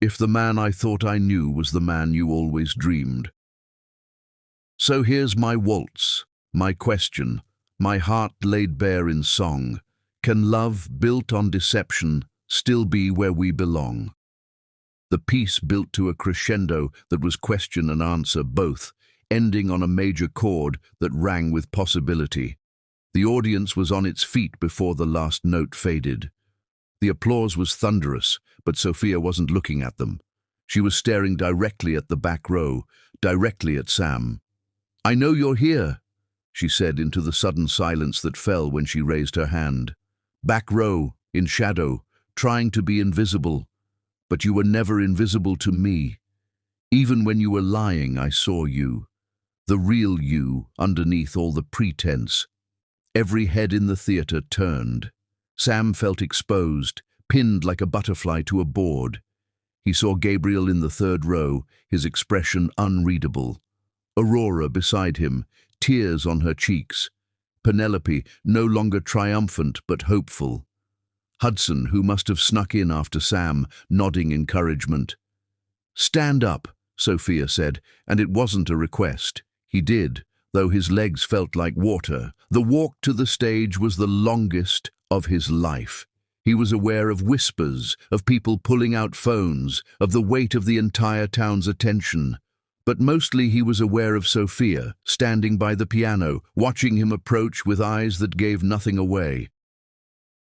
If the man I thought I knew was the man you always dreamed. So here's my waltz, my question, my heart laid bare in song. Can love, built on deception, still be where we belong?" The piece built to a crescendo that was question and answer both, ending on a major chord that rang with possibility. The audience was on its feet before the last note faded. The applause was thunderous, but Sophia wasn't looking at them. She was staring directly at the back row, directly at Sam. "I know you're here," she said into the sudden silence that fell when she raised her hand. "Back row, in shadow, trying to be invisible. But you were never invisible to me. Even when you were lying, I saw you. The real you, underneath all the pretense." Every head in the theater turned. Sam felt exposed, pinned like a butterfly to a board. He saw Gabriel in the third row, his expression unreadable. Aurora beside him, tears on her cheeks. Penelope, no longer triumphant but hopeful. Hudson, who must have snuck in after Sam, nodding encouragement. "Stand up," Sophia said, and it wasn't a request. He did, though his legs felt like water. The walk to the stage was the longest of his life. He was aware of whispers, of people pulling out phones, of the weight of the entire town's attention. But mostly he was aware of Sophia, standing by the piano, watching him approach with eyes that gave nothing away.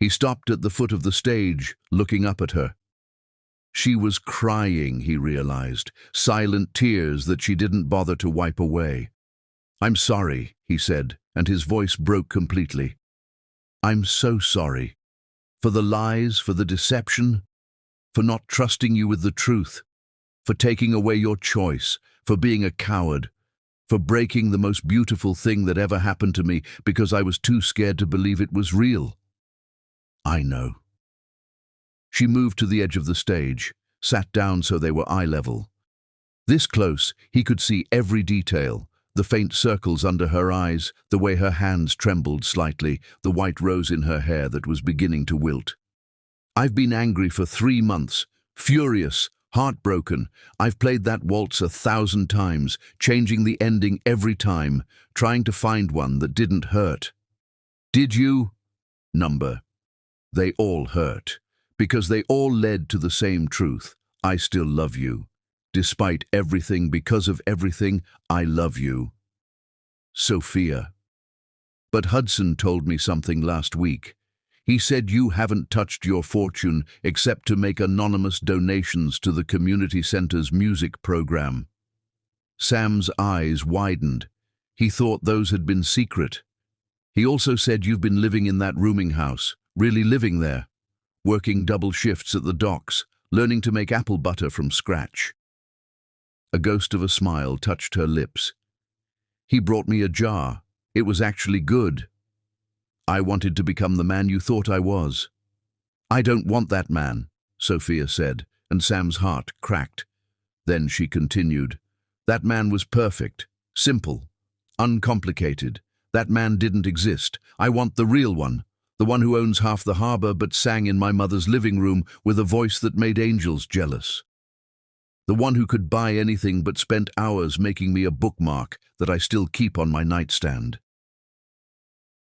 He stopped at the foot of the stage, looking up at her. She was crying, he realized, silent tears that she didn't bother to wipe away. "I'm sorry," he said, and his voice broke completely. "I'm so sorry. For the lies, for the deception, for not trusting you with the truth, for taking away your choice, for being a coward, for breaking the most beautiful thing that ever happened to me because I was too scared to believe it was real." "I know." She moved to the edge of the stage, sat down so they were eye level. This close, he could see every detail. The faint circles under her eyes, the way her hands trembled slightly, the white rose in her hair that was beginning to wilt. "I've been angry for 3 months, furious, heartbroken. I've played that waltz 1,000 times, changing the ending every time, trying to find one that didn't hurt. Did you? Number. They all hurt, because they all led to the same truth. I still love you. Despite everything, because of everything, I love you. Sophia. But Hudson told me something last week. He said you haven't touched your fortune except to make anonymous donations to the community center's music program. Sam's eyes widened. He thought those had been secret. He also said you've been living in that rooming house, really living there, working double shifts at the docks, learning to make apple butter from scratch. A ghost of a smile touched her lips. He brought me a jar. It was actually good. I wanted to become the man you thought I was. I don't want that man, Sophia said, and Sam's heart cracked. Then she continued, that man was perfect, simple, uncomplicated. That man didn't exist. I want the real one, the one who owns half the harbor but sang in my mother's living room with a voice that made angels jealous. The one who could buy anything but spent hours making me a bookmark that I still keep on my nightstand.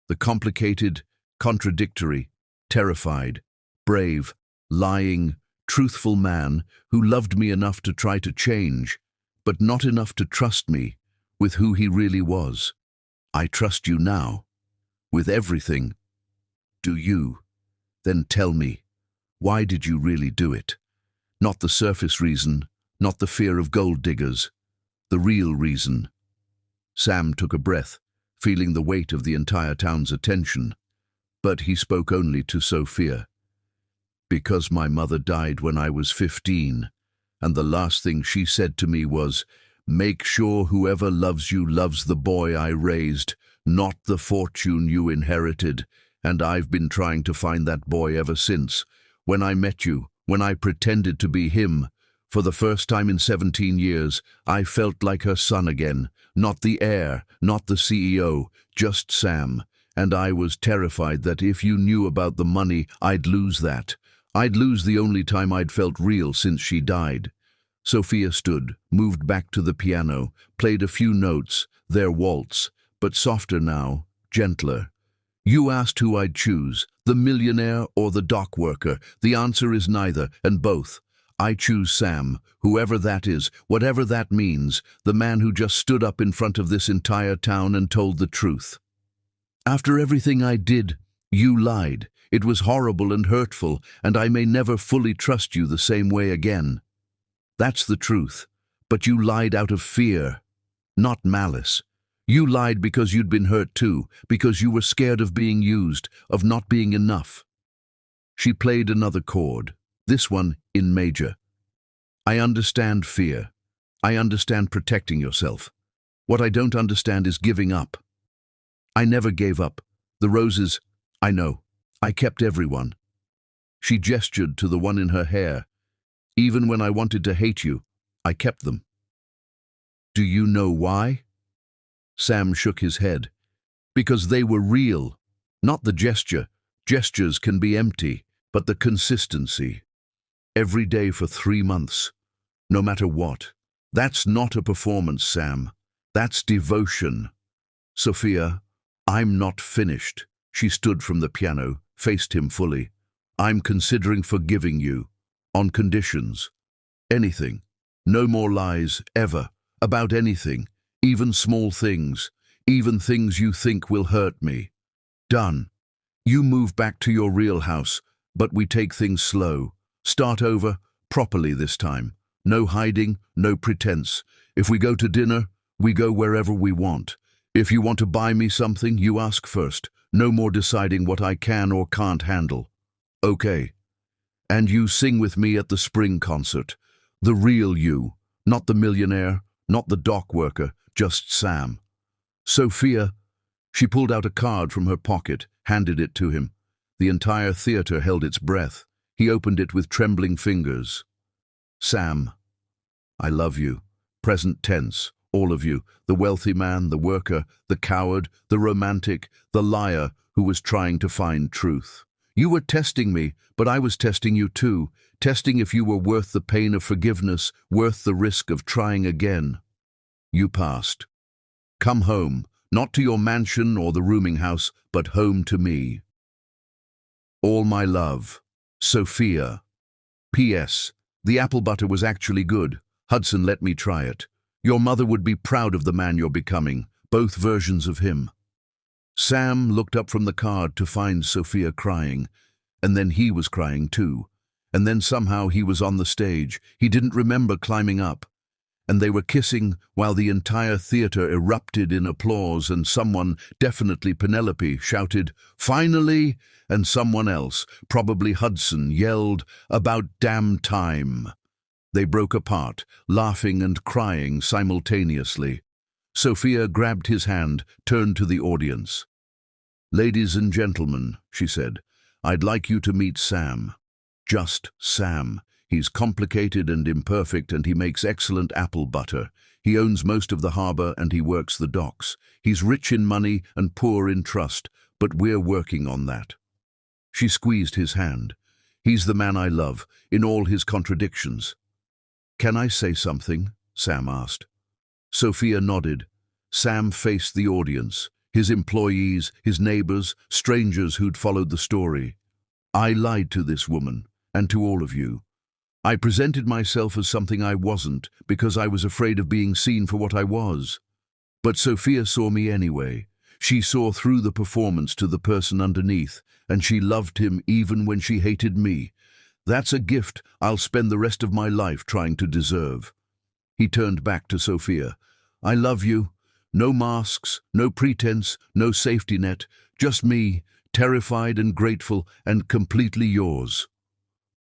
The complicated, contradictory, terrified, brave, lying, truthful man who loved me enough to try to change, but not enough to trust me with who he really was. I trust you now, with everything. Do you? Then tell me, why did you really do it? Not the surface reason, not the fear of gold diggers, the real reason. Sam took a breath, feeling the weight of the entire town's attention, but he spoke only to Sophia. Because my mother died when I was 15, and the last thing she said to me was, make sure whoever loves you loves the boy I raised, not the fortune you inherited, and I've been trying to find that boy ever since. When I met you, when I pretended to be him, for the first time in 17 years, I felt like her son again, not the heir, not the CEO, just Sam. And I was terrified that if you knew about the money, I'd lose that. I'd lose the only time I'd felt real since she died. Sophia stood, moved back to the piano, played a few notes, their waltz, but softer now, gentler. You asked who I'd choose, the millionaire or the dock worker. The answer is neither, and both. I choose Sam, whoever that is, whatever that means, the man who just stood up in front of this entire town and told the truth. After everything I did, you lied. It was horrible and hurtful, and I may never fully trust you the same way again. That's the truth, but you lied out of fear, not malice. You lied because you'd been hurt too, because you were scared of being used, of not being enough. She played another chord, this one in major. I understand fear. I understand protecting yourself. What I don't understand is giving up. I never gave up. The roses, I know. I kept everyone. She gestured to the one in her hair. Even when I wanted to hate you, I kept them. Do you know why? Sam shook his head. Because they were real, not the gesture. Gestures can be empty, but the consistency. Every day for 3 months, no matter what. That's not a performance, Sam. That's devotion. Sophia, I'm not finished. She stood from the piano, faced him fully. I'm considering forgiving you. On conditions. Anything. No more lies, ever. About anything. Even small things. Even things you think will hurt me. Done. You move back to your real house, but we take things slow. Start over, properly this time. No hiding, no pretense. If we go to dinner, we go wherever we want. If you want to buy me something, you ask first. No more deciding what I can or can't handle. Okay. And you sing with me at the spring concert. The real you. Not the millionaire, not the dock worker, just Sam. Sophia. She pulled out a card from her pocket, handed it to him. The entire theater held its breath. He opened it with trembling fingers. Sam, I love you. Present tense, all of you. The wealthy man, the worker, the coward, the romantic, the liar who was trying to find truth. You were testing me, but I was testing you too. Testing if you were worth the pain of forgiveness, worth the risk of trying again. You passed. Come home, Not to your mansion or the rooming house, but home to me. All my love, Sophia. P.S. The apple butter was actually good. Hudson let me try it. Your mother would be proud of the man you're becoming, both versions of him. Sam looked up from the card to find Sophia crying, and then he was crying too. And then somehow he was on the stage. He didn't remember climbing up. And they were kissing while the entire theater erupted in applause, and someone, definitely Penelope, shouted, "Finally!" And someone else, probably Hudson, yelled, "About damn time!" They broke apart, laughing and crying simultaneously. Sophia grabbed his hand, turned to the audience. "Ladies and gentlemen," she said, "I'd like you to meet Sam. Just Sam. He's complicated and imperfect, and he makes excellent apple butter. He owns most of the harbor and he works the docks. He's rich in money and poor in trust, but we're working on that." She squeezed his hand. "He's the man I love, in all his contradictions." "Can I say something?" Sam asked. Sophia nodded. Sam faced the audience, his employees, his neighbors, strangers who'd followed the story. "I lied to this woman, and to all of you. I presented myself as something I wasn't because I was afraid of being seen for what I was. But Sophia saw me anyway. She saw through the performance to the person underneath, and she loved him even when she hated me. That's a gift I'll spend the rest of my life trying to deserve." He turned back to Sophia. "I love you. No masks, no pretense, no safety net. Just me, terrified and grateful and completely yours."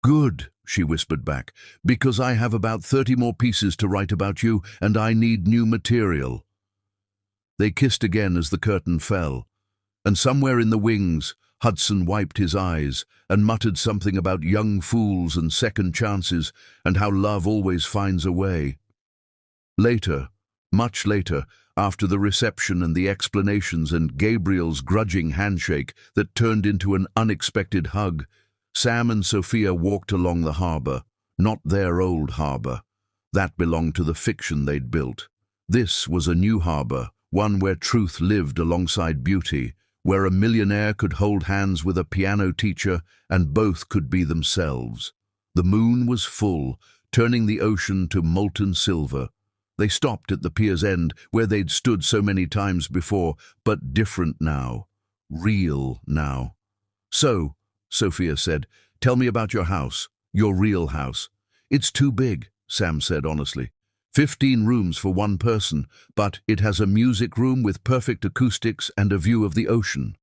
"Good," she whispered back, "because I have about 30 more pieces to write about you, and I need new material." They kissed again as the curtain fell, and somewhere in the wings, Hudson wiped his eyes and muttered something about young fools and second chances and how love always finds a way. Later, much later, after the reception and the explanations and Gabriel's grudging handshake that turned into an unexpected hug, Sam and Sophia walked along the harbor, not their old harbor. That belonged to the fiction they'd built. This was a new harbor, one where truth lived alongside beauty, where a millionaire could hold hands with a piano teacher and both could be themselves. The moon was full, turning the ocean to molten silver. They stopped at the pier's end, where they'd stood so many times before, but different now. Real now. "So," Sophia said, "tell me about your house, your real house." "It's too big," Sam said honestly. 15 rooms for one person, but it has a music room with perfect acoustics and a view of the ocean."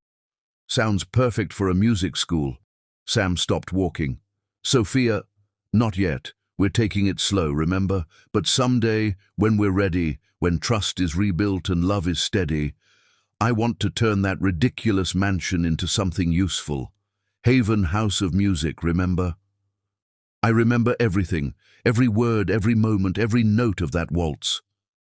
"Sounds perfect for a music school." Sam stopped walking. "Sophia, not yet. We're taking it slow, remember? But someday, when we're ready, when trust is rebuilt and love is steady, I want to turn that ridiculous mansion into something useful. Haven House of Music, remember?" "I remember everything, every word, every moment, every note of that waltz."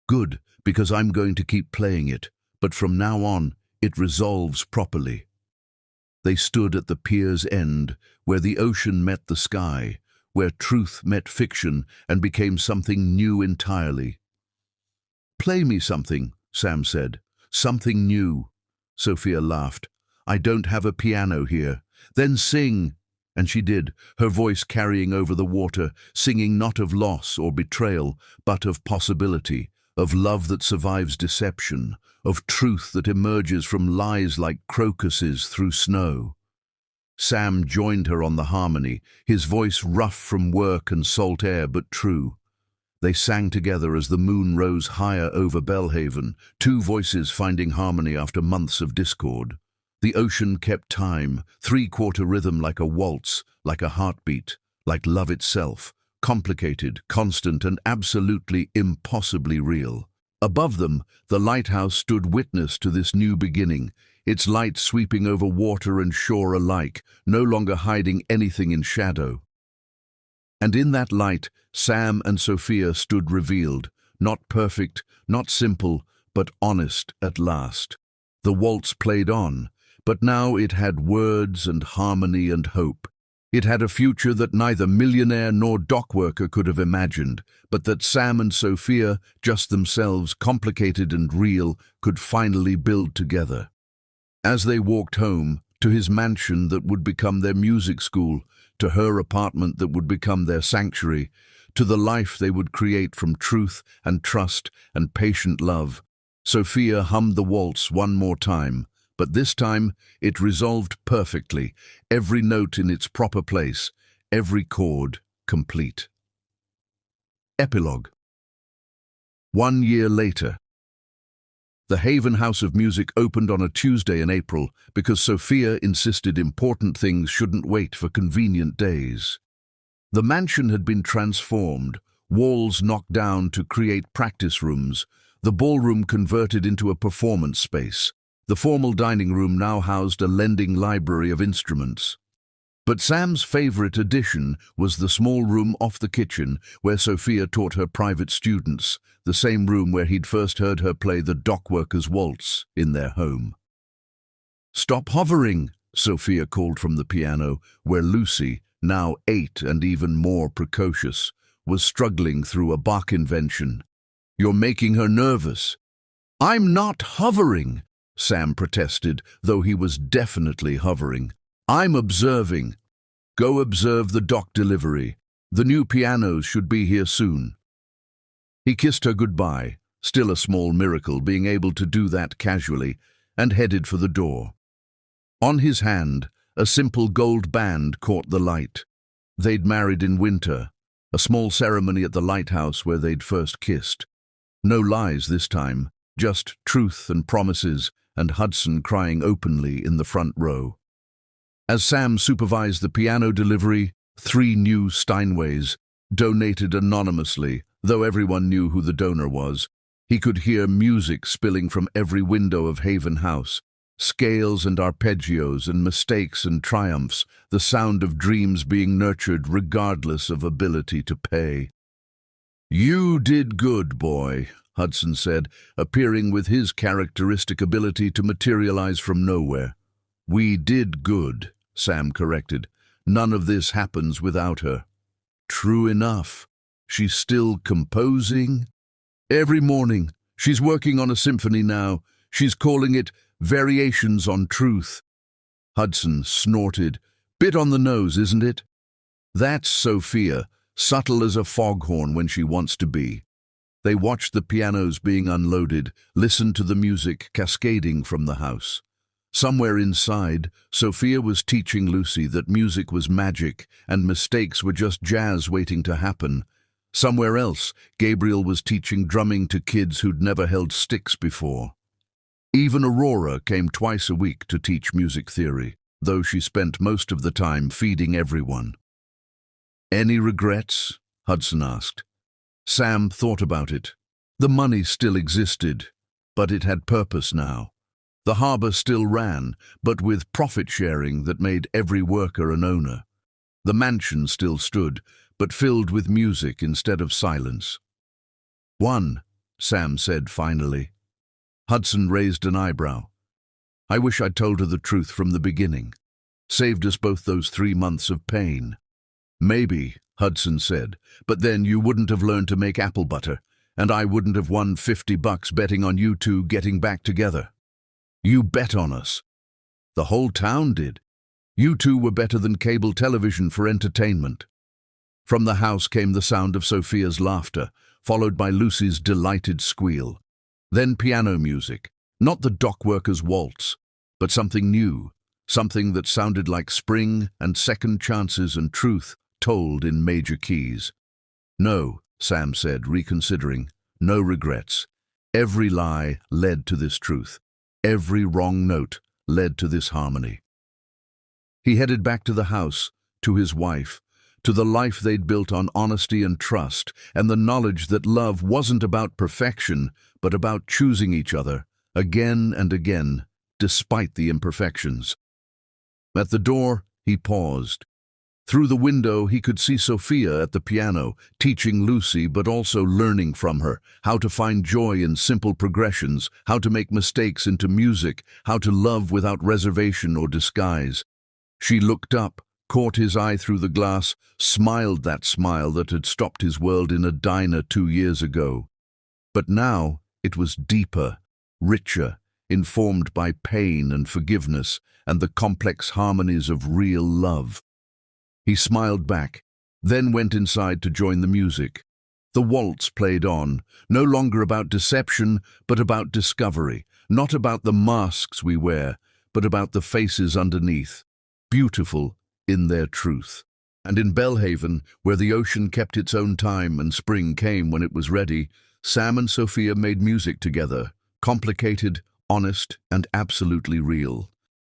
"Good, because I'm going to keep playing it, but from now on, it resolves properly." They stood at the pier's end, where the ocean met the sky, where truth met fiction and became something new entirely. "Play me something," Sam said. "Something new." Sophia laughed. "I don't have a piano here." "Then sing." And she did, her voice carrying over the water, singing not of loss or betrayal, but of possibility, of love that survives deception, of truth that emerges from lies like crocuses through snow. Sam joined her on the harmony, his voice rough from work and salt air but true. They sang together as the moon rose higher over Belhaven, two voices finding harmony after months of discord. The ocean kept time, three-quarter rhythm like a waltz, like a heartbeat, like love itself, complicated, constant, and absolutely impossibly real. Above them, the lighthouse stood witness to this new beginning, its light sweeping over water and shore alike, no longer hiding anything in shadow. And in that light, Sam and Sophia stood revealed, not perfect, not simple, but honest at last. The waltz played on, but now it had words and harmony and hope. It had a future that neither millionaire nor dockworker could have imagined, but that Sam and Sophia, just themselves, complicated and real, could finally build together. As they walked home, to his mansion that would become their music school, to her apartment that would become their sanctuary, to the life they would create from truth and trust and patient love, Sophia hummed the waltz one more time, but this time it resolved perfectly, every note in its proper place, every chord complete. Epilogue. 1 year later. The Haven House of Music opened on a Tuesday in April because Sophia insisted important things shouldn't wait for convenient days. The mansion had been transformed, walls knocked down to create practice rooms, the ballroom converted into a performance space. The formal dining room now housed a lending library of instruments. But Sam's favorite addition was the small room off the kitchen where Sophia taught her private students, the same room where he'd first heard her play the dockworker's waltz in their home. "Stop hovering," Sophia called from the piano, where Lucy, now 8 and even more precocious, was struggling through a Bach invention. "You're making her nervous." "I'm not hovering," Sam protested, though he was definitely hovering. "I'm observing." "Go observe the dock delivery. The new pianos should be here soon." He kissed her goodbye, still a small miracle being able to do that casually, and headed for the door. On his hand, a simple gold band caught the light. They'd married in winter, a small ceremony at the lighthouse where they'd first kissed. No lies this time, just truth and promises, and Hudson crying openly in the front row. As Sam supervised the piano delivery, 3 new Steinways, donated anonymously, though everyone knew who the donor was, he could hear music spilling from every window of Haven House, scales and arpeggios and mistakes and triumphs, the sound of dreams being nurtured regardless of ability to pay. "You did good, boy," Hudson said, appearing with his characteristic ability to materialize from nowhere. "We did good," Sam corrected. "None of this happens without her." "True enough. She's still composing?" "Every morning. She's working on a symphony now. She's calling it Variations on Truth." Hudson snorted. "Bit on the nose, isn't it?" "That's Sophia, subtle as a foghorn when she wants to be." They watched the pianos being unloaded, listened to the music cascading from the house. Somewhere inside, Sophia was teaching Lucy that music was magic and mistakes were just jazz waiting to happen. Somewhere else, Gabriel was teaching drumming to kids who'd never held sticks before. Even Aurora came twice a week to teach music theory, though she spent most of the time feeding everyone. "Any regrets?" Hudson asked. Sam thought about it. The money still existed, but it had purpose now. The harbor still ran, but with profit sharing that made every worker an owner. The mansion still stood, but filled with music instead of silence. "One," Sam said finally. Hudson raised an eyebrow. "I wish I'd told her the truth from the beginning. Saved us both those 3 months of pain." "Maybe," Hudson said, "but then you wouldn't have learned to make apple butter, and I wouldn't have won $50 betting on you two getting back together. You bet on us. The whole town did. You two were better than cable television for entertainment." From the house came the sound of Sophia's laughter, followed by Lucy's delighted squeal. Then piano music, not the dockworker's waltz, but something new, something that sounded like spring and second chances and truth told in major keys. "No," Sam said, reconsidering. "No regrets. Every lie led to this truth. Every wrong note led to this harmony." He headed back to the house, to his wife, to the life they'd built on honesty and trust, and the knowledge that love wasn't about perfection, but about choosing each other, again and again, despite the imperfections. At the door, he paused. Through the window, he could see Sophia at the piano, teaching Lucy but also learning from her, how to find joy in simple progressions, how to make mistakes into music, how to love without reservation or disguise. She looked up, caught his eye through the glass, smiled that smile that had stopped his world in a diner 2 years ago. But now it was deeper, richer, informed by pain and forgiveness and the complex harmonies of real love. He smiled back, then went inside to join the music. The waltz played on, no longer about deception, but about discovery, not about the masks we wear, but about the faces underneath, beautiful in their truth. And in Belhaven, where the ocean kept its own time and spring came when it was ready, Sam and Sophia made music together, complicated, honest, and absolutely real.